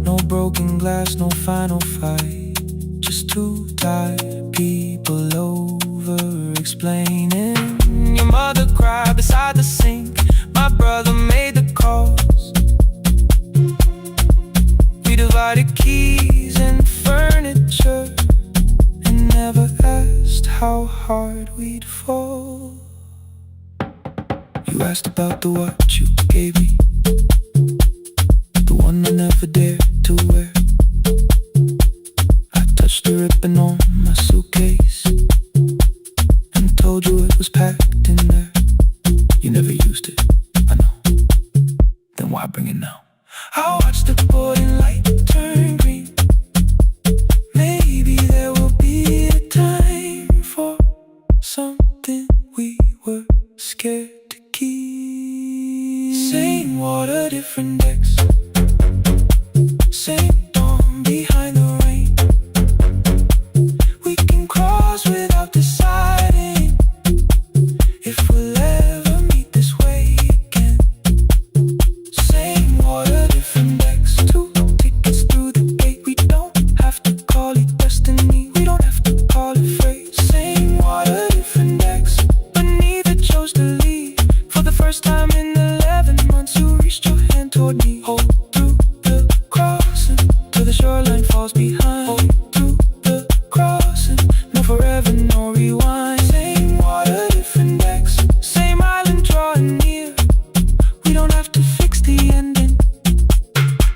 No broken glass, no final fight. Just two tired people over explaining. Your mother cried beside the sink. My brother made the calls. We divided keys and furniture and never asked how hard we'd fall. You asked about the watch you gave me, the one I never dared to wear. I touched the ribbon on my suitcase and told you it was packed in there. You never used it, I know. Then why bring it now? I watched the boarding light turn green. Maybe there will be a time for something we were scared to keep. Same water, different decks. Same dawn behind the rain. We can cross without deciding if we'll ever meet this way again. Same water, different decks. 2 tickets through the gate. We don't have to call it destiny. We don't have to call it fate. Same water, different decks. But neither chose to leave. For the first time in 11 months, you reached your hand toward me. Hold through the crossing till the shoreline falls behind. Hold through the crossing. No forever, no rewind. Same water, different decks. Same island drawing near. We don't have to fix the ending.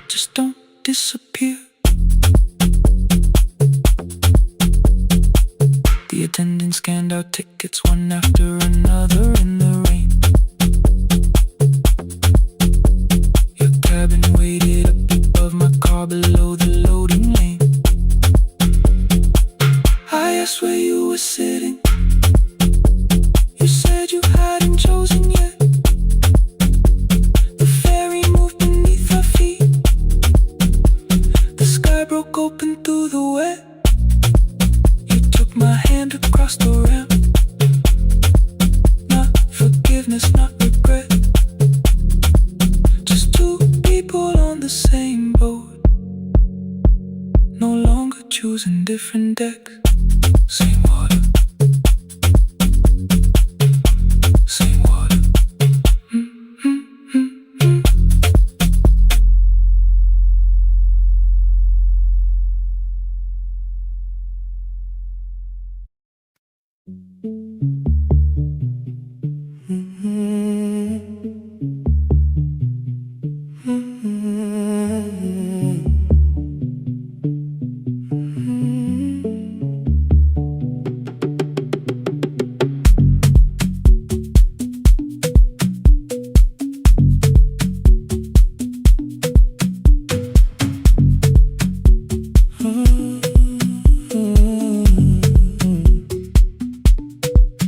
Just don't disappear. The attendant scanned our tickets one after another in the rain. Your cabin waited up above my car below the loading lane. I asked where you were sitting. You said you hadn't chosen yet. The ferry moved beneath our feet. The sky broke open through the wet. You took my hand across the ramp. Not forget. no longer choosing different decks. Same water, same water.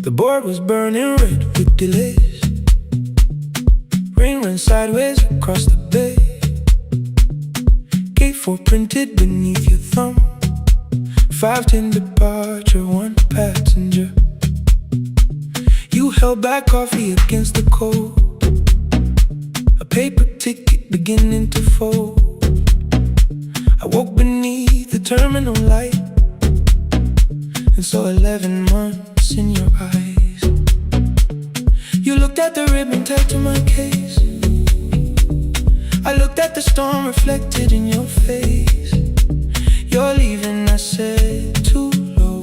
The board was burning red with delays. Rain ran sideways across the bay. Gate 4 printed beneath your thumb. 5:10 departure, 1 passenger. You held back coffee against the cold. A paper ticket beginning to fold. I woke beneath the terminal light and saw 11 months in your eyes. You looked at the ribbon tied to my case. I looked at the storm reflected in your face. You're leaving, I said, too low.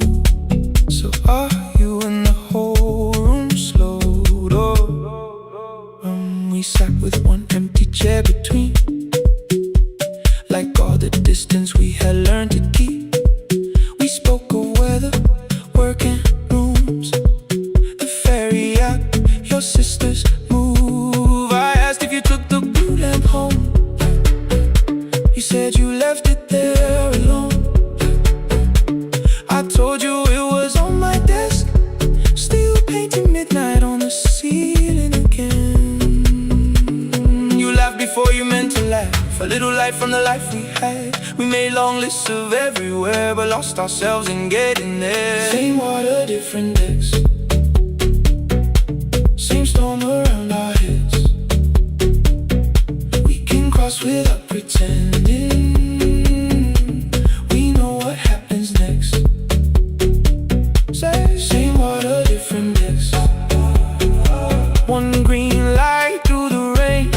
So are you? And the whole room slowed up. We sat with one empty chair between, like all the distance we had learned to keep. We spoke of weather, working rooms, the ferry app, your sister's move. I asked if you took the blue lamp home. You said you left it there alone. I told you it was on my desk, still painting midnight on the ceiling again. You laughed before you meant to laugh. A little light from the life we had. We made long lists of everywhere, but lost ourselves in getting there. Same water, different decks. Same storm around our heads. We can cross without pretending. We know what happens next. Same water, different decks. One green light through the rain.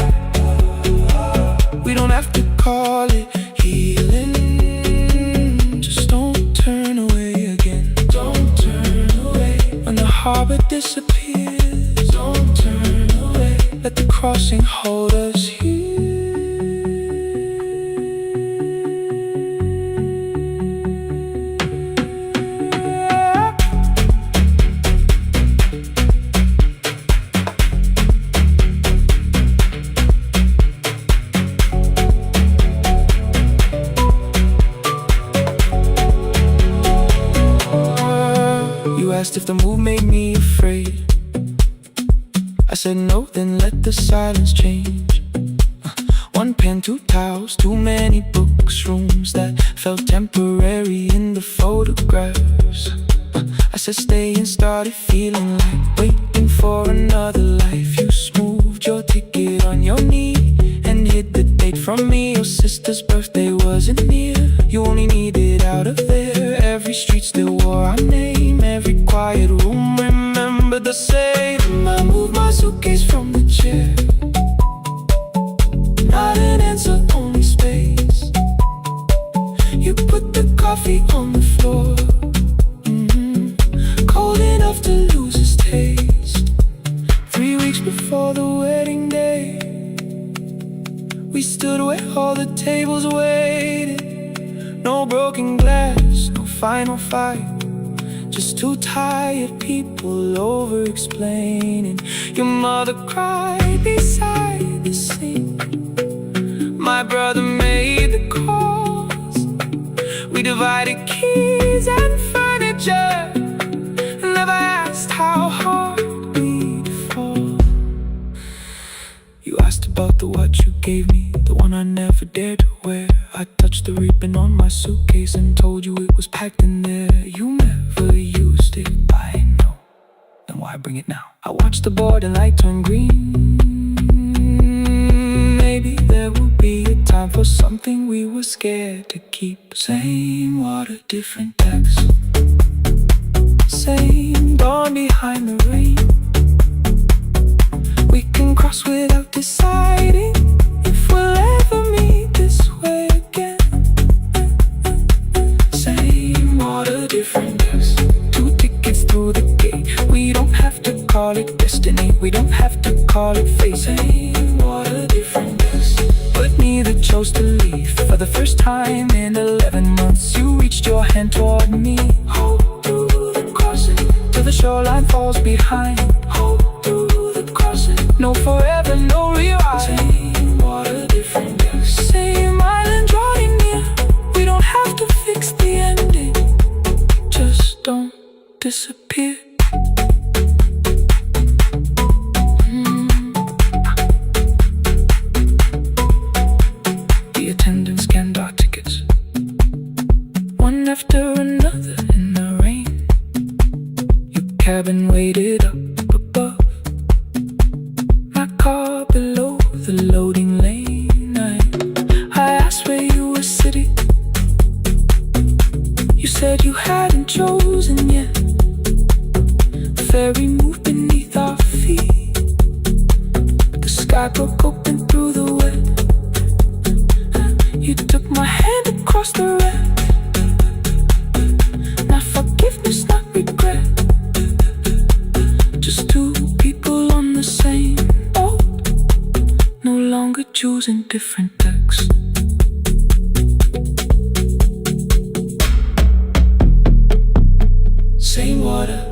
We don't have to call it healing. Just don't turn away again. Don't turn away. When the harbor disappears, don't turn away. Let the crossing hold us here. Asked if the move made me afraid. I said no, then let the silence change. One pen, 2 towels, too many books, rooms that felt temporary in the photographs. I said stay and started feeling like waiting for another life. You smoothed your ticket on your knee and hid the date from me. Your sister's birthday wasn't near. You only needed out of there. Every street still wore our name. Every quiet room remembered the same. I moved my suitcase from the chair. Not an answer, only space. You put the coffee on the floor, cold enough to lose its taste. 3 weeks before the wedding day, we stood where all the tables waited. No broken glass, no final fight, just 2 tired people over-explaining. Your mother cried beside the sink. My brother made the calls. We divided keys and furniture. Never asked how hard we'd fall. You asked about the watch you gave me, the one I never dared to wear. I touched the ribbon on my suitcase and told you it was packed in there. You never used it, I know. Then why bring it now? I watched the board and light turn green. maybe there will be a time for something we were scared to keep. Same water, different text. Same dawn behind the rain. We can cross without deciding if we'll ever meet this way again. Same water, different text. 2 tickets through the gate. We don't have to call it destiny, we don't have to call it fate. Same water, different text. But neither chose to leave. For the first time in 11 months, you reached your hand toward me. Hold through the crossing till the shoreline falls behind. Hold through the crossing. No forever, no rewrite. Same water, different text. Same island drawing near. We don't have to fix the ending. Just don't disappear. The attendants scanned our tickets, one after another in the rain. Your cabin waited up above, my car below the loading lane. I asked where you were sitting. You said you hadn't chosen yet. The ferry moved beneath our feet. The sky broke open through the wet. You took my hand across the red. Not forgiveness, not regret. Just 2 people on the same boat, no longer choosing different texts. Same water.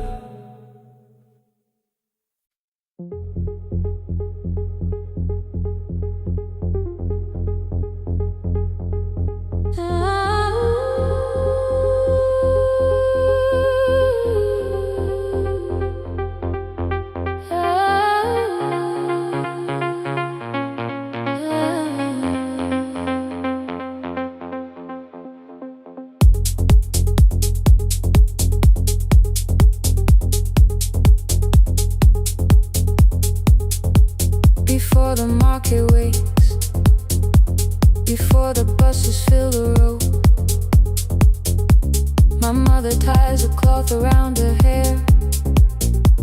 Before the market wakes, before the buses fill the road, my mother ties a cloth around her hair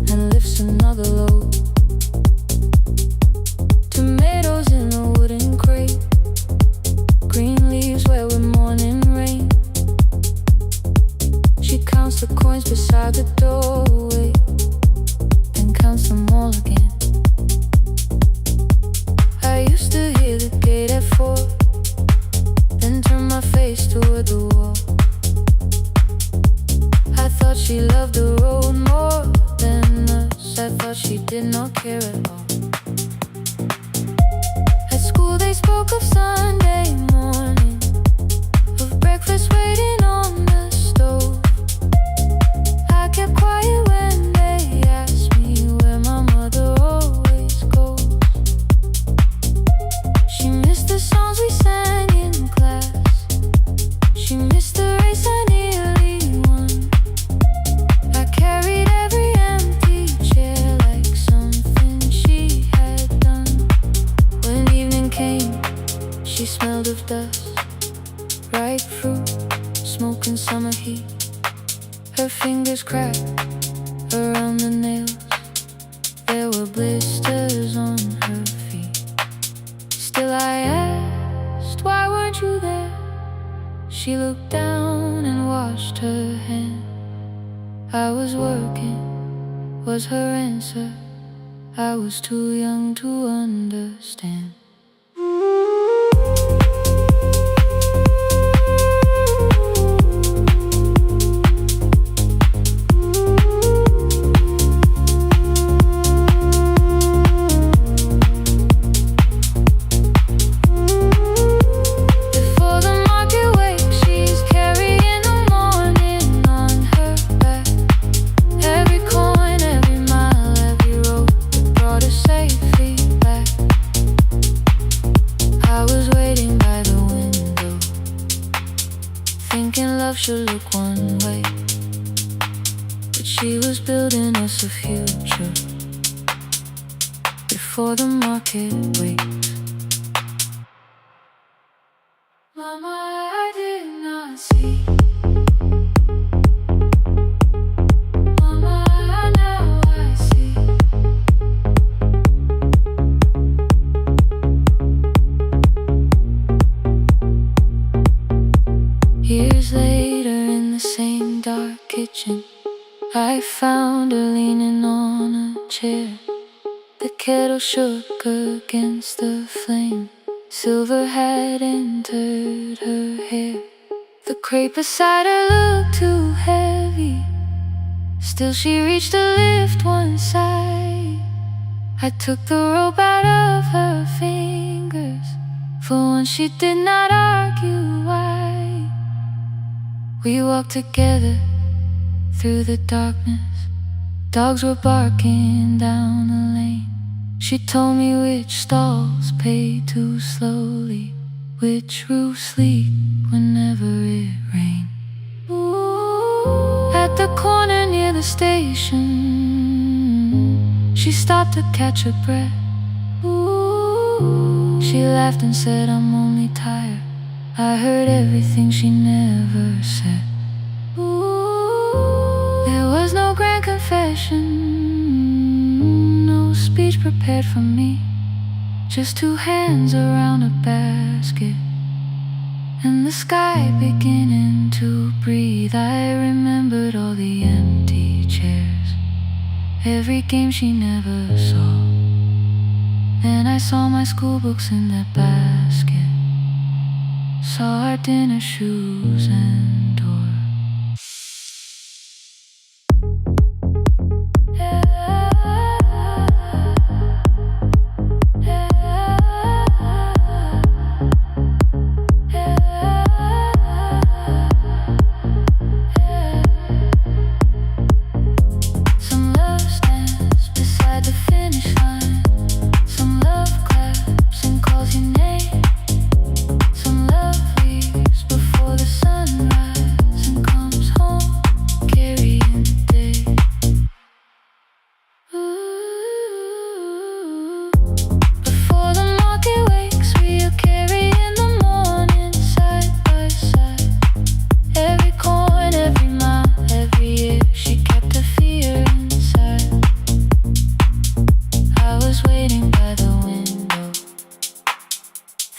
and lifts another load. Tomatoes in a wooden crate, green leaves where we're mourning rain. She counts the coins beside the doorway, then counts them all again. I used to hear the gate at 4, then turn my face toward the wall. I thought she loved the road more than us. I thought she did not care at all. At school they spoke of Sunday morning, of breakfast waiting on the stove. I kept quiet when they asked me where my mother always goes. She missed the songs we sang in class. She missed the race I nearly won. I carried every empty chair like something she had done. When evening came, she smelled of dust, ripe fruit, smoke and summer heat. Her fingers cracked around the nails. There were blisters on her feet. Still I asked, why weren't you there? She looked down and washed her hand. I was working, was her answer. I was too young to understand. Should look one way, but she was building us a future before the market waits. Years later in the same dark kitchen, I found her leaning on a chair. The kettle shook against the flame. Silver had entered her hair. The crepe beside her looked too heavy. Still she reached to lift one side. I took the rope out of her fingers. For once she did not argue why. We walked together through the darkness. Dogs were barking down the lane. She told me which stalls pay too slowly, which roofs leak whenever it rains. At the corner near the station, she stopped to catch her breath. She laughed and said, "I'm only tired." I heard everything she never said. There was no grand confession, no speech prepared for me. Just two hands around a basket and the sky beginning to breathe. I remembered all the empty chairs, every game she never saw. Then I saw my school books in that basket, saw our dinner shoes and door.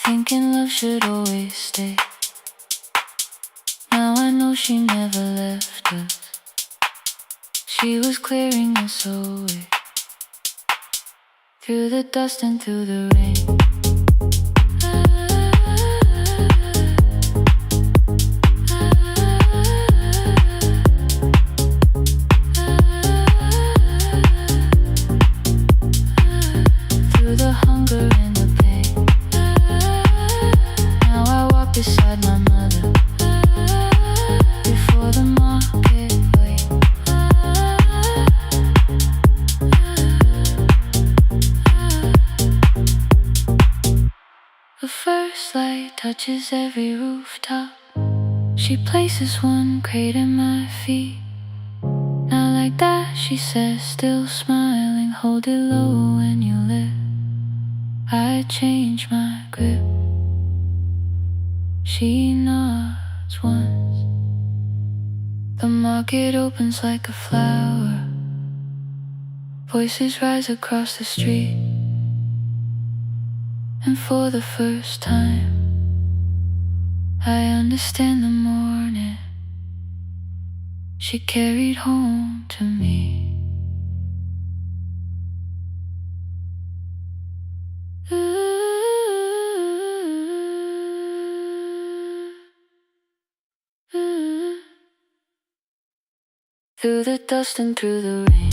Thinking love should always stay. Now I know she never left us. She was clearing us away, through the dust and through the rain. Through the hunger and the pain. Now I walk beside my mother, before the market wait. The first light touches every rooftop. She places one crate at my feet. Now like that, she says, still smiling, hold it low when you lift. I change my grip. She nods once. The market opens like a flower. Voices rise across the street. And for the first time, I understand the morning she carried home to me. Through the dust and through the rain.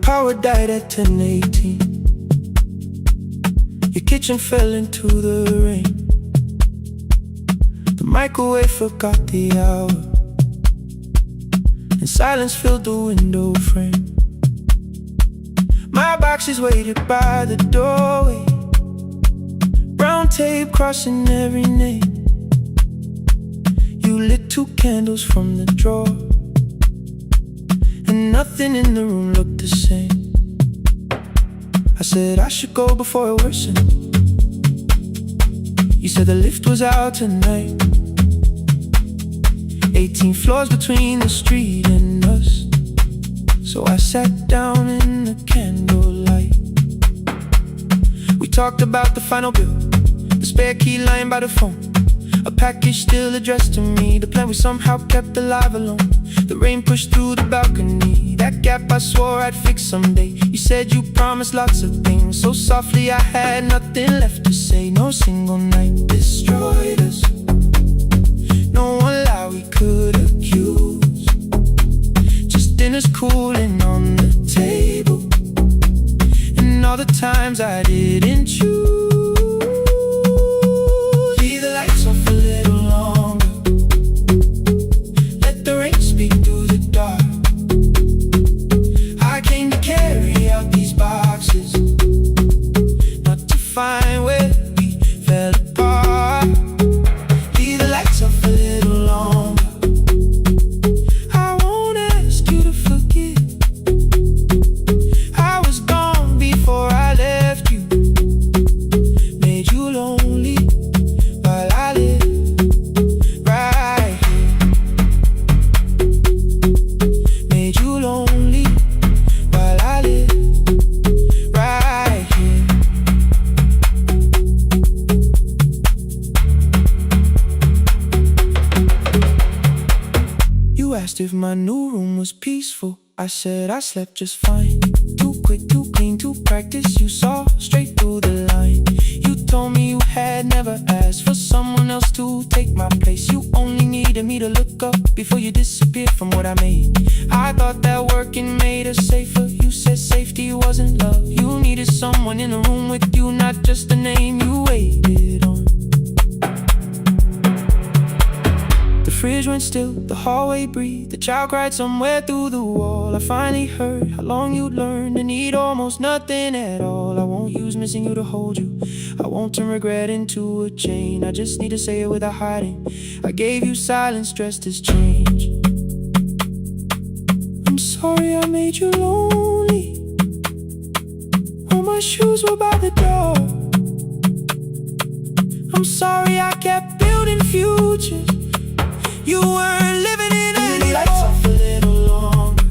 Power died at 10:18. Your kitchen fell into the rain. The microwave forgot the hour, and silence filled the window frame. My boxes waited by the doorway, brown tape crossing every name. You lit 2 candles from the drawer, and nothing in the room looked the same. I said I should go before it worsened. You said the lift was out tonight. 18 floors between the street and us. So I sat down in the candlelight. We talked about the final bill, the spare key lying by the phone, a package still addressed to me, the plan we somehow kept alive alone. The rain pushed through the balcony, that gap I swore I'd fix someday. You said you promised lots of things, so softly I had nothing left to say. No single night destroyed us, no one lie we could accuse. Just dinners cooling on the table, and all the times I didn't choose. Leave the lights off a little longer, let the rain speak through the dark. I came to carry out these boxes, not to find where we fell apart. Leave the lights off a little longer, I won't ask you to forget. I was gone before I left you, made you lonely while I live right here. Made you lonely while I live right here. You asked if my new room was peaceful. I said I slept just fine. Too quick, too clean, too practiced. You saw straight through the line. You told me you had never asked for someone else to take my place. You only needed me to look up before you disappeared from what I made. I thought that working made us safer. You said safety wasn't love. You needed someone in the room with you, not just a name you waited on. The fridge went still, the hallway breathed, the child cried somewhere through the wall. I finally heard how long you'd learned to need almost nothing at all. I won't use missing you to hold you, I won't turn regret into a chain. I just need to say it without hiding. I gave you silence dressed as change. I'm sorry I made you lonely, all my shoes were by the door. I'm sorry I kept building futures you weren't living in anymore. Lights off a little longer,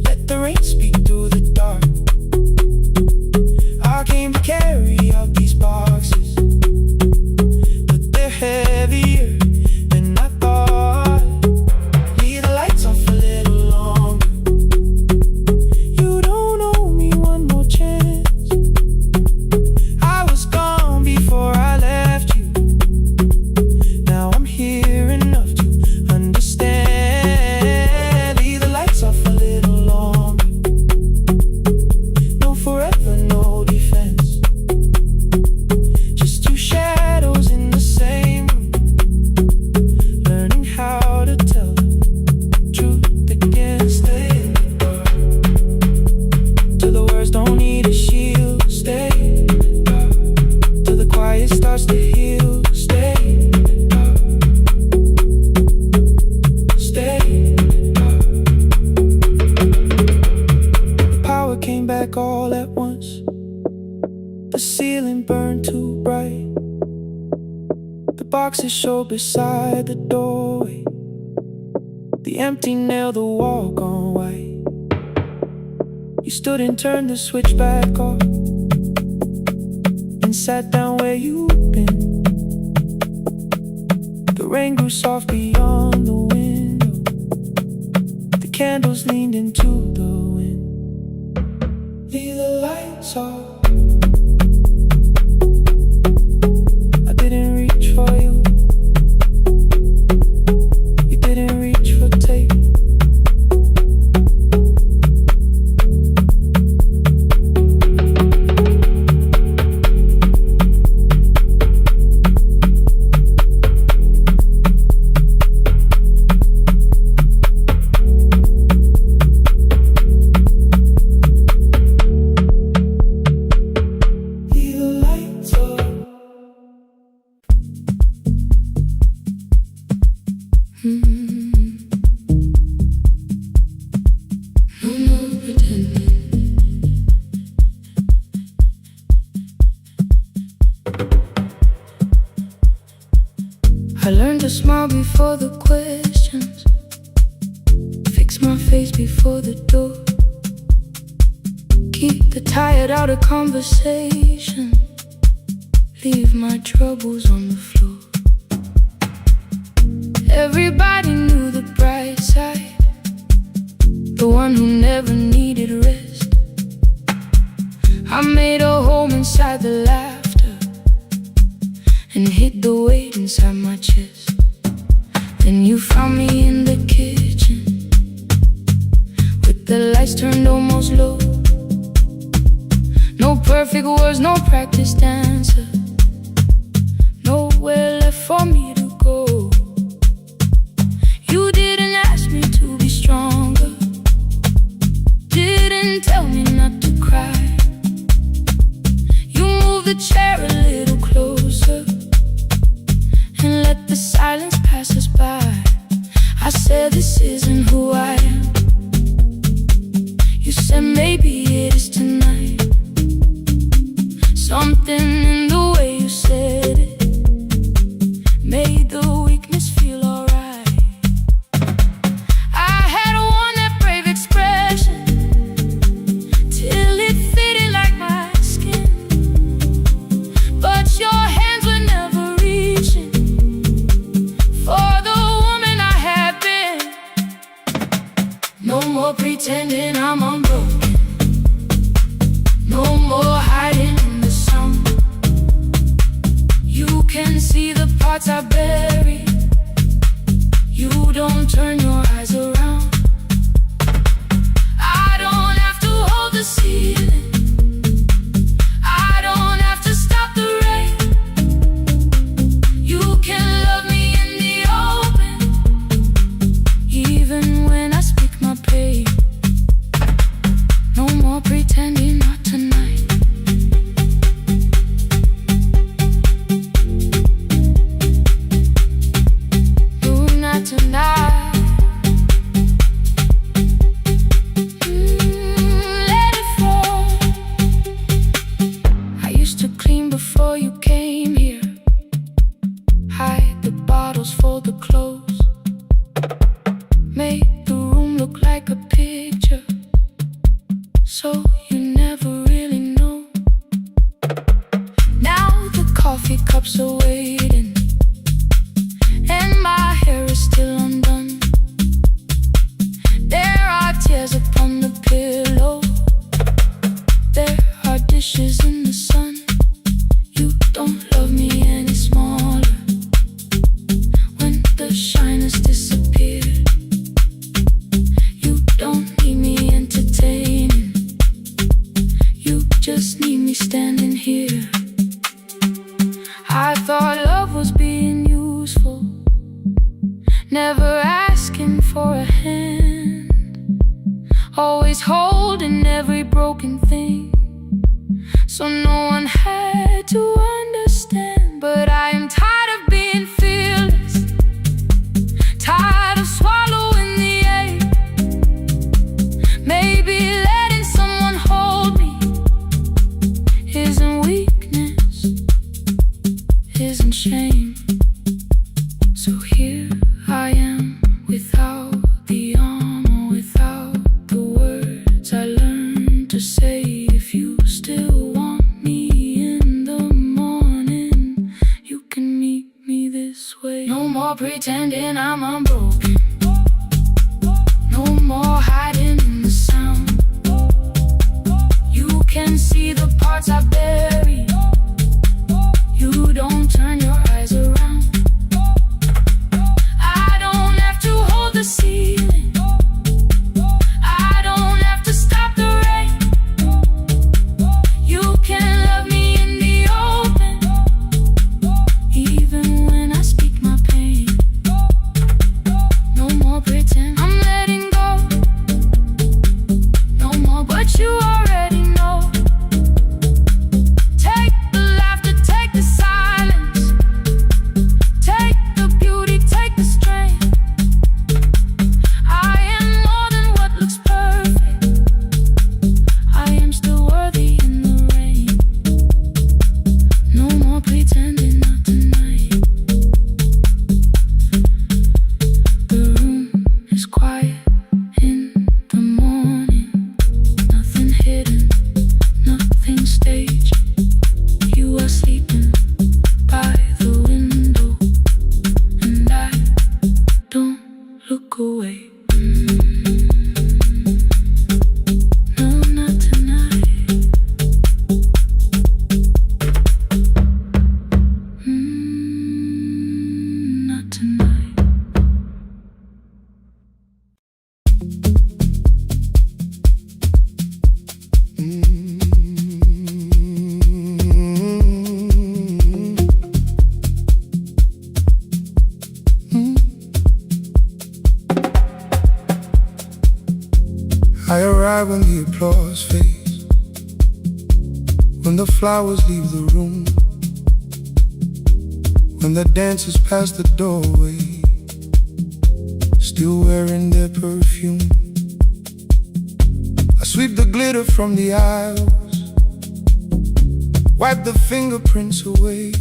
let the rain speak through the dark. I came to carry out these boxes, but they're heavier than I thought. Leave the lights off a little longer, you don't owe me one more chance. I was gone before I left you, now I'm here enough to understand. Leave the lights off a little longer, no forever, no defense. Just 2 shadows in the same room, learning how to tell the truth against the dark. Till the words don't need a shield, stay dark. Till the quiet starts to heal, stay dark. Stay dark. The power came back all at once, the ceiling burned too bright. The boxes showed beside the doorway, the empty nail, the wall gone white. You stood and turned the switch back off, and sat down where you'd been. The rain grew soft beyond the window, the candles leaned into the wind. Leave the lights off, I didn't reach for you, you didn't reach for tape. No more pretending. I learned to smile before the questions, fix my face before the door, keep the tired out of conversation, leave my troubles on the floor. Everybody knew the bright side, the one who never needed rest. I made a home inside the laughter and hid the weight inside my chest. Then you found me in the kitchen with the lights turned almost low. No perfect words, no practiced answer, nowhere left for me to go. You didn't ask me to be stronger, didn't tell me not to cry. You moved the chair a little closer and let the silence pass us by. I said, this isn't who I am. You said, maybe it is tonight. Something in the way you said it made the weakness feel alright. I had worn that brave expression till it fitted like my skin, but your hands were never reaching for the woman I had been. No more pretending I'm unbroken, no more hiding in the sun. You can see the parts I bury, you don't turn your eyes around. I don't have to hold the ceiling, I don't have to stop the rain. You can love me in the open, even when I speak my pain. No more pretending, not tonight. No, not tonight. Let it fall. I used to clean before you came here, hide the bottles, fold the clothes, make the room look like a picture, so you never really know. Now the coffee cups are waiting and my hair is still undone. There are tears upon the pillow, there are dishes in the sun. You don't love me any smaller when the shine has disappeared. You don't need me entertaining, you just need me standing here. I thought love was being useful, never asking for a hand, always holding every broken thing, so no one had to understand. But I am tired of being fearless, tired of swallowing the ache. Maybe letting someone hold me isn't weakness, isn't shame. So here I am, without the armor, without the words I learned to say. If you still want me in the morning, you can meet me this way. No more pretending I'm unbroken, no more hiding in the sound. You can see the parts I bury, you don't turn your eyes around. I don't have to hold the ceiling, I don't have to stop the rain. You can love me in the open, even when I speak my pain. No more pretend, I'm letting go. No more, but you already know. Take the laughter, take the silence, right when the applause fades, when the flowers leave the room, when the dancers pass the doorway, still wearing their perfume. I sweep the glitter from the aisles, wipe the fingerprints away.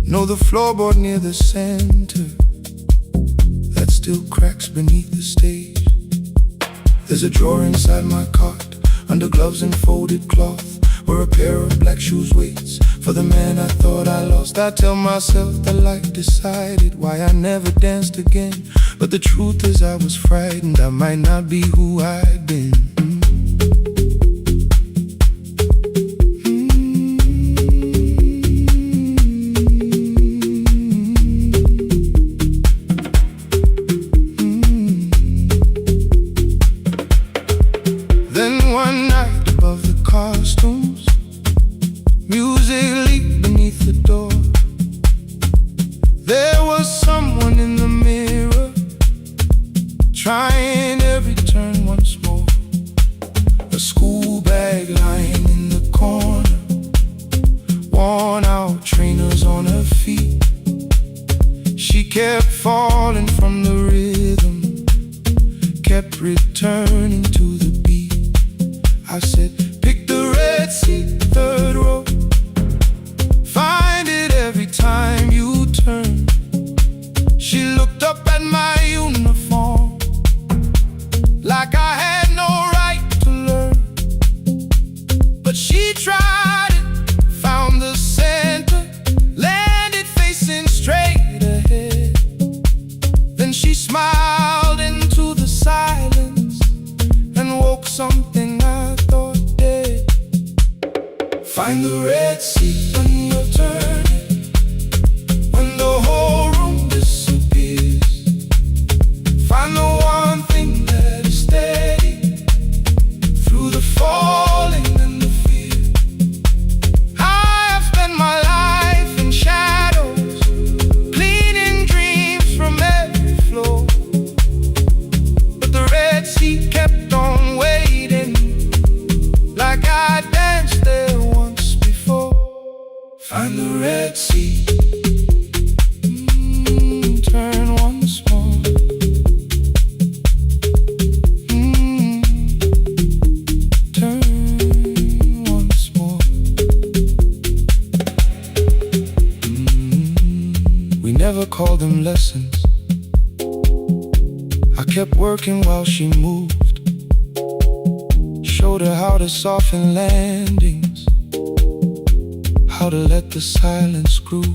Know the floorboard near the center that still cracks beneath the stage. There's a drawer inside my cart, under gloves and folded cloth, where a pair of black shoes waits for the man I thought I lost. I tell myself that life decided why I never danced again, but the truth is I was frightened I might not be who I'd been. Then one night above the costumes, music leaked beneath the door. There was someone in the mirror, trying every turn once more. A school bag lying in the corner, worn out trainers on her feet. She kept falling from the rhythm, kept returning to the beat. I said, pick the red seat, third row. Find it every time you turn. She looked up at my uniform like I had no right to learn. But she tried it, found the center, landed facing straight ahead. Then she smiled into the silence and woke something I thought dead. Find the red seat when you're turning, when the whole room disappears. Find the one thing that is steady through the falling and the fear. I have spent my life in shadows, cleaning dreams from every floor, but the red seat kept on waiting, like I danced there once before. Find the red seat, turn once more. Turn once more. We never called them lessons. I kept working while she moved, showed her how to soften landings, how to let the silence groove.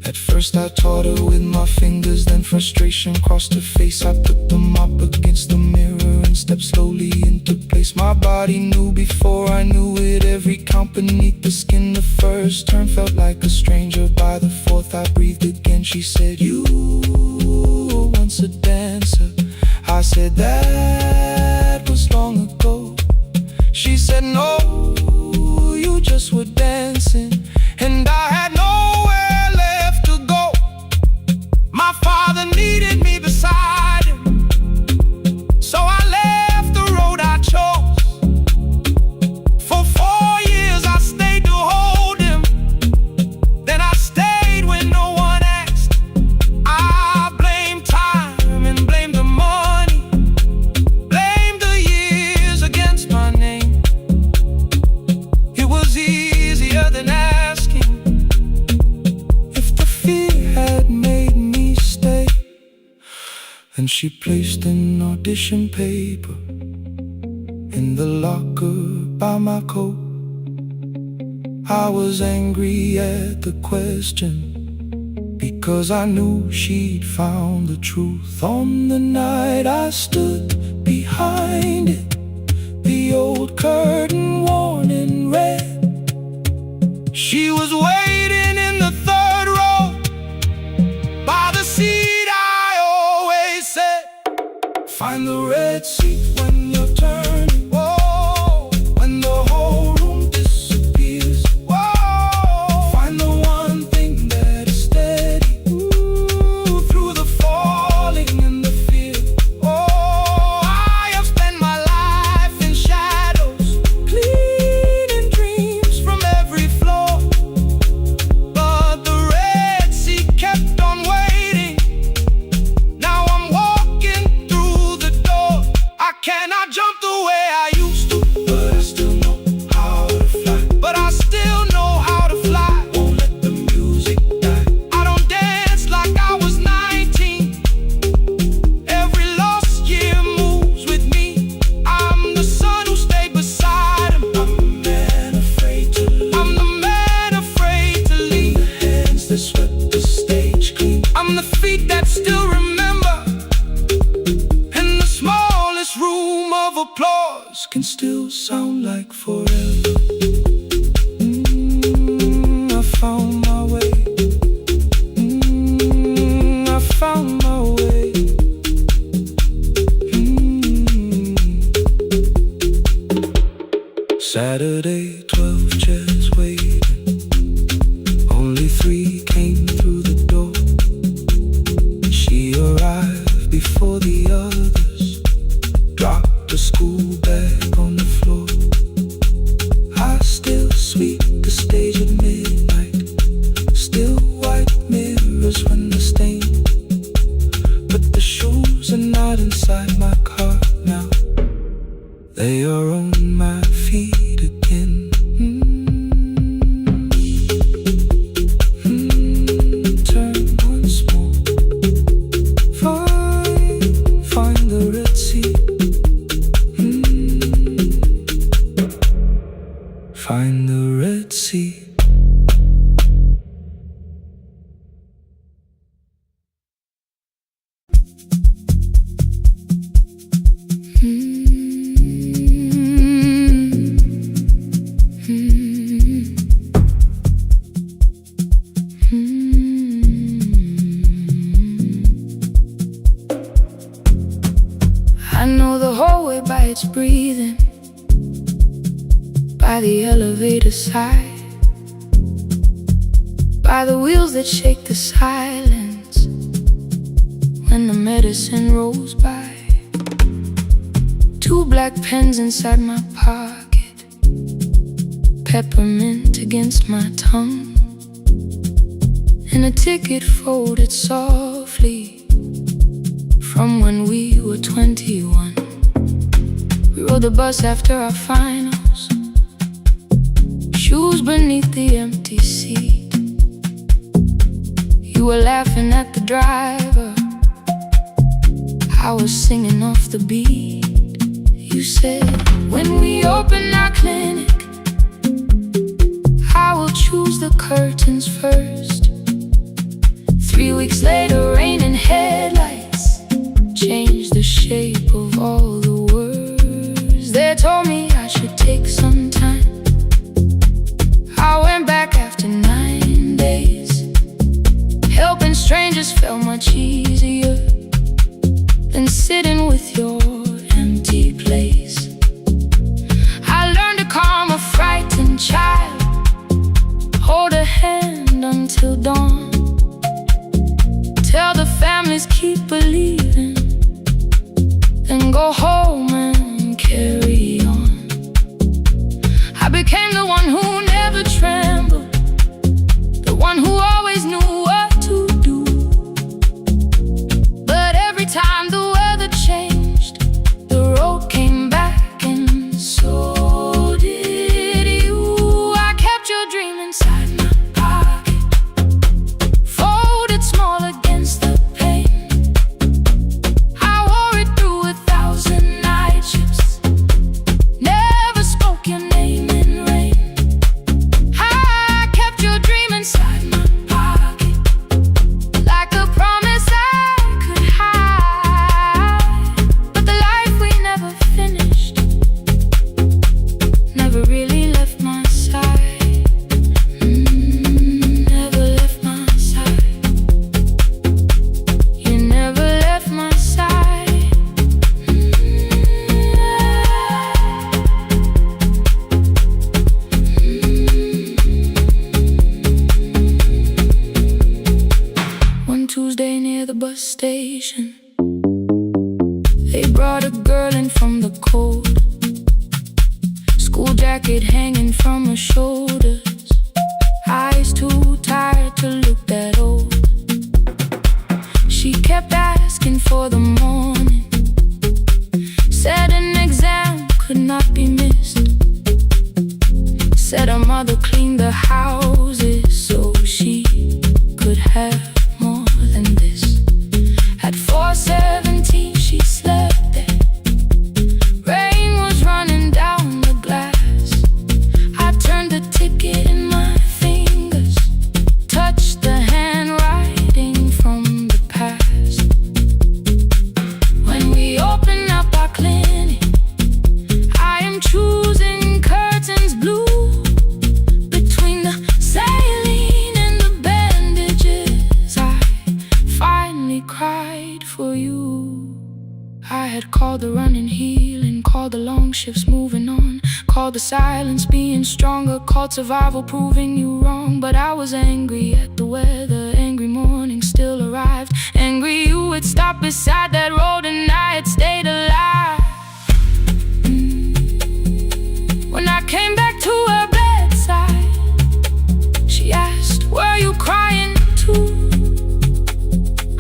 At first I taught her with my fingers, then frustration crossed her face. I put them up against the mirror and stepped slowly into place. My body knew before I knew it, every count beneath the skin. The first turn felt like a stranger, by the fourth I breathed again. She said, you were once a dancer. I said, that was long ago. She said, no, you just were dancing, and I had nowhere left to go. My father needed me beside him, so I left the road I chose. For 4 years I stayed to hold him, then I stayed when no one asked. I blamed time and blamed the money, blamed the years against my name. It was easier than asking if the fear had made me stay. Then she placed an audition paper in the locker by my coat. I was angry at the question, because I knew she'd found the truth. On the night I stood behind it, the old curtain worn in red. She was waiting in the third row, by the seat I always said. Find the red seat when you're turning. Whoa, when the whole room disappears. Whoa, find the one thing that is steady, through the falling and the fear. Oh, I have spent Saturday, 12 chairs waiting. Only 3 came through the door. She arrived before the others, dropped a school bag on the floor. I still sweep the stage at midnight, still white mirrors when the stain. But the shoes are not inside my car now, they are on my feet again. Turn once more. Find the Red Sea. Find the Red Sea. I know the hallway by its breathing, by the elevator side, by the wheels that shake the silence when the medicine rolls by. 2 black pens inside my pocket, peppermint against my tongue, and a ticket folded softly from when we were 21. We rode the bus after our finals, shoes beneath the empty seat. You were laughing at the driver, I was singing off the beat. You said, when we open our clinic, I will choose the curtains first. 3 weeks later, rain and headlights changed the shape of all the words. They told me I should take some time. I went back after 9 days. Helping strangers felt much easier than sitting with your empty place. I learned to calm a frightened child, hold a hand until dawn, tell the families keep believing, then go home and carry on. I became the one who never trembled, the one who always knew what to do. But every time the weather changed, the road came back, and so did you. I kept your dream inside my pocket, folded small against the pain. I wore it through 1,000 night shifts, never spoke your name in rain. I kept your dream inside my pocket, like a promise I could hide. But the life we never finished never really left my side. Never left my side. You never left my side. One Tuesday near the bus station, they brought a girl in from the cold, school jacket hanging from her shoulders, eyes too tired to look that old. She kept asking for the morning, said an exam could not be missed, said her mother cleaned the houses so she could have more than this. At 4:17 she slept there, rain was running down the glass. I turned the ticket in my fingers, touched the handwriting from the past. When we open up our clinic, I am choosing curtains blue, between the saline and the bandages. I finally cried for you. I had called the running healing, called the long shifts moving on, called the silence stronger, called survival, proving you wrong. But I was angry at the weather, angry morning still arrived. Angry you would stop beside that road and I had stayed alive. When I came back to her bedside, she asked, were you crying too?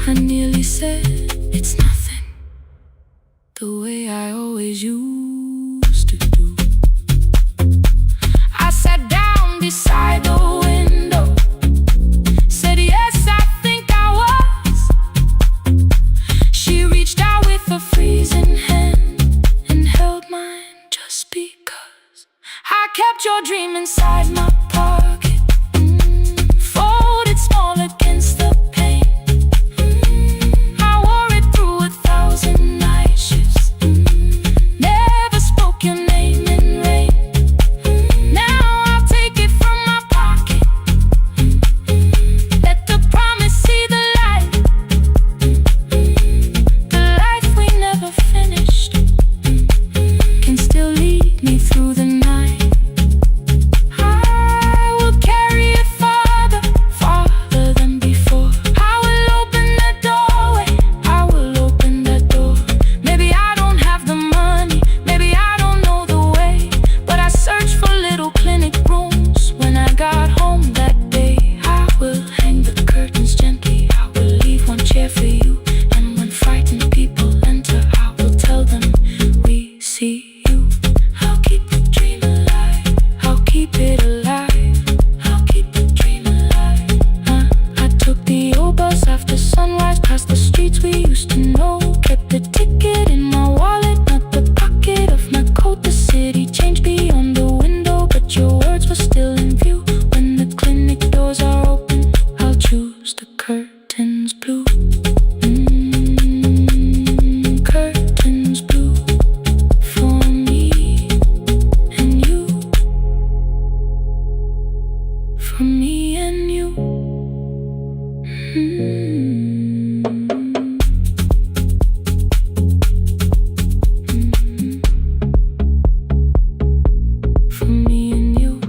I nearly said, it's nothing, the way I always used to do. I sat down beside the window, said yes, I think I was. She reached out with a freezing hand and held mine just because. I kept your dream inside my pocket, folded small against the pain. I wore it through 1,000 night shifts, never spoke your name in rain. Now I'll take it from my pocket, let the promise see the light. The life we never finished can still lead me through the night. I will carry it farther, farther than before. I will open that doorway, I will open that door. Maybe I don't have the money, maybe I don't know the way, but I searched for little clinic rooms when I got home that day. I will hang the curtains gently, I will leave one chair for you. And when frightened people enter, I will tell them we see you. I'll keep the dream alive, I'll keep it alive, I'll keep the dream alive. I took the old bus after sunrise, past the streets we used to know. Kept the ticket in my wallet, not the pocket of my coat. The city changed beyond the window, but your words were still in view. When the clinic doors are open, I'll choose the curtains blue. Curtains blue for me and you, for me and you. For me and you.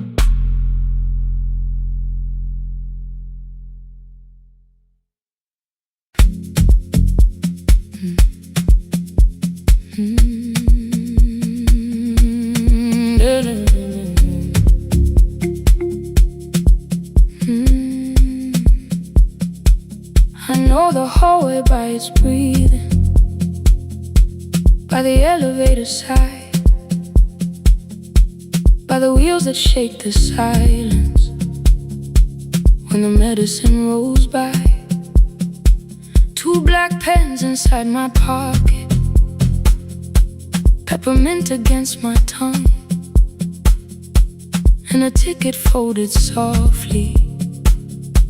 I know the hallway by its breathing, by the elevator side, by the wheels that shake the silence when the medicine rolls by. 2 black pens inside my pocket, peppermint against my tongue, and a ticket folded softly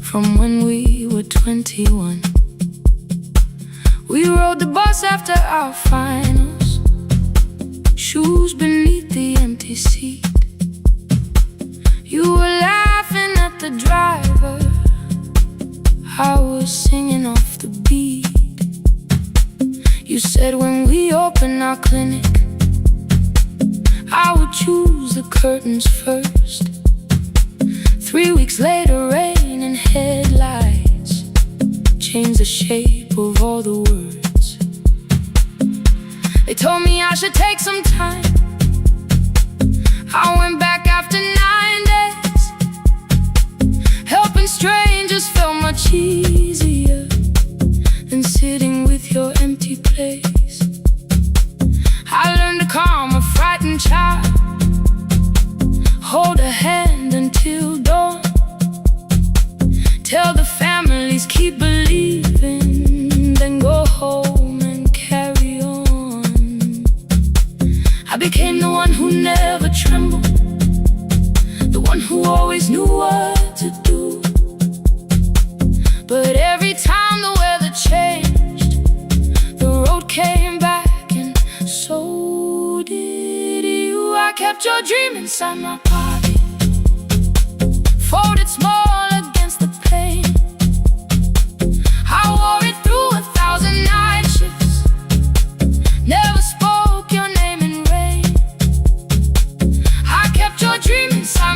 from when we were 21. We rode the bus after our finals, shoes beneath the empty seat. You were laughing at the driver, I was singing off the beat. You said when we open our clinic, I would choose the curtains first. 3 weeks later, rain and headlights changed the shape of all the words. They told me I should take some time. I went back after 9 days. Helping strangers felt much easier than sitting with your empty place. I learned to calm a frightened child, hold a hand until dawn, tell the families keep believing, then go home and carry on. I became the one who never trembled, the one who always knew what to do. But every time the weather changed, the road came back, and so did you. I kept your dream inside my pocket, folded small against the pain. I wore it through 1,000 night shifts, never spoke your name in rain. I kept your dream inside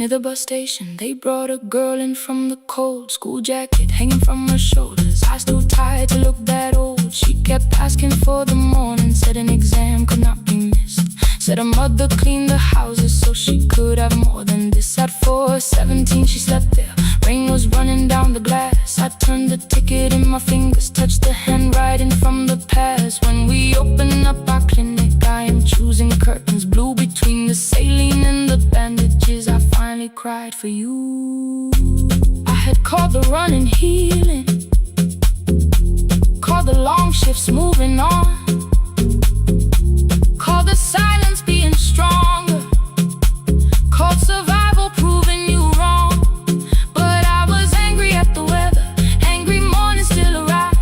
Near the bus station, they brought a girl in from the cold. School jacket hanging from her shoulders, eyes too tired to look that old. She kept asking for the morning, said an exam could not be missed. Said her mother cleaned the houses so she could have more than this. At 4:17 she slept there, rain was running down the glass. I turned the ticket in my fingers, touched the handwriting from the past. When we open up our clinic, I am choosing curtains blue between the saline and the bandages. I finally cried for you. I had called the running healing, called the long shifts moving on, called the silence being stronger, called survival proving you wrong. But I was angry at the weather, angry morning still arrived,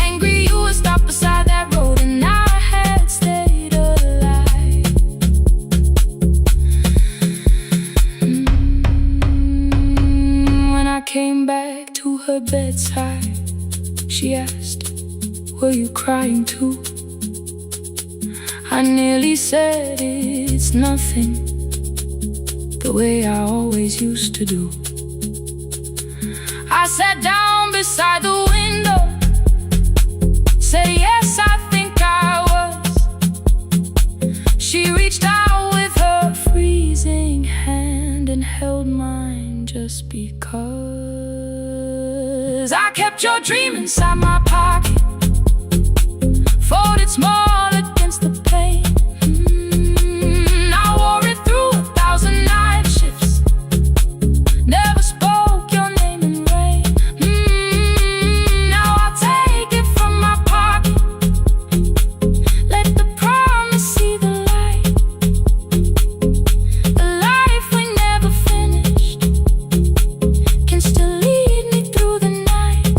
angry you were stopped beside that road and I had stayed alive. When I came back to her bedside, she asked, were you crying too? I nearly said it's nothing, the way I always used to do. I sat down beside the window, said yes, I think I was. She reached out with her freezing hand and held mine just because. I kept your dream inside my pocket, folded small against the pain. I wore it through 1,000 night shifts, never spoke your name in rain. Now I'll take it from my pocket, let the promise see the light. The life we never finished can still lead me through the night.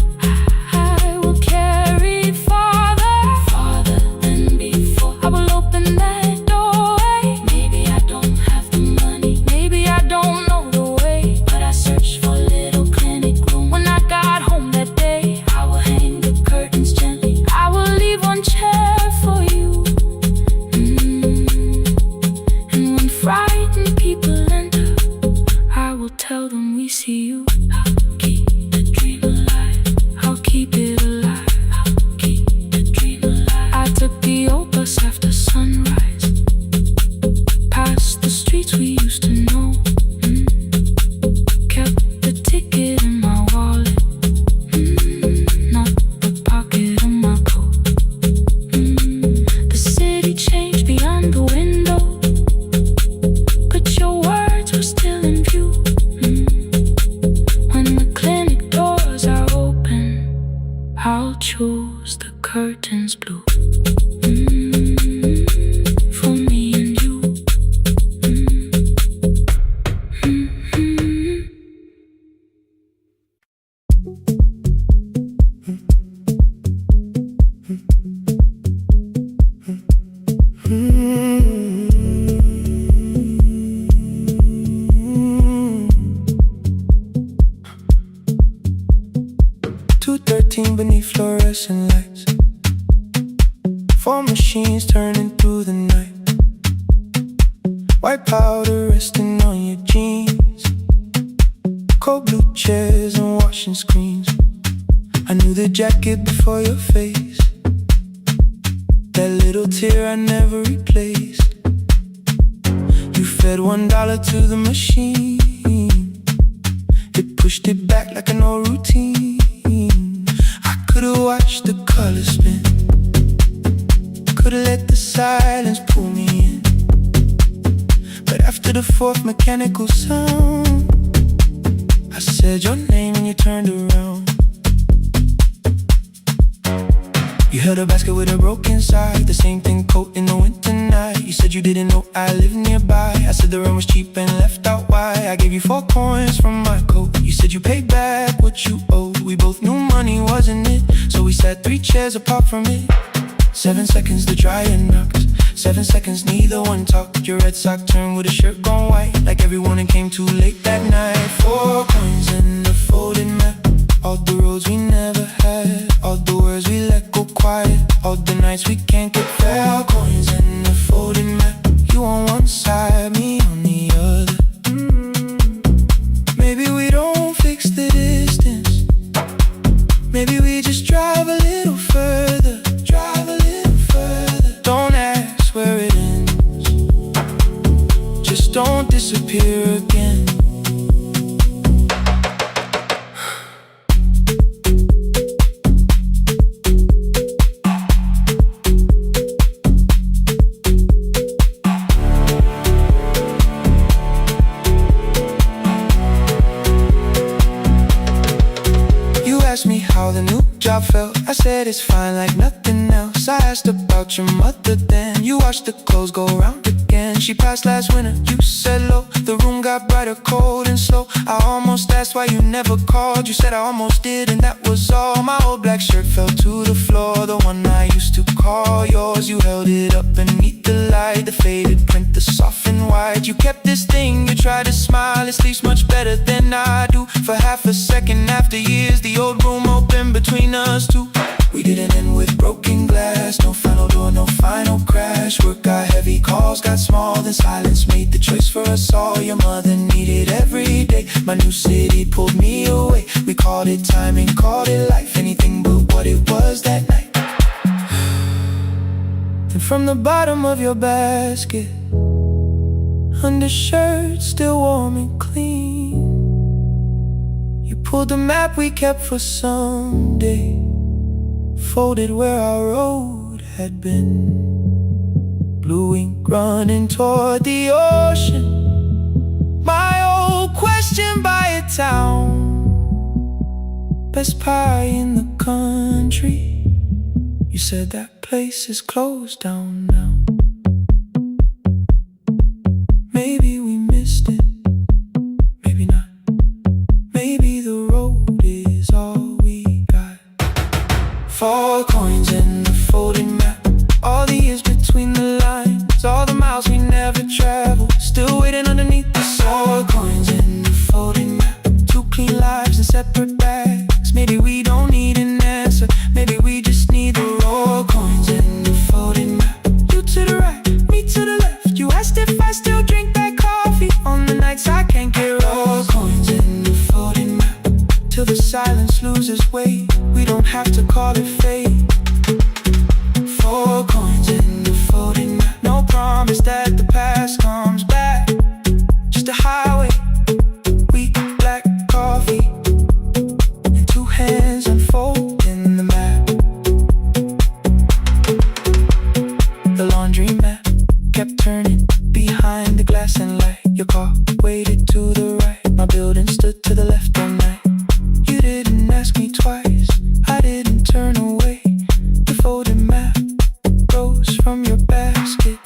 I will carry it farther, farther than before. I will open that doorway. Maybe I don't have the money, maybe I don't know the way, but I searched for a little clinic room. When I got home that day, I will hang the curtains gently, I will leave one chair for you. And when frightened people enter, I will tell them we see you. I'll keep the dream alive, I'll keep it alive, I'll keep the dream alive. I took the old bus after sunrise, past the streets we used to know. Kept the ticket in my wallet, not the pocket of my coat. The city changed beyond the window, but your words were still in view. When the clinic doors are open, I'll choose the curtains blue. For me and you. 2:13 beneath fluorescent lights, 4 machines turning through the night. White powder resting on your jeans, cold blue chairs and washing screens. I knew the jacket before your face, that little tear I never replaced. You fed $1 to the machine, it pushed it back like an old routine. I could've watched the colors spin, could've let the silence pull me in. But after the 4th mechanical sound, I said your name and you turned around. You held a basket with a broken side, the same thing coat in the winter night. You said you didn't know I lived nearby. I said the rent was cheap and left out why. I gave you 4 coins from my coat. You said you paid back what you owed. We both knew money wasn't it, so we sat 3 chairs apart from it. 7 seconds the dryer knocks, 7 seconds neither one talked. Your red sock turned with a shirt gone white, like everyone came too late that night. 4 coins and a folded map, all the roads we never had, all the words we let go quiet, all the nights we can't get back. 4 coins and a folded map, you on one side, me on the other. disappear again. Asked me how the new job felt. I said it's fine like nothing else. I asked about your mother then. You watched the clothes go round again. She passed last winter, you said low. The room got brighter, cold and slow. I almost asked why you never called. You said I almost did and that was all. My old black shirt fell to the floor, the one I used to call yours. You held it up beneath the light, the faded print, the soft and white. You kept this thing, you tried to smile. It sleeps much better than I do. For half a second after years, the old room open between us two. We didn't end with broken glass. No final door, no final crash. Work got heavy, calls got small. Then silence made the choice for us all. Your mother needed every day. My new city pulled me away. We called it timing, called it life. Anything but what it was that night. Then from the bottom of your basket, undershirt still warm and clean, you pulled the map we kept for someday, folded where our road had been. Blue ink running toward the ocean. My old question by a town. Best pie in the country. You said that place is closed down now. Maybe we missed it, maybe not. Maybe the road is all we got. 4 coins in the folded map. All the years between the lines, all the miles we never traveled, still waiting underneath the sun. 4 coins in the folded map. 2 clean lives in separate bags. Maybe we don't need an answer, maybe we just need the raw coins in the folded map. You to the right, me to the left. You asked if I still drink that coffee on the nights I can't get raw coins in the folded map. Till the silence loses weight, we don't have to call it fate. 4 coins in the folded map. No promise that the past comes back, just a highway, weak black coffee, and 2 hands unfolding the map. The laundry mat kept turning behind the glass and light. Your car waited to the right, my building stood to the left all night. You didn't ask me twice, I didn't turn away. The folded map rose from your basket,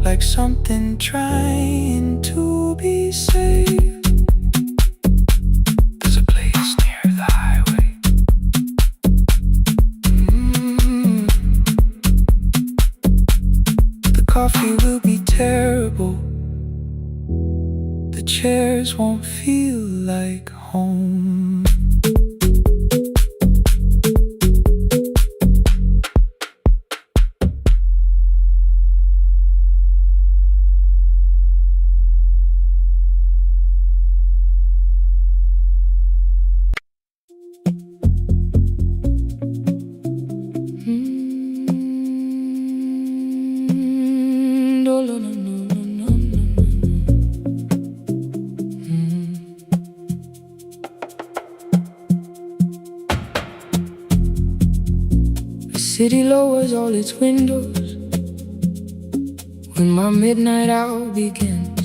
like something trying to be saved. There's a place near the highway. The coffee will be terrible, the chairs won't feel like home. The city lowers all its windows when my midnight hour begins.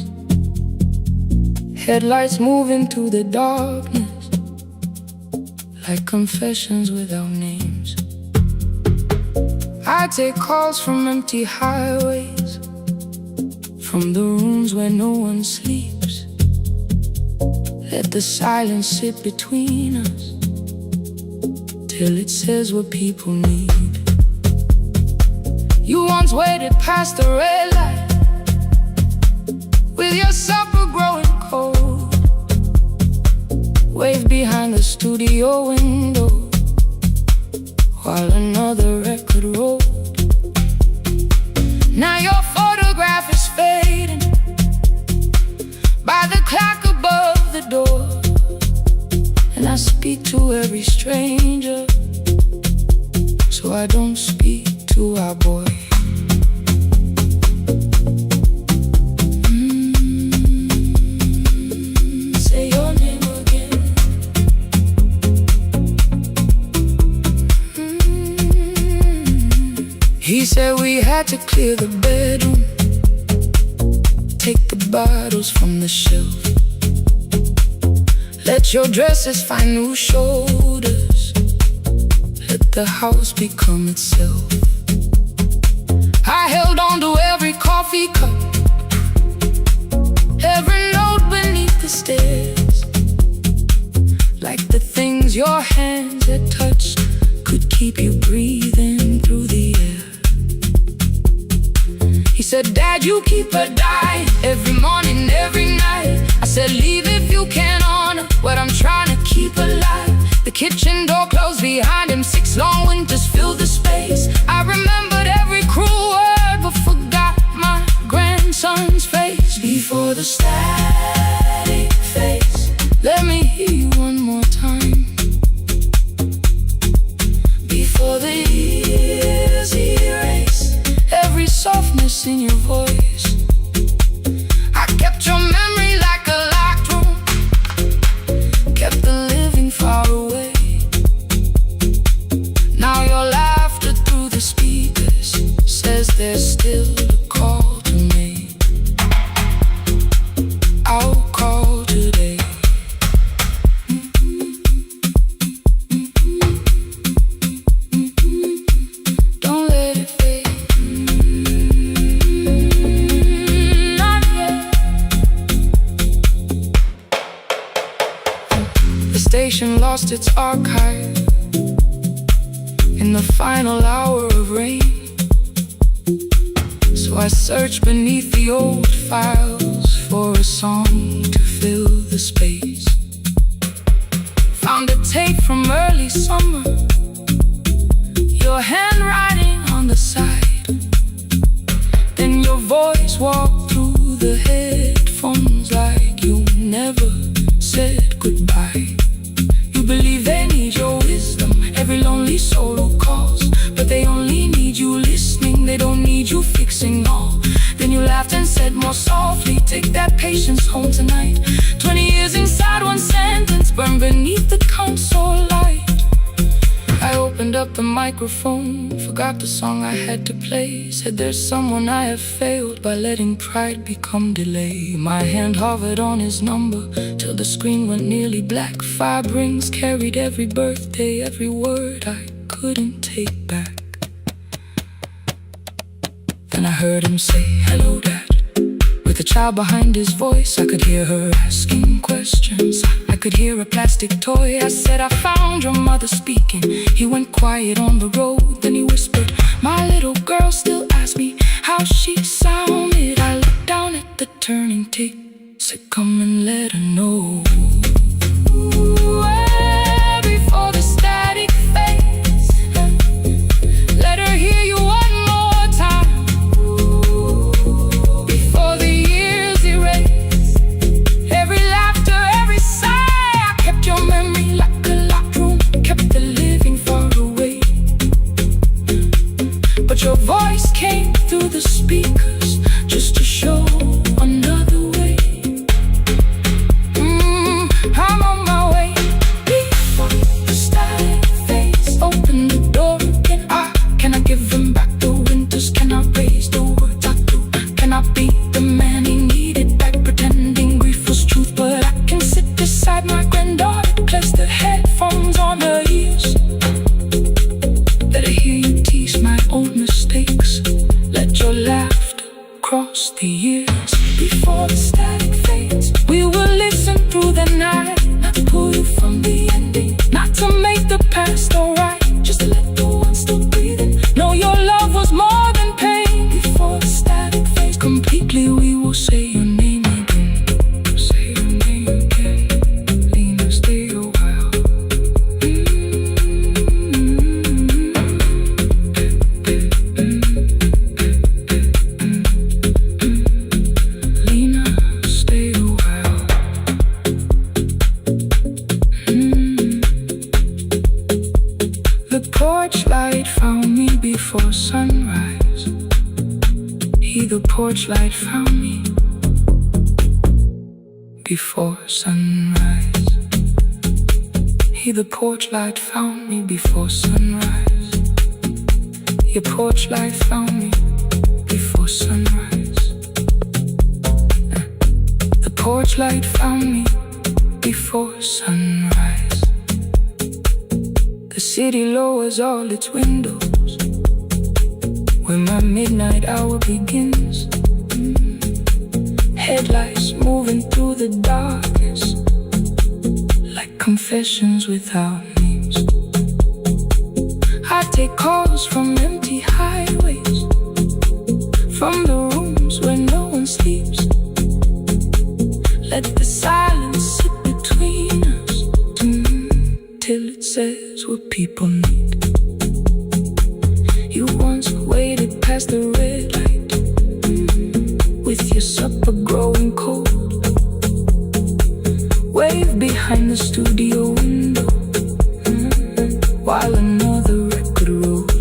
Headlights move into the darkness like confessions without names. I take calls from empty highways, from the rooms where no one sleeps. Let the silence sit between us till it says what people need. You once waited past the red light with your supper growing cold, waved behind the studio window while another record rolled. Now your photograph is fading by the clock above the door, and I speak to every stranger, so I don't speak to our boy. had to clear the bedroom, take the bottles from the shelf. Let your dresses find new shoulders, let the house become itself. I held on to every coffee cup, every note beneath the stairs, like the things your hands had touched could keep you breathing through the air. He said, Dad, you keep her dying every morning, every night. I said, leave if you can honor what I'm trying to keep alive. The kitchen door closed behind him, 6 long winters filled the space. I remembered every cruel word but forgot my grandson's face. Before the static fades, let me hear you one more time. Before the years erase every softness in your voice, I kept your memory like a locked room, kept the living far away. Now your laughter through the speakers says there's still a call to make. I'll call today. Don't let it fade. Not yet. The station lost its archive in the final hour of rain, so I searched beneath the old files for a song to fill the space. Found a tape from early summer, your handwriting on the side. Then your voice walked through the headphones like you never said goodbye. You believe they need your wisdom, every lonely soul who calls, but they only need you listening, they don't need you fixing all. Then you laughed and said more softly, take that patience home tonight. 20 years inside one sentence, burned beneath the console light. I opened up the microphone, forgot the song I had to play. Said there's someone I have failed by letting pride become delay. My hand hovered on his number till the screen went nearly black. 5 rings carried every birthday, every word I couldn't take back. Then I heard him say, hello, Dad. With a child behind his voice, I could hear her asking questions. I could hear a plastic toy. I said, I found your mother speaking. He went quiet on the road, then he whispered, my little girl still asks me how she sounded. I looked down at the turning tape, said, come and let her know. Before the static fades, let her hear you one more time. Before the years erase every laughter, every sigh, I kept your memory like a locked room, kept the living far away. But your voice came through the speakers just to show another way. I'm on my way. Before the static fades, open the door again. Can I give him back the winters? Can I raise the words I do? Can I be the man he needed back, pretending grief was truth? But I can sit beside my granddaughter, place the headphones on her ears. Let her hear you tease my old mistakes, let your laughter cross the years. Before the static fades, we will listen through the night, not to pull you from the ending, not to make the past alright, just to let the one still breathing know your love was more than pain. Before the static fades completely, we will say your name again. Say your name again. Lena, stay a while. Lena, stay a while. The porch light found me before sunrise. The porch light found me before sunrise. The porch light found me before sunrise. Your porch light found me torchlight found me before sunrise. The city lowers all its windows when my midnight hour begins. Headlights moving through the darkness like confessions without names. I take calls from empty highways, from the rooms where no one sleeps. Let the silence sit between us till it says what people need. You once waited past the red light with your supper growing cold. Wave behind the studio window while another record rolled.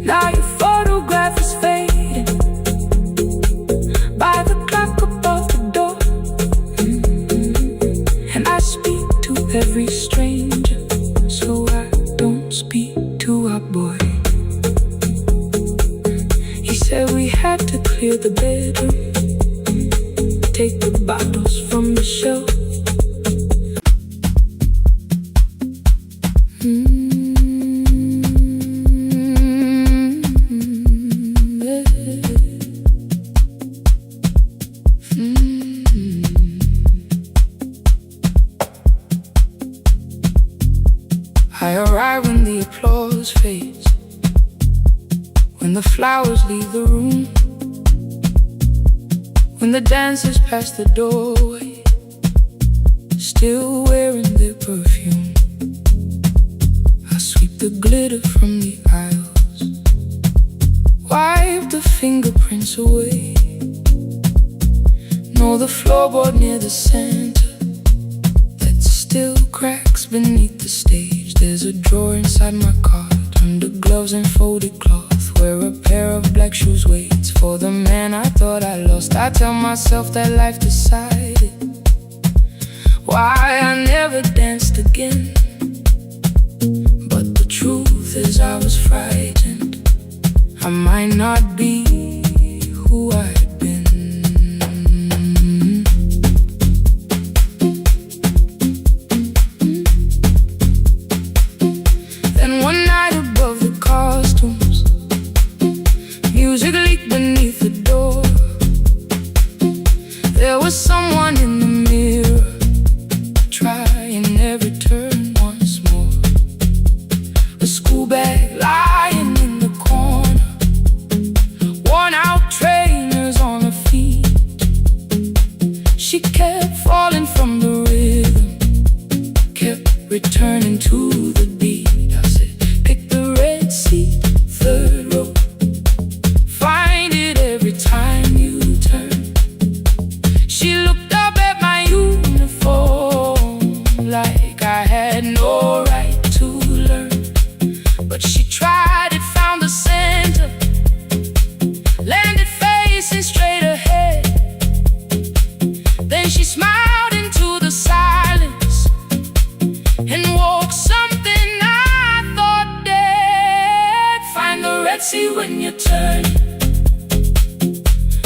Now your photograph is fading by the clock above the door. And I speak to every stranger, so I don't speak to our boy. He said we had to clear the bedroom, take the bottles from the shelf. I arrive when the applause fades, when the flowers leave the room, when the dancers pass the doorway, still wearing their perfume. I sweep the glitter from the aisles, wipe the fingerprints away. Know the floorboard near the center that still cracks beneath the stage. There's a drawer inside my cart, under gloves and folded cloth, where a pair of black shoes waits for the man I thought I lost. I tell myself that life decided why I never danced again. But the truth is I was frightened I might not be who I had been. Then one night above the costumes, music leaked beneath the door. There was someone in the mirror, trying every turn once more. A school bag lying in the corner, worn out trainers on her feet. She kept falling from the rhythm, kept returning to the beat. I said, pick the red seat, third row, find it every time you turn. She looked up at my uniform like I had no right to learn. But she tried it, found the center, landed facing straight ahead. Then she smiled into the silence and woke something I thought dead. Find the red sea when you turn,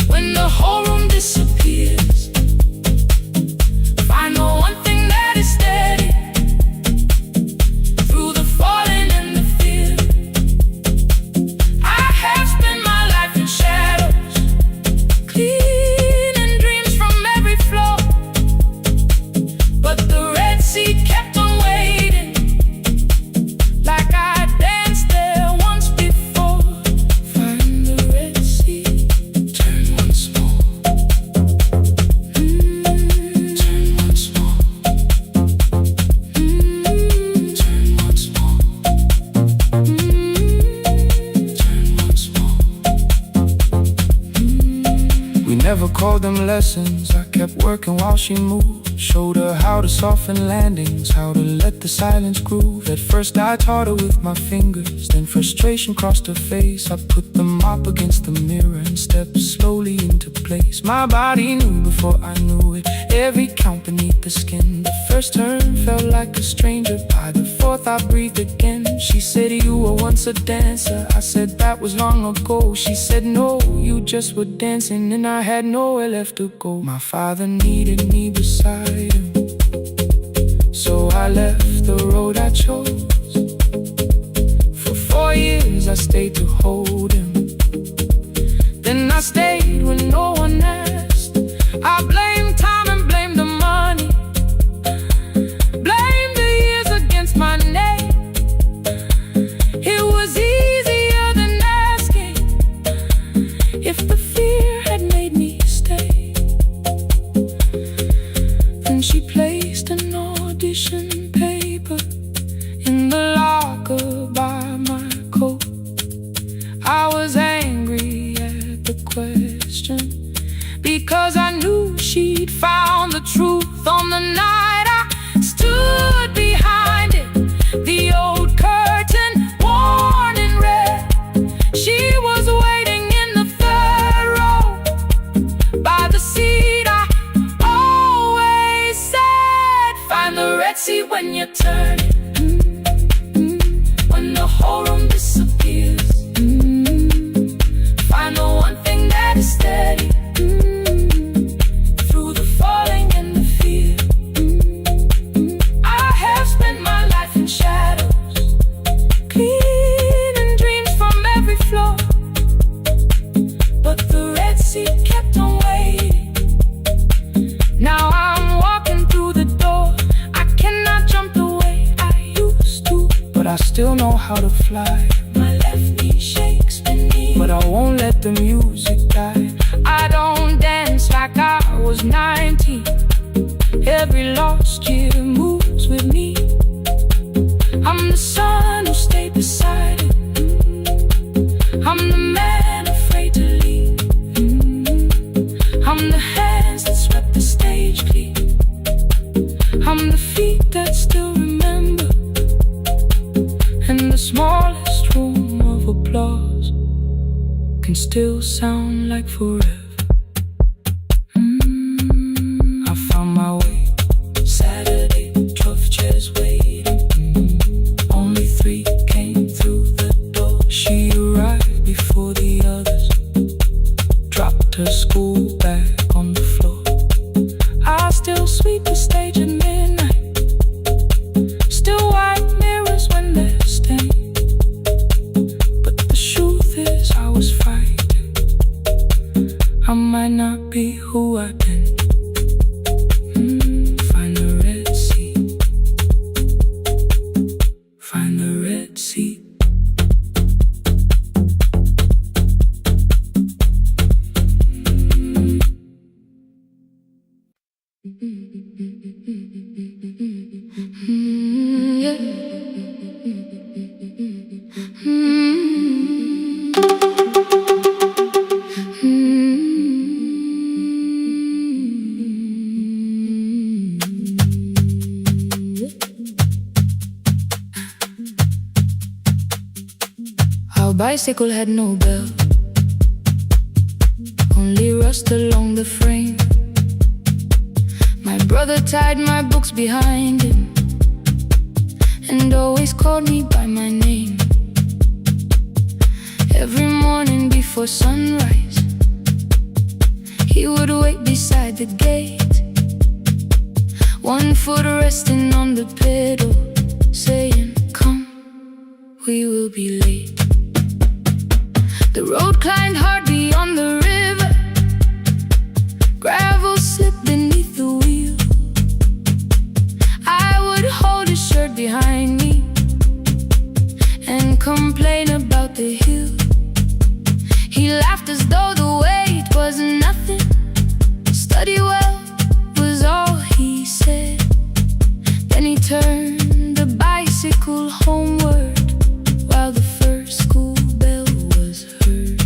when the whole room disappears. Find the one thing that is steady through the falling and the fear. I have spent my life in shadows, cleaning dreams from every floor. But the red sea kept on waiting, like I danced there once before. Find the red sea, turn once more. Turn once more. Turn once more. Turn once more. We never called them lessons. I kept working while she moved, Showed her how to soften landings, how to let the silence groove. At first I taught her with my fingers, then frustration crossed her face. I put the mop against the mirror and stepped slowly into place. My body knew before I knew it, every count beneath the skin. The first turn felt like a stranger, by the fourth I breathed again. She said, you were once a dancer. I said, that was long ago. She said, no, you just were dancing, and I had nowhere left to go. My father needed me beside him, so I left the road I chose. For 4 years I stayed to hold him, then I stayed when no one asked. I blamed time and blamed the money, blamed the years against my name. It was easier than asking if the fear had made me stay. Then she placed an audition paper in the locker by my coat. I was angry at the question, because I knew she'd found the truth on the night I stood behind it. The old curtain, worn in red. She was waiting in the third row by the seat I always said, find the red seat when you turn it. When the whole room disappears, find the one thing that is steady through the falling and the fear. I have spent my life in shadows, cleaning dreams from every floor, but the red seat kept on waiting. Now I'm walking through the door. I cannot jump the way I used to, but I still know how to fly. My left knee shakes beneath, but I won't let the music die. I don't dance like I was 19. Every lost year moves with me. I'm the son who stayed beside it. I'm the man afraid to leave. I'm the hands that swept the stage clean. I'm the feet that still remember, and the smallest room of applause can still sound like forever. I found my way. Saturday, 12 chairs waiting. Only 3 came through the door. She arrived before the others, dropped her school bag on the floor. I still sweep the stage at midnight, still wipe mirrors when they're stained. But the truth is I was frightened. I might not be who I've been. Find the red seat. Find the red seat. Our bicycle had no bell, only rust along the frame. My brother tied my books behind him and always called me by my name. Every morning before sunrise, he would wait beside the gate, one foot resting on the pedal, saying, come, we will be late. The road climbed hard beyond the river, gravel slipped beneath the wheel. I would hold his shirt behind me and complain about the hill. He laughed as though the weight was nothing. Study well was all he said. Then he turned the bicycle homeward while the first school bell was heard.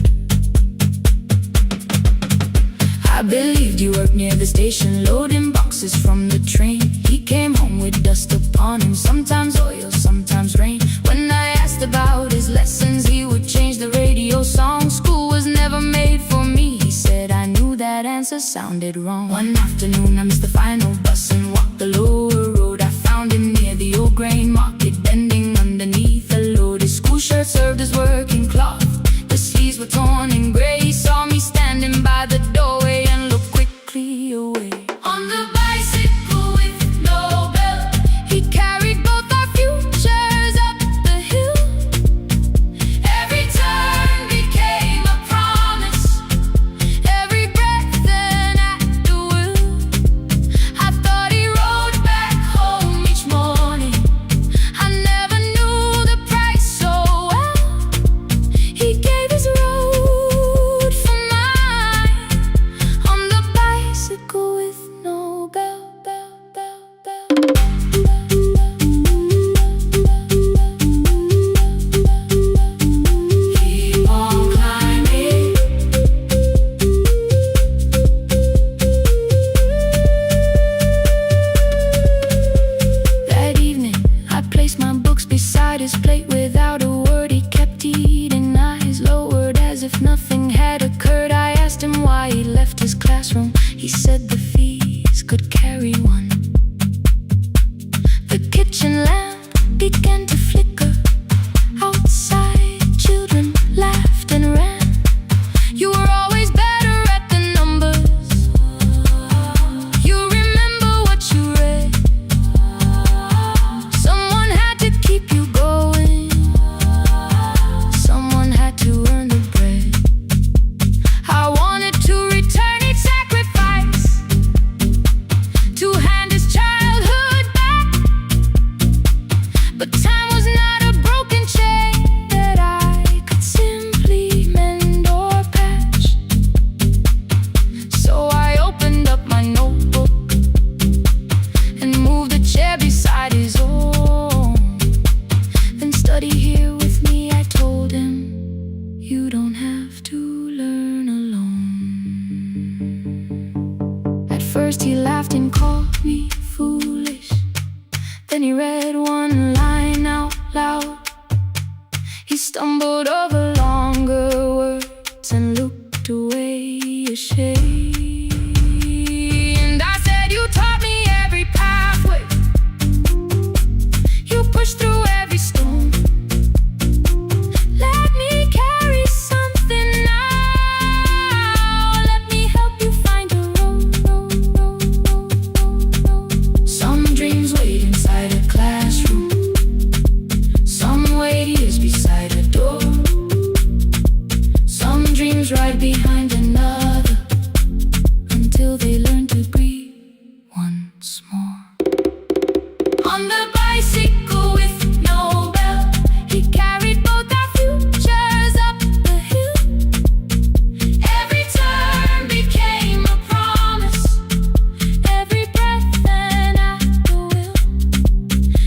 I believed you worked near the station, loading boxes verses from the train. He came home with dust upon him, sometimes oil, sometimes rain. When I asked about his lessons, he would change the radio song. School was never made for me, he said. I knew that answer sounded wrong. One afternoon I missed the final bus and walked the lower road. I found him near the old grain market, bending underneath a load. His school shirt served as working cloth, the sleeves were torn and gray. He saw me standing by the doorway and looked quickly away. On the bicycle with no belt, he carried both our futures up the hill. Every turn became a promise, every breath an act of will. I thought he rode back home each morning, I never knew the price so well. He gave his road for mine, on the bicycle with no bell, bell, bell, bell. Keep on climbing. That evening, I placed my books beside his plate. Without a word, he kept eating, eyes lowered as if nothing had occurred. I asked him why he left his classroom. He said the fees could carry one. The kitchen lamp began to flicker. Outside, children laughed and ran. You were always better at the numbers. You remember what you read. Someone had to keep you going, someone had to earn the bread. I wanted to return each sacrifice, to hand his childhood back. But time was not a broken chain that I could simply mend or patch. So I opened up my notebook and moved a chair beside his own. Then study here with me, I told him. You don't have to learn alone. At first he laughed and called me foolish. Then he read one line out loud. He stumbled over longer words and looked away ashamed. I said, you taught me every pathway, you pushed through every stone. Let me carry something now, let me help you find a road. Some dreams wait inside a classroom, some wait years beside a door. Some dreams right behind another, until they learn to breathe once more. On the bicycle with no bell, he carried both our futures up the hill. Every turn became a promise, every breath an act of will.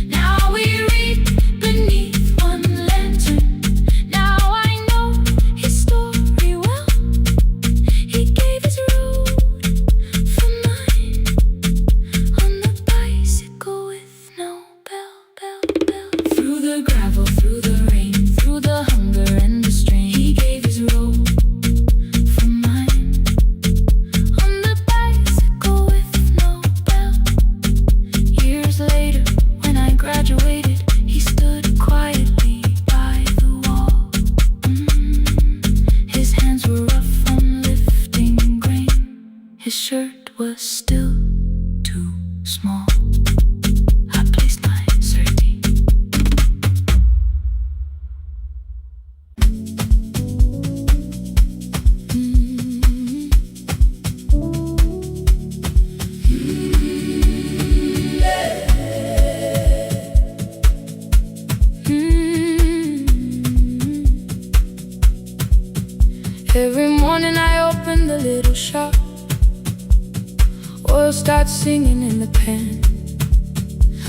Now we read beneath one lantern, now I know his story well. He gave his road for mine, on the bicycle with no bell, bell, bell. Through the gravel, through the rain, through the hunger and the strain, he gave his road for mine, on the bicycle with no bell. Years later, when I graduated, he stood quietly by the wall. His hands were rough from lifting grain, his shirt was still too small. I placed my sardine. Every morning I open the little shop, oil starts singing in the pan.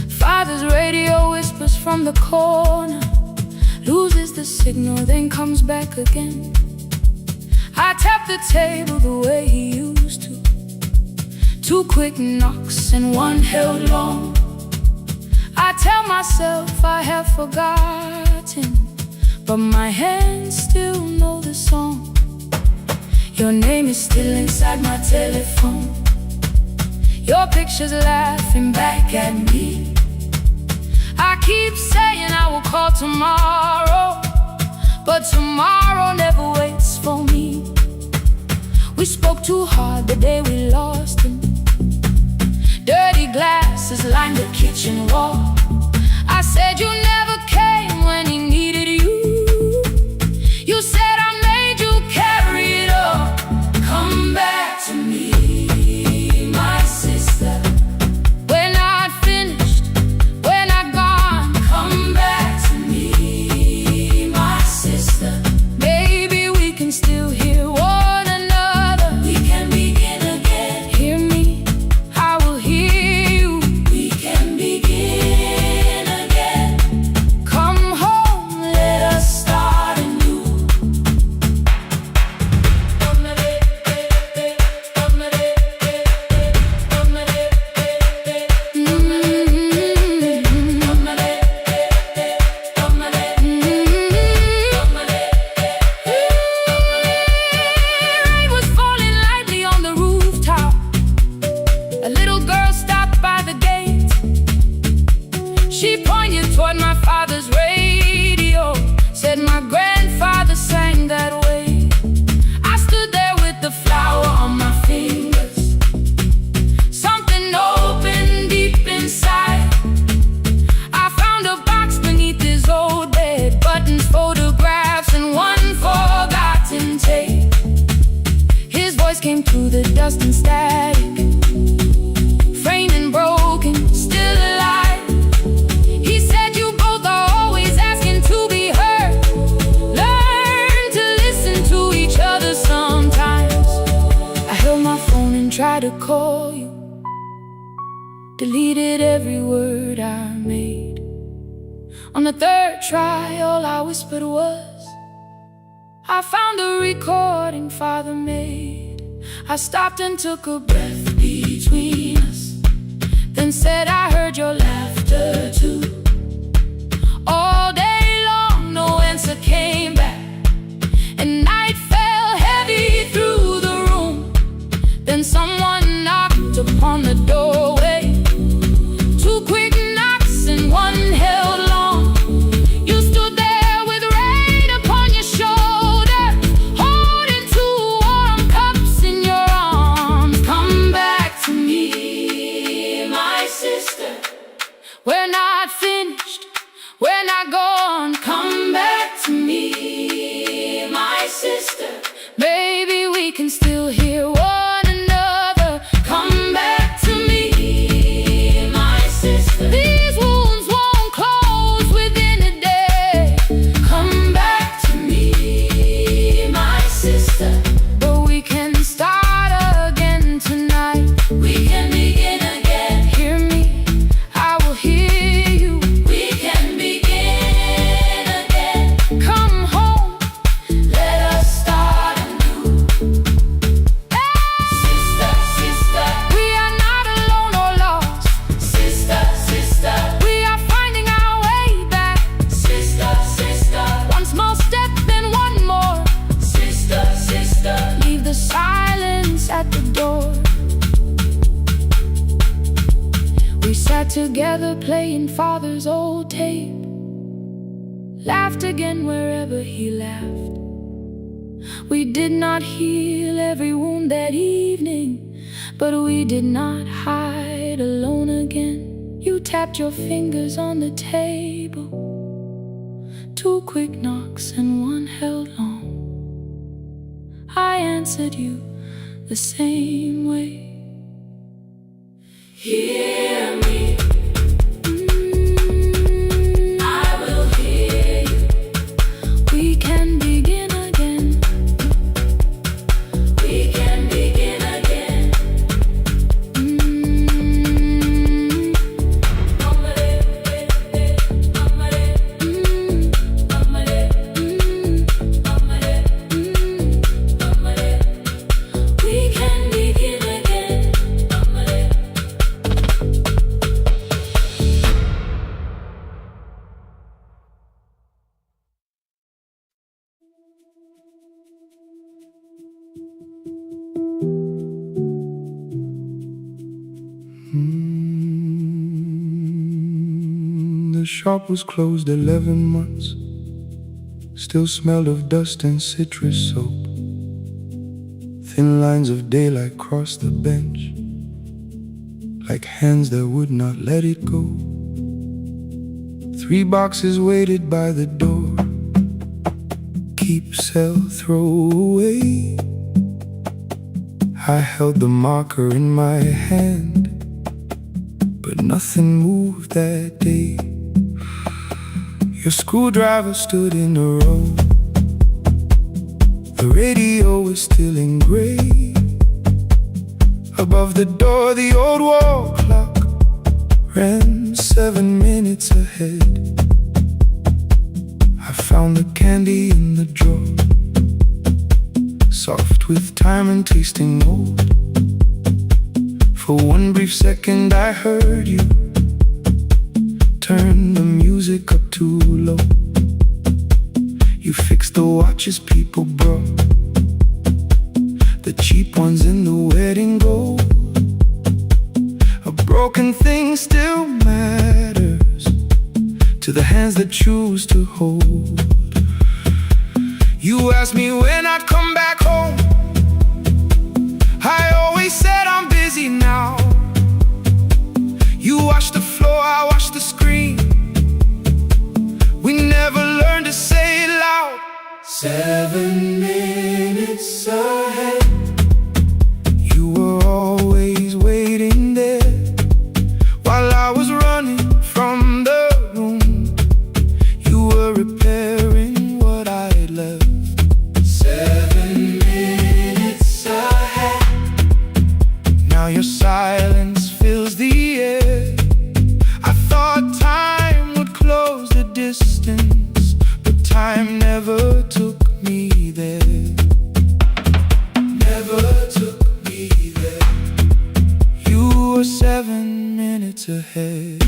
Father's radio whispers from the corner, loses the signal, then comes back again. I tap the table the way he used Two quick knocks and one held long. I tell myself I have forgotten, but my hands still know the song. Your name is still inside my telephone. Your picture's laughing back at me. I keep saying I will call tomorrow, but tomorrow never waits for me. We spoke too hard the day we lost him. Dirty glasses lined the kitchen wall. I said you never came when he needed you. You said I made you carry it all. Come back to me, my sister. We're not finished, we're not gone. Come back to me, my sister. Maybe we can still hear one another. We can begin again. Hear me, I will hear you. We can begin again. Come home, let us start anew. Rain was falling lightly on the rooftop. A little girl stopped by the gate. She pointed toward my father's radio, said my grandfather sang that way. I stood there with the flower on my fingers. Something opened deep inside. I found a box beneath his old bed, buttons, photographs, and one forgotten tape. His voice came through the dust and static, framed and broken, still alive. He said you both are always asking to be heard. Learn to listen to each other sometimes. I held my phone and tried to call you, deleted every word I made. On the third try, all I whispered was, I found a recording Father made. I stopped and took a breath between us, then said I heard your laughter too. All day long, no answer came back, and night fell heavy through the room. Then someone knocked upon the doorway. Two quick knocks and one held long. You stood there with rain upon your shoulder, holding two warm cups in your arms. Come back to me, my sister. We're not finished, we're not gone. Come back to me, my sister. Maybe we can still hear one another. Come back to me, my sister. These wounds won't close within a day. Come back to me, my sister. But we can start again tonight. We can begin again. Hear me, I will hear you. We can begin again. Come home, let us start anew. Sister, sister, we are not alone or lost. Sister, sister, we are finding our way back. Sister, sister, one small step, then one more. Sister, sister, leave the silence at the door. We sat together playing Father's old tape, laughed again wherever he laughed. We did not heal every wound that evening, but we did not hide alone again. You tapped your fingers on the table. Two quick knocks and one held long. I answered you the same way. Hear me, I will hear you. We can begin again. We can begin again. We can begin again. The shop was closed 11 months. Still smelled of dust and citrus soap. Thin lines of daylight crossed the bench, like hands that would not let it go. 3 boxes waited by the door. Keep, sell, throw away. I held the marker in my hand, but nothing moved that day. Your screwdriver stood in a row. The radio was still in gray. Above the door, the old wall clock ran 7 minutes ahead. I found the candy in the drawer, soft with time and tasting old. For one brief second I heard you turn the music up too low. You fixed the watches people brought, the cheap ones in the wedding gold. A broken thing still matters to the hands that choose to hold. You asked me when I'd come back home. I always said I'm busy now. You watched the floor, I watched the screen. We never learned to say it loud. 7 minutes ahead. You were always waiting there while I was running from the room. You were repairing what I had left. 7 minutes ahead. Now your silence fills the air. I thought time would close the distance, but time never took me there. Never took me there. You were 7 minutes ahead.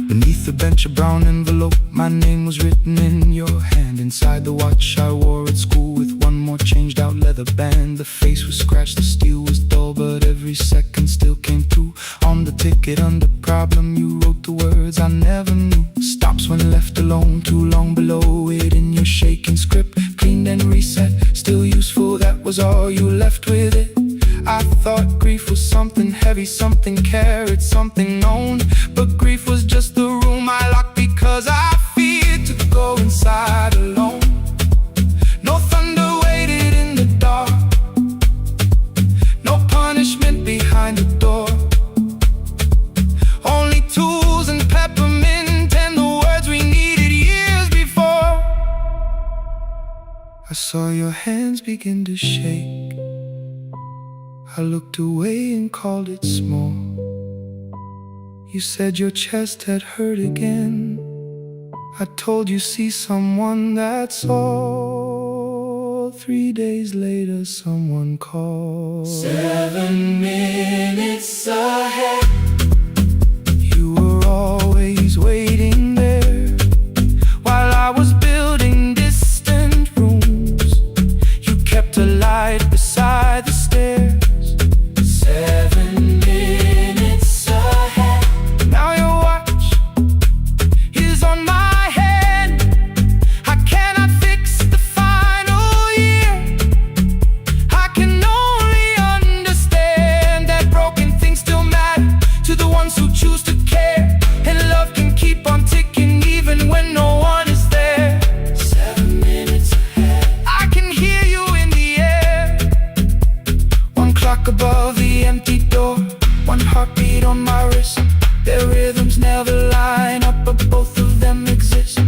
Beneath the bench, a brown envelope, my name was written in your hand. Inside the watch I wore at school with one more changed out leather band. The face was scratched, the steel was dull, but every second still came through. On the ticket under problem you wrote the words I never knew. Stops when left alone, too long below it in your shaking script. Cleaned and reset, still useful, that was all you left with it. I thought grief was something heavy, something carried, something known. But grief was just the room I locked because I feared to go inside alone. No thunder waited in the dark, no punishment behind the door. Only tools and peppermint and the words we needed years before. I saw your hands begin to shake. I looked away and called it small. You said your chest had hurt again. I told you see someone, that's all. 3 days later someone called. 7 minutes ahead. You were always waiting there while I was building distant rooms. You kept a light beside the stairs. 7 minutes ahead. Now your watch is on my head. I cannot fix the final year. I can only understand that broken things still matter to the ones who choose to care. And love can keep on ticking even when no one is there. 7 minutes ahead. I can hear you in the air. One clock above the empty door, one heartbeat on my wrist. Their rhythms never line up, but both of them exist.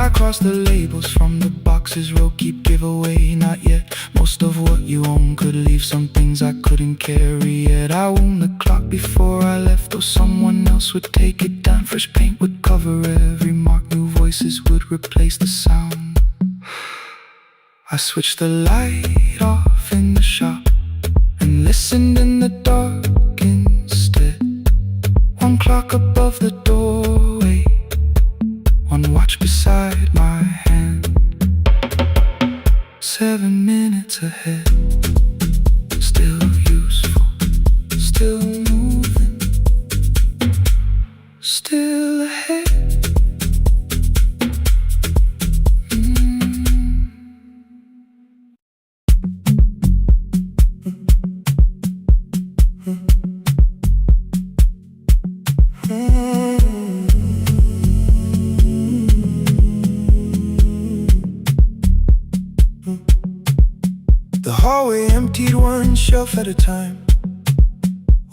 I cross the labels from the boxes, row keep giveaway, not yet. Most of what you own could leave, some things I couldn't carry yet. I wound the clock before I left, or someone else would take it down. Fresh paint would cover every mark, new voices would replace the sound. I switched the light off in the shop and listened in the dark above the doorway, one watch beside my hand. 7 minutes ahead, still useful, still moving, still ahead. The hallway emptied one shelf at a time,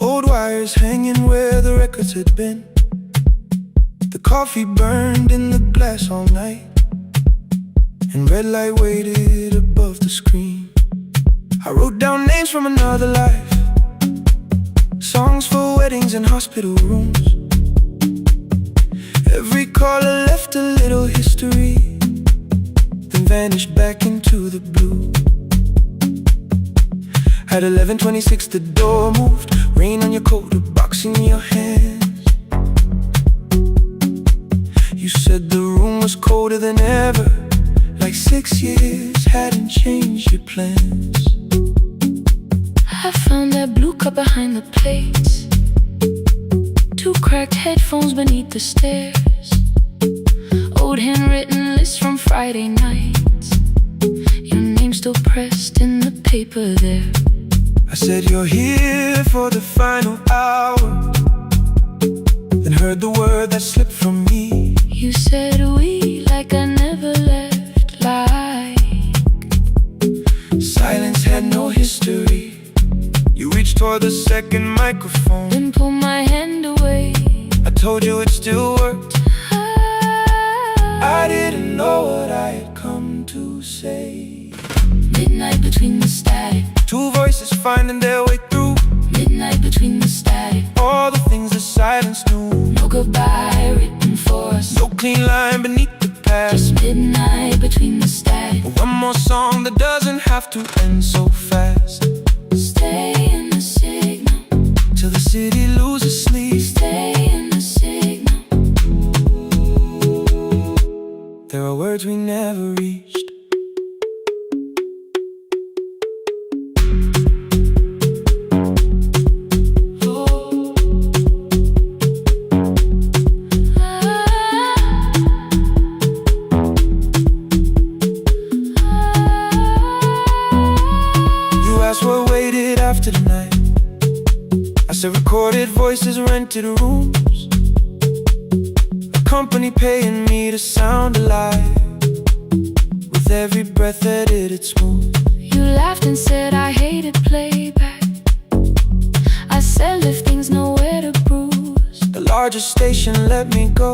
old wires hanging where the records had been. The coffee burned in the glass all night, and red light waited above the screen. I wrote down names from another life, songs for weddings and hospital rooms. Every caller left a little history, then vanished back into the blue. At 11:26 the door moved, rain on your coat, a box in your hands. You said the room was colder than ever, like 6 years hadn't changed your plans. I found that blue cup behind the plates, 2 cracked headphones beneath the stairs, old handwritten lists from Friday nights, your name still pressed in the paper there. I said you're here for the final hour, then heard the word that slipped from me. You said we like I never left, like silence had no history. You reached toward the second microphone, then pulled my hand away. I told you it still worked. I didn't know what I had come to say. Midnight between the static, 2 voices finding their way through. midnight between the static, All the things the silence knew. no goodbye written for us, No clean line beneath the past. just midnight between the static. One more song that doesn't have to end so fast. Stay in the signal, Till the city loses sleep. stay in the signal. There are words we never reached. What waited after the night? I said recorded voices, rented rooms, a company paying me to sound alive, with every breath edited smooth. You laughed and said I hated playback. I said lifting's nowhere to bruise, The largest station let me go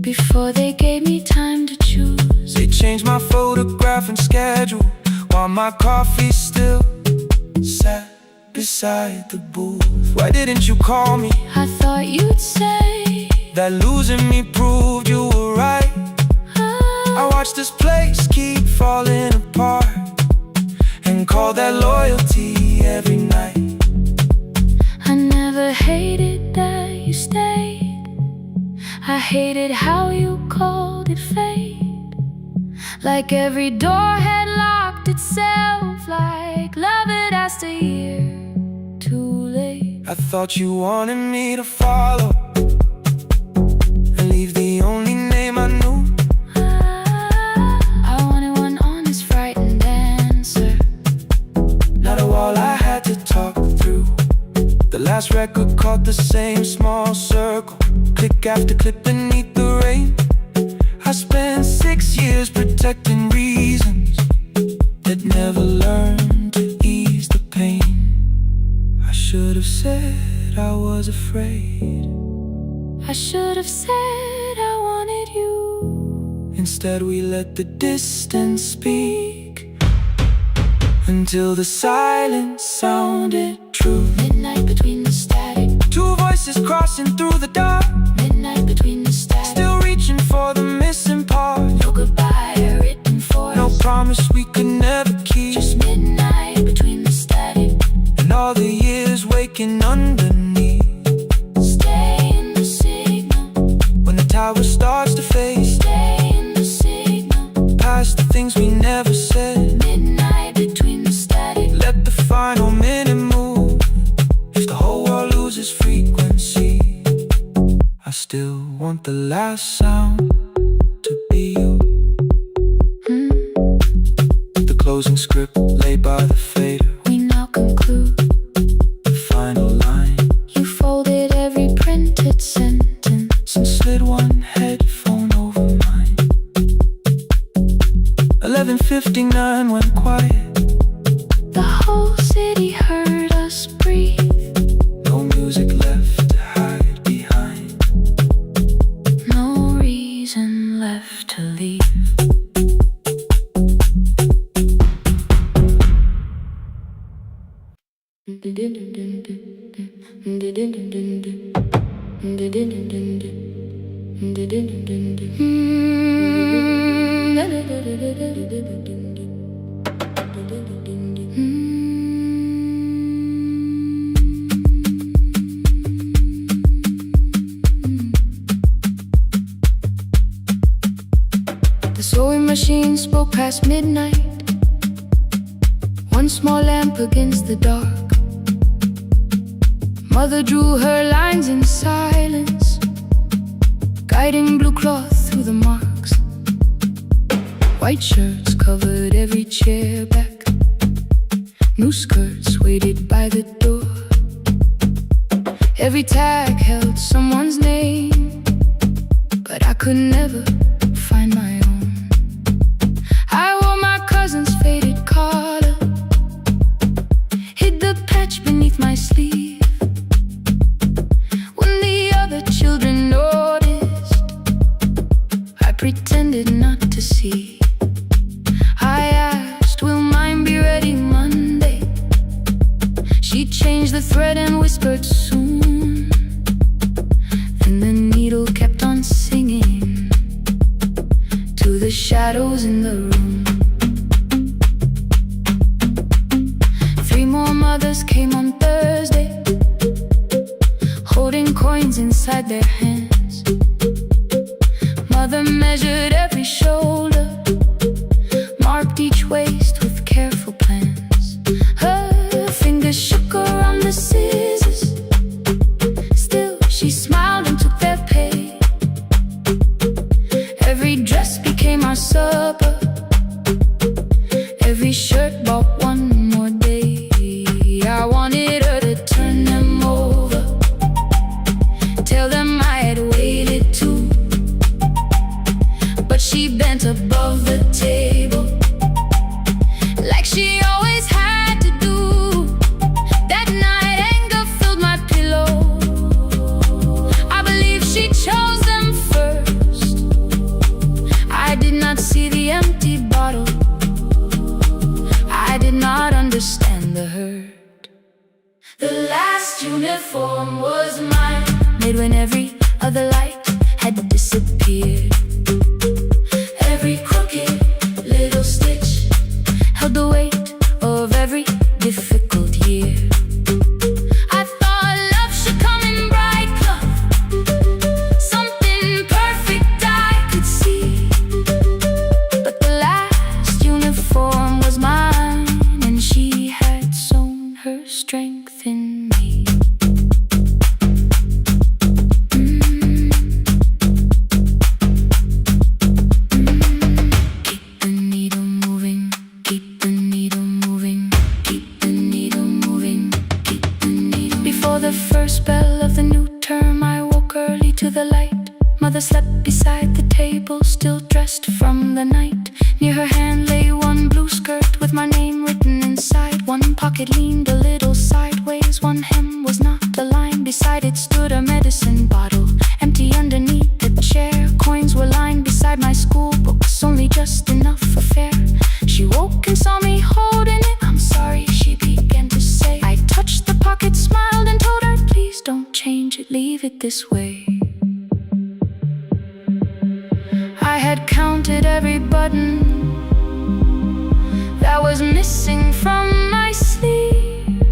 before they gave me time to choose. They changed my photograph and schedule, while my coffee still sat beside the booth. Why didn't you call me? I thought you'd say that losing me proved you were right. I watched this place keep falling apart, and call that loyalty every night. I never hated that you stayed, I hated how you called it fate. Like every door had locked itself, like love had asked a year too late. I thought you wanted me to follow and leave the only name I knew. I wanted one honest, frightened answer, not a wall I had to talk through. The last record caught the same small circle, click after click beneath the rain. I spent 6 years protecting reasons that never learned to ease the pain. I should have said I was afraid, I should have said I wanted you. instead we let the distance speak, until the silence sounded true. Midnight between the static, 2 voices crossing through the dark, midnight between the static, still reaching for the missing part. no goodbye written for No us, promise we could never keep, just midnight between the static, and all the years waking underneath. stay in the city. want the last sound to be you. The closing script laid by the fader. We now conclude The final line. You folded every printed sentence And slid one headphone over mine. 11:59 went quiet. The whole city heard us breathe. No music left to hide behind. No reason left to leave. The sewing machine spoke past midnight. One small lamp against the dark. Mother drew her lines in silence, guiding blue cloth through the marks. White shirts covered every chair back. New skirts waited by the door. Every tag held someone's name, but I could never find my own. I wore my cousin's faded collar, hid the patch beneath my sleeve. When the other children noticed, I pretended not to see. I asked, will mine be ready Monday? She changed the thread and whispered soon. And the needle kept on singing to the shadows in the room. 3 more mothers came on Thursday, holding coins inside their hands. Mother measured every shoulder, marked each waist with careful plans. Her fingers shook around the scissors. Still she smiled and took their pay. Every dress became our supper. Every shirt bought one more day. I wanted her to turn them over, tell them I had waited too. But she bent above the table, like she always had to do. That night anger filled my pillow. I believe she chose them first. I did not see the empty bottle. I did not understand the hurt. The last uniform was mine, made when every other light had disappeared. Every crooked little stitch held the weight of every difficult year. I thought love should come in bright cloth, something perfect I could see. But the last uniform was mine, and she had sown her strength in me. Keep the needle moving, keep the needle moving, keep the needle moving, keep the needle. Before the first bell of the new term, I woke early to the light. Mother slept beside the table, still dressed from the night. Near her hand lay one blue skirt with my name written inside. One pocket leaned a little sideways, one hem was not aligned. Beside it stood a medicine bottle, empty underneath the chair. Coins were lined beside my school books, only just enough for fare. She woke and saw me holding it. I'm sorry, she began to say. I touched the pocket, smiled and told her, please don't change it, leave it this way. I had counted every button that was missing from my sleeve.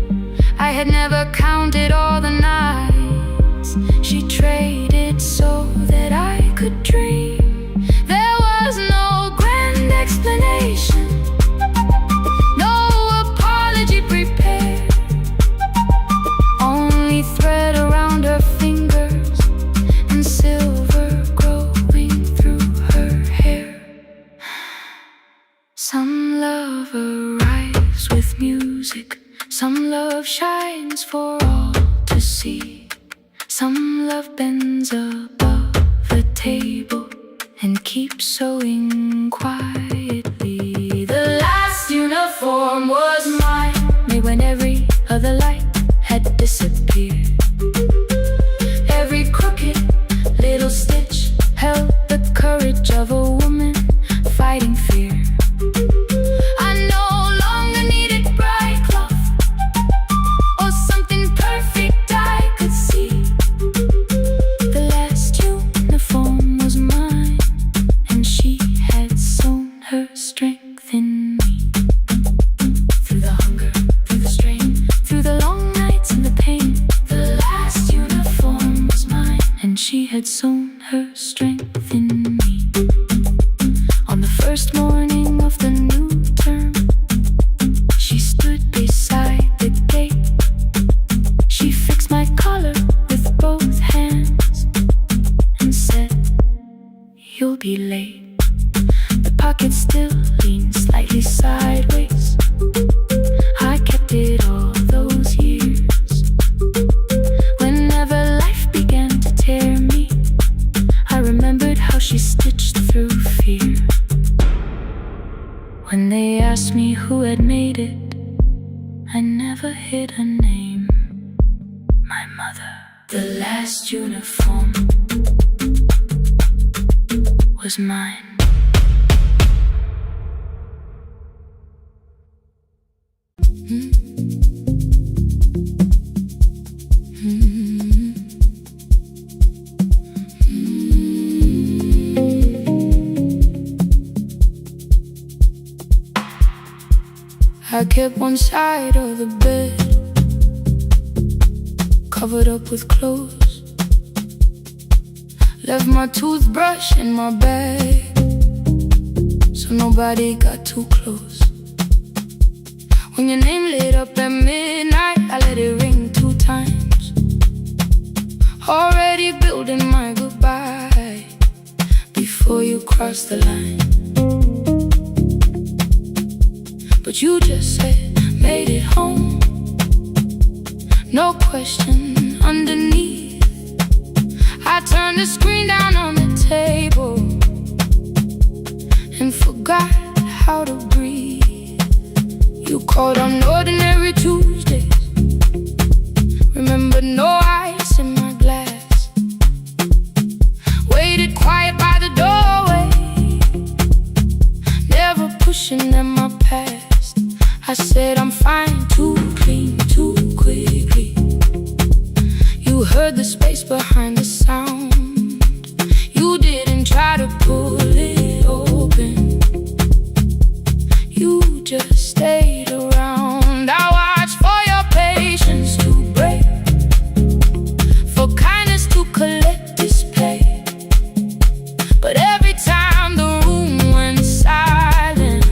I had never counted all the nights she traded so that I could dream. There was no grand explanation, no apology prepared, only thread around her fingers and silver music. Some love shines for all to see. Some love bends above the table and keeps sewing quietly. The last uniform was mine, made when every other light had disappeared. Every crooked little stitch held the courage of a woman fighting fear. I no longer needed bright cloth or something perfect I could see. The last uniform was mine, and she had sewn her strength in me. Through the hunger, through the strain, through the long nights and the pain, the last uniform was mine, and she had sewn her strength in me. On the first morning of the new term, she stood beside the gate. She fixed my collar with both hands and said, "You'll be late." The pocket still leaned slightly sideways. I kept it all those years. Whenever life began to tear me, I remembered how she stitched through fear. When they asked me who had made it, I never hid her name. My mother. The last uniform was mine. I kept one side of the bed covered up with clothes. Left my toothbrush in my bag so nobody got too close. When your name lit up at midnight, I let it ring 2 times. Already building my goodbye before you cross the line. But you just said, made it home. No question underneath. I turned the screen down on the table and forgot how to breathe. You called on ordinary Tuesdays. Remember, no ice in my glass. Waited quiet by the doorway, never pushing at my past. I said I'm fine, too clean, too quickly. You heard the space behind the sound. You didn't try to pull it open. You just stayed around. I watched for your patience to break, for kindness to collect display. But every time the room went silent,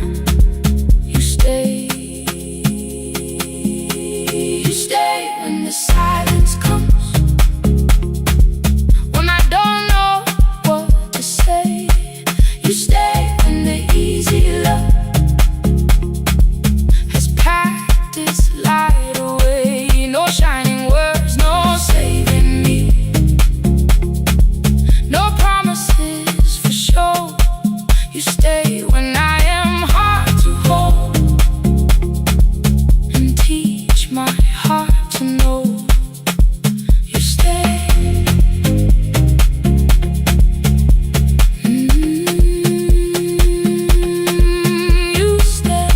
you stayed. When the silence comes, when I don't know what to say, you stay. When the easy love has packed its light away, no shining words, no saving me, no promises for sure. You stay when I am hard to hold and teach my heart to know. You stay. You stay.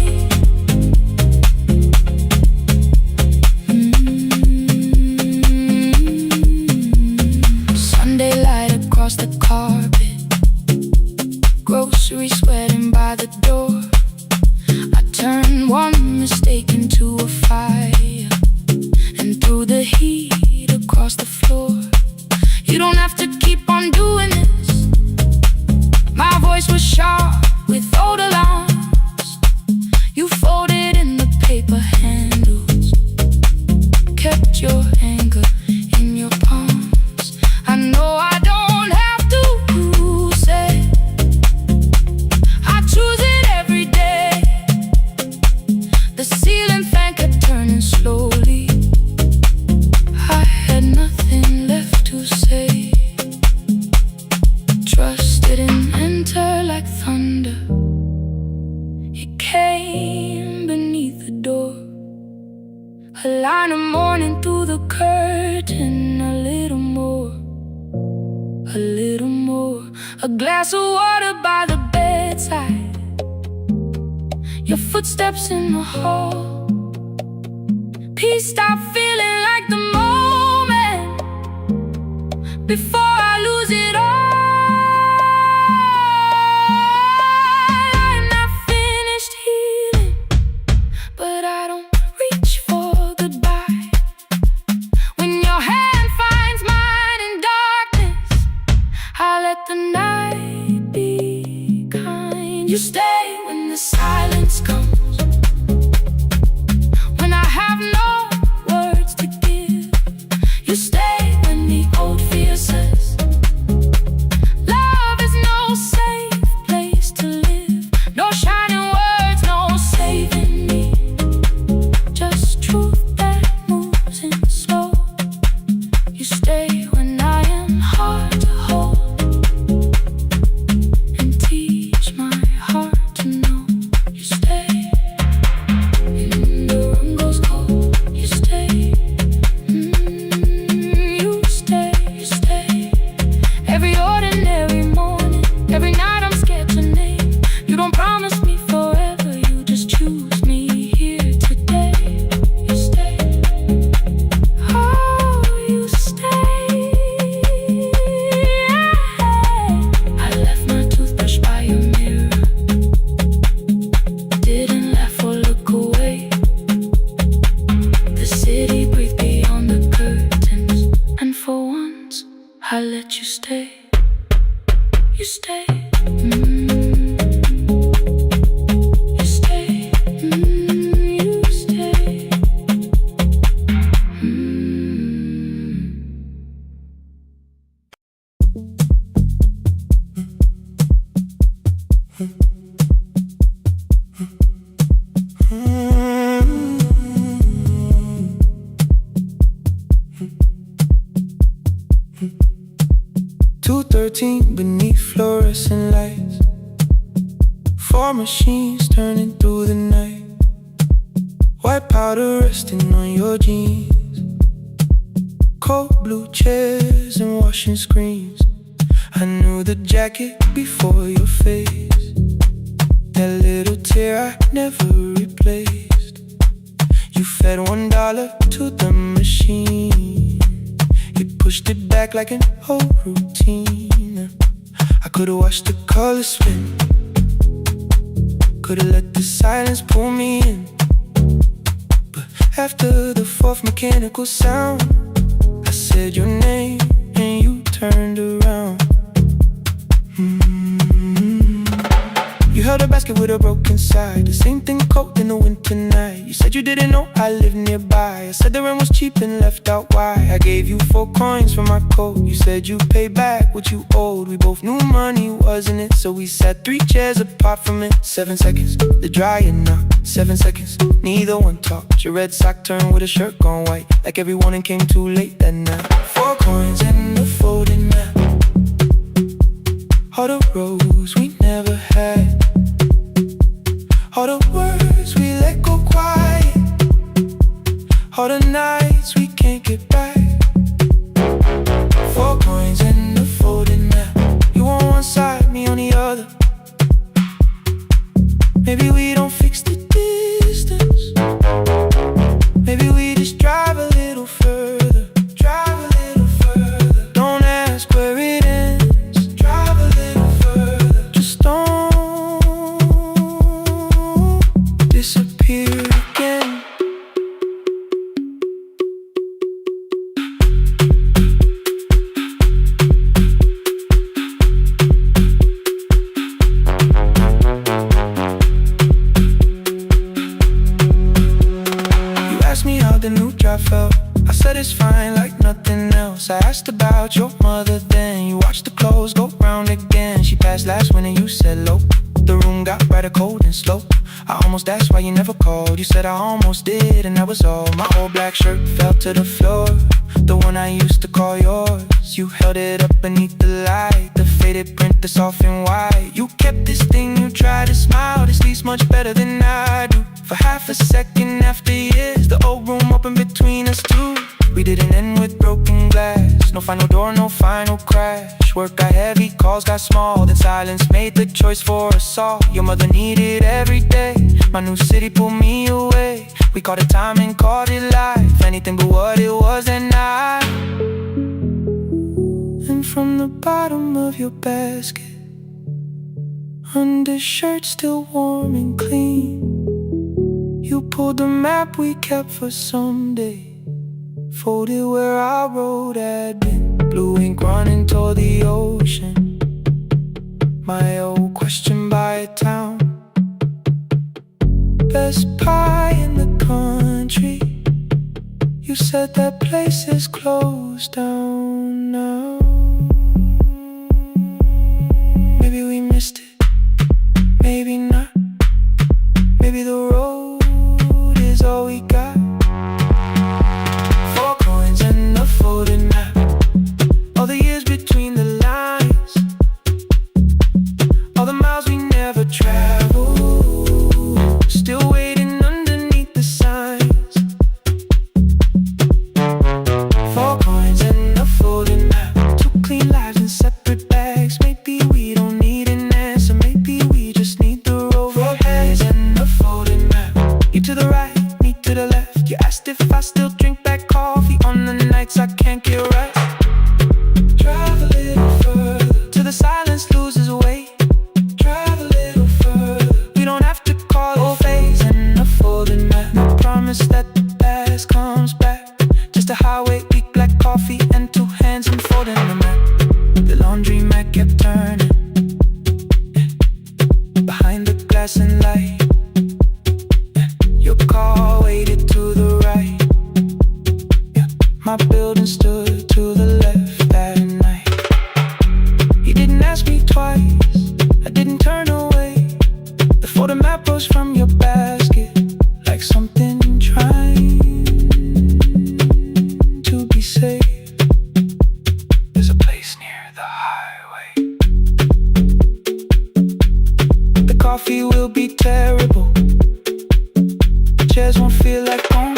Sunday light across the carpet, groceries sweating by the door. I turned one mistake into a fire, and threw the heat across the floor. You don't have to keep on doing this. My voice was sharp with old alarms. You folded in the paper handles, kept your anger in your palms. I know I don't have to say I choose it every day. The ceiling fan could A glass of water by the bedside, your footsteps in the hall. Peace, stop feeling like the moment before I lose it all. I'm not finished healing, but I don't reach for goodbye. When your hand finds mine in darkness, I let the night be kind. You stay when the silence comes, when I have no words to give. You stay when the old fear says love is no safe place to live. No shining words, no saving me, just truth that moves in slow. You stay when I am hard to hold, and teach my heart to know. You stay when the room goes cold. You stay, you stay, you stay. Every ordinary morning, every night I'm scared to name. You don't promise me forever, you just choose me here today. You stay, oh, you stay. I left my toothbrush by your mirror, didn't laugh or look away. The city breathed beyond the curtains, and for once I let you stay. You stay, you stay, you stay. 2:13 beneath fluorescent lights, 4 machines turning through the night. White powder resting on your jeans, cold blue chairs and washing screens. I knew the jacket before your face, that little tear I never replaced. You fed $1 to the machine, you pushed it back like an old routine. I could've watched the colors spin, could've let the silence pull me in. But after the 4th mechanical sound, I said your name and you turned around. You held a basket with a broken side, the same thing cold in the winter night. You said you didn't know I lived nearby. I said the rent was cheap and left out why. I gave you 4 coins for my coat. You said you'd pay back what you owed. We both knew money wasn't it, so we sat 3 chairs apart from it. 7 seconds, the dryer knocked. 7 seconds, neither one talked. Your red sock turned with a shirt gone white, like every warning came too late that night. 4 coins and a folding map, all the roads we never had, all the words we let go quiet, all the nights we can't get back. 4 coins and a folding map, you on one side, me on the other. Maybe we don't fix the distance, maybe we just drive a little further. Drive a little further, don't ask where it ends. Drive a little further, just don't disappear again. You asked me how the new drive felt, I said it's fine like nothing else. I asked about your mother then, you watched the clothes go round again. She passed last winter, you said low. The room got brighter, cold and slow. I almost asked why you never called. You said I almost did and that was all. My old black shirt fell to the floor, the one I used to call yours. You held it up beneath the light, the faded print that's off in white. You kept this thing, you tried to smile, this leaves much better than I do. For half a second after years, the old room opened between us two. We didn't end with broken glass, no final door, no final crash. finished work got heavy, calls got small, then silence made the choice for us all. Your mother needed every day, my new city pulled me away. We called it time and called it life, anything but what it was that night. And from the bottom of your basket, undershirt still warm and clean, you pulled the map we kept for someday, folded where our road had been. Blue ink running toward the ocean, my old question by a town. Best pie in the country, you said that place is closed down now. Maybe we missed it, maybe not. Maybe the road is all we got. 4 coins and a folded map, all the years between the lines, all the miles we never traveled, still waiting underneath the signs. 4 coins and a folded map, 2 clean lives in separate bags. Maybe we don't need an answer, maybe we just need the road. 4 coins and a folded map, you to the right, me to the left. You asked if I still drink black coffee on the nights I can't get right. Drive a little further till the silence loses weight. Drive a little further, we don't have to call it phase and a folded map. No promise that the past comes back, just a highway, weak black coffee and 2 hands unfolding the map. The laundry mat kept turning behind the glass and light. Your car waited to the right, my building stood to the left that night. You didn't ask me twice, I didn't turn away. The photo map rose from your basket like something trying to be safe. There's a place near the highway. The coffee will be terrible, chairs won't feel like home.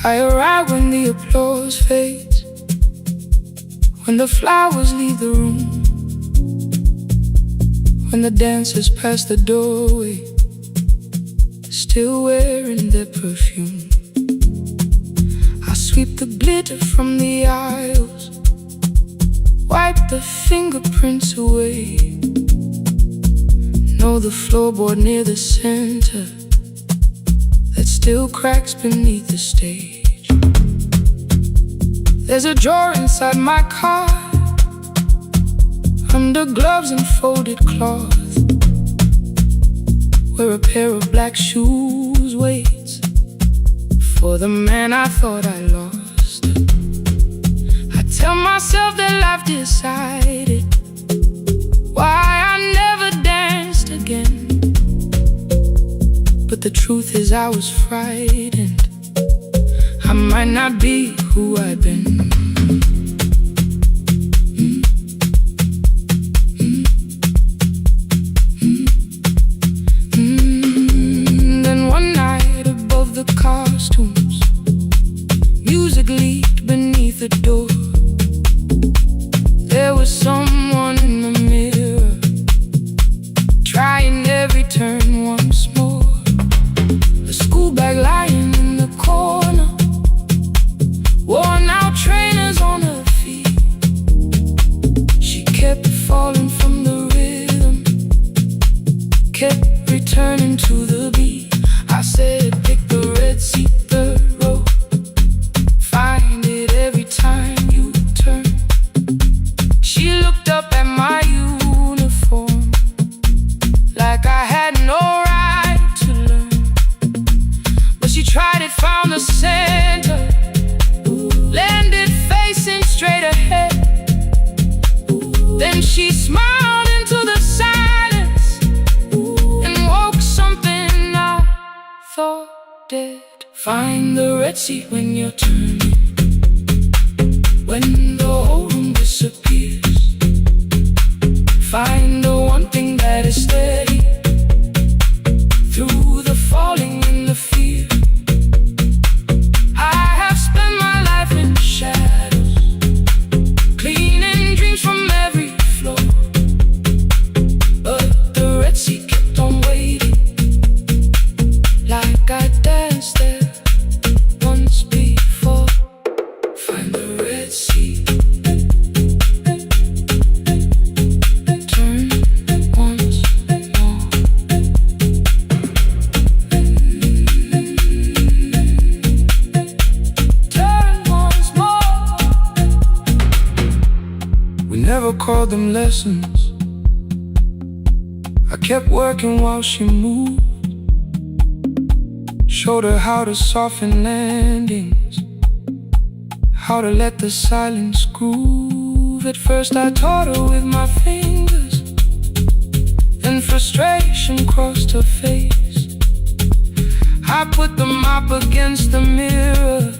I arrive when the applause fades, when the flowers leave the room, when the dancers pass the doorway, still wearing their perfume. I sweep the glitter from the aisles, wipe the fingerprints away. Know the floorboard near the center that still cracks beneath the stage. There's a drawer inside my car, under gloves and folded cloth, where a pair of black shoes waits for the man I thought I lost. I tell myself that life decided why I never danced again, but the truth is I was frightened. I might not be who I've been. Then one night above the costumes, music leaked beneath the door. There was someone in the mirror, trying every turn once more. A school bag lying in the corner, worn out trainers on a Sea when you're turning, when the whole room disappears. Find the one thing that is steady through the falling and the fear. I have spent my life in shadows, cleaning dreams from every floor. But the Red Sea kept on waiting, like I danced there once before. Find the Red Sea, turn once more. Turn once more. We never called them lessons. I kept working while she moved. Showed her how to soften landings, how to let the silence groove. At first I taught her with my fingers, then frustration crossed her face. I put the mop against the mirror,